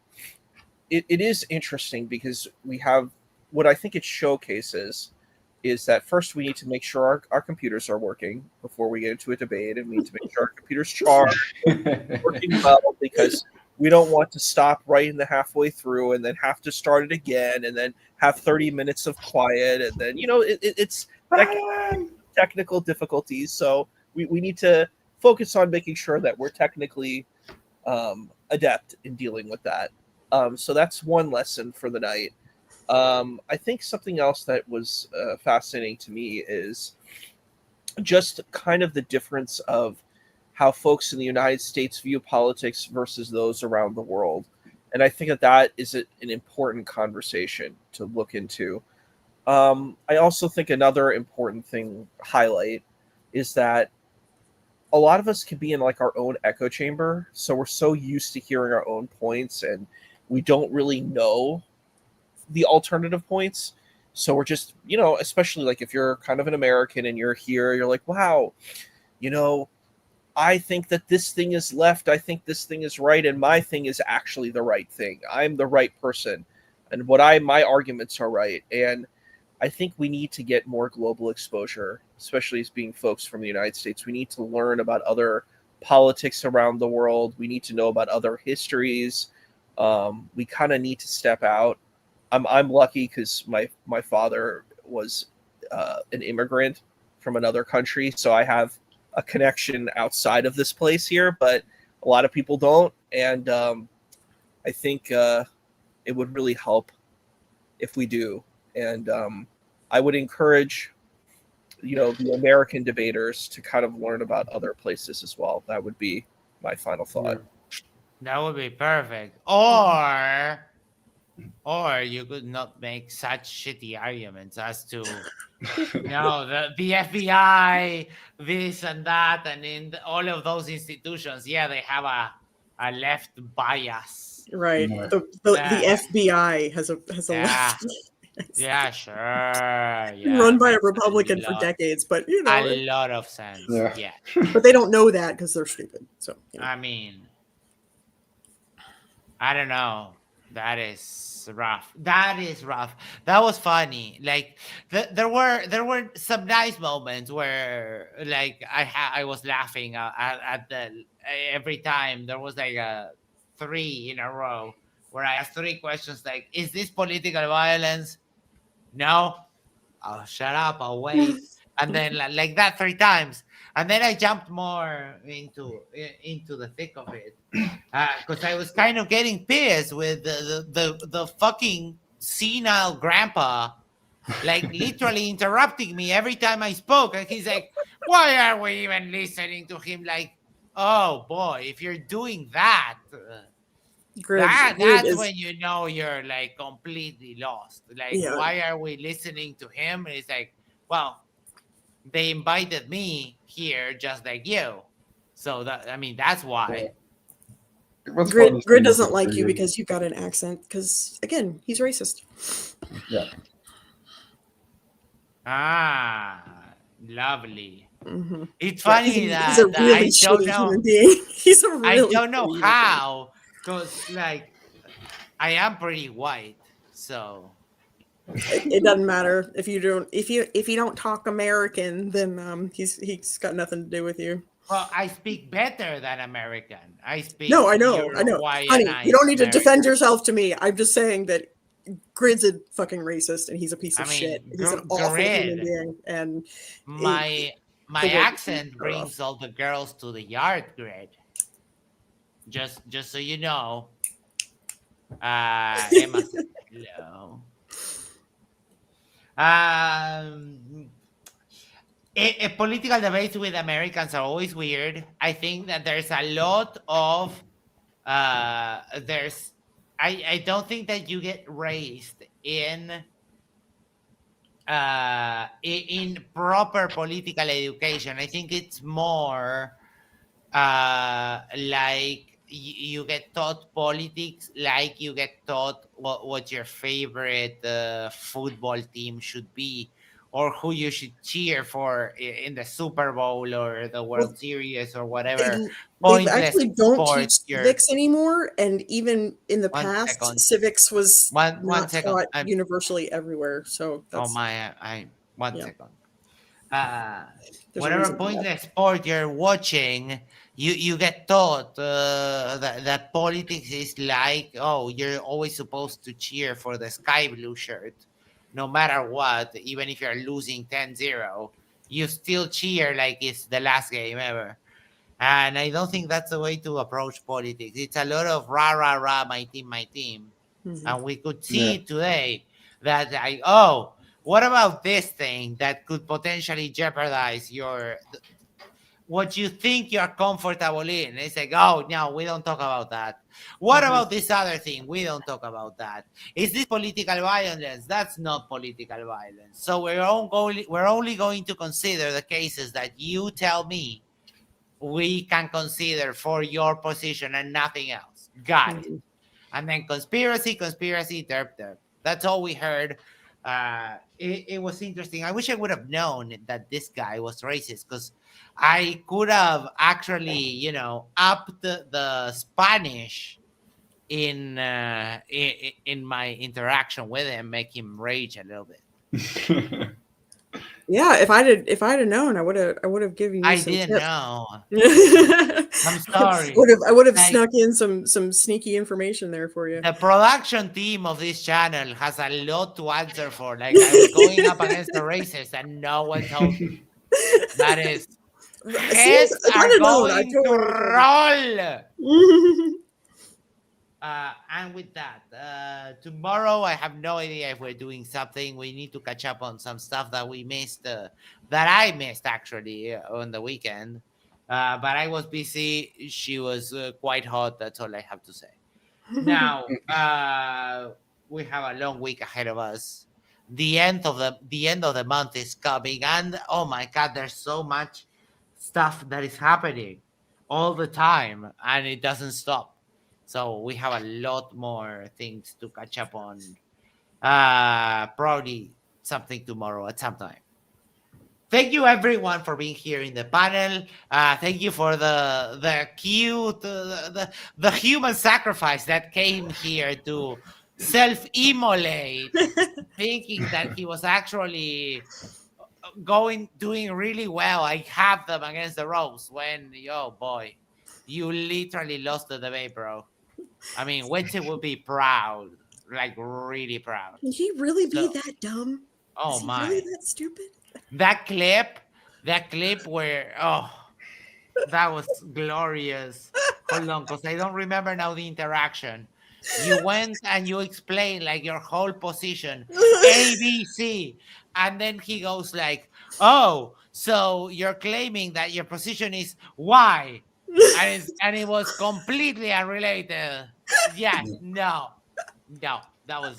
it is interesting because we have what I think it showcases is that first we need to make sure our computers are working before we get into a debate, and we need to make sure our computers charged, working well, because we don't want to stop right in the halfway through and then have to start it again and then have 30 minutes of quiet, and then it's technical difficulties. So we need to focus on making sure that we're technically adept in dealing with that. So that's one lesson for the night. I think something else that was fascinating to me is just kind of the difference of how folks in the United States view politics versus those around the world. And I think that is an important conversation to look into. I also think another important thing highlight is that a lot of us can be in like our own echo chamber. So we're so used to hearing our own points and we don't really know the alternative points. So we're just, especially like if you're kind of an American and you're here, you're like, wow, I think that this thing is left. I think this thing is right. And my thing is actually the right thing. I'm the right person. And my arguments are right. And I think we need to get more global exposure, especially as being folks from the United States. We need to learn about other politics around the world. We need to know about other histories. We kind of need to step out. I'm lucky because my father was an immigrant from another country, so I have a connection outside of this place here, but a lot of people don't, and I think it would really help if we do. And I would encourage the American debaters to kind of learn about other places as well. That would be my final thought. That would be perfect. Or you could not make such shitty arguments as to the FBI, this and that, and in all of those institutions, they have a left bias. Right. The FBI has a left. Yeah, sure. Run by a Republican for decades, but a lot of sense. Yeah. But they don't know that because they're stupid. So I mean, I don't know. That is rough. That was funny. Like there were some nice moments where like I was laughing at the every time there was like a 3 in a row where I asked 3 questions like, is this political violence? No. Oh, shut up. I'll wait. And then like that 3 times. And then I jumped more into the thick of it because I was kind of getting pissed with the fucking senile grandpa, like literally interrupting me every time I spoke. And he's like, why are we even listening to him? Like, oh boy, if you're doing that, that's when you know you're like completely lost. Like, why are we listening to him? And it's like, well, they invited me here just like you. So that's why. Grid doesn't like you because you got an accent. Because again, he's racist. Yeah. Lovely. Mm-hmm. It's funny he's a really shitty human being. He's a really. I don't know how, because like I am pretty white, so it doesn't matter if you don't talk American, then he's got nothing to do with you. Well, I speak better than American. I speak. No, I know. Honey, you don't need to defend yourself to me. I'm just saying that Grid's a fucking racist and he's a piece of shit. He's an awful human being. And my accent brings all the girls to the yard, Grid. Just so you know. Emma said hello. Political debates with Americans are always weird. I think that there's a lot of I don't think that you get raised in proper political education. I think it's more like you get taught politics, like you get taught what your favorite football team should be, or who you should cheer for in the Super Bowl or the World Series or whatever. They actually don't teach civics anymore, and even in the past, civics was not taught universally everywhere. So that's, one second. Whatever pointless sport you're watching, you get taught that politics is like, oh, you're always supposed to cheer for the sky blue shirt, no matter what. Even if you're losing 10-0, you still cheer like it's the last game ever. And I don't think that's the way to approach politics. It's a lot of rah, rah, rah, my team, my team. Mm-hmm. And we could see today that, like, oh, what about this thing that could potentially jeopardize what you think you're comfortable in? It's like, oh, no, we don't talk about that. What about this other thing? We don't talk about that. Is this political violence? That's not political violence. So we're only going to consider the cases that you tell me we can consider for your position and nothing else. Got it. And then conspiracy, derp. That's all we heard. It was interesting. I wish I would have known that this guy was racist, because I could have actually, upped the Spanish in my interaction with him, make him rage a little bit. Yeah, if I'd have known, I would have given you. I didn't know. I'm sorry. I would have snuck in some sneaky information there for you. The production team of this channel has a lot to answer for. Like, I was going up against the racist, and no one told me. That is, heads are going to roll. And with that, tomorrow I have no idea if we're doing something. We need to catch up on some stuff that we missed, that I missed actually on the weekend. But I was busy. She was quite hot. That's all I have to say. Now we have a long week ahead of us. The end of the month is coming, and oh my God, there's so much stuff that is happening all the time, and it doesn't stop. So we have a lot more things to catch up on. Probably something tomorrow at some time. Thank you everyone for being here in the panel. Thank you for the cute, the human sacrifice that came here to self-immolate, thinking that he was actually doing really well. I have them against the ropes when, boy, you literally lost the debate, bro. I mean, Wenche would be proud, like really proud. Can he really be that dumb? Oh Is he my! really that stupid? That clip where that was glorious. Hold on, because I don't remember now the interaction. You went and you explained like your whole position, A, B, C, and then he goes like, "Oh, so you're claiming that your position is Y." And it was completely unrelated. Yes, no, that was.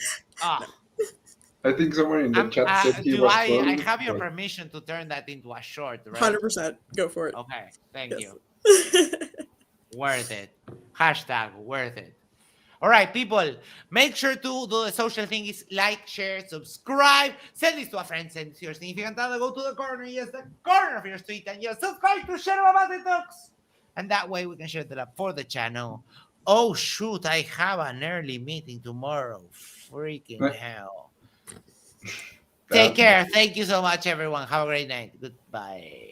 I think someone in the chat said he was wrong. I have your permission to turn that into a short, right? 100%. Go for it. Okay, thank you. Worth it. Hashtag worth it. All right, people, make sure to do the social thing is like, share, subscribe, send this to a friend, send it to your significant other, go to the corner, yes, the corner of your street, and yes, subscribe to Yerba Mate Talks. And that way we can share that up for the channel. Oh, shoot, I have an early meeting tomorrow. Freaking hell. Take care. Thank you so much, everyone. Have a great night. Goodbye.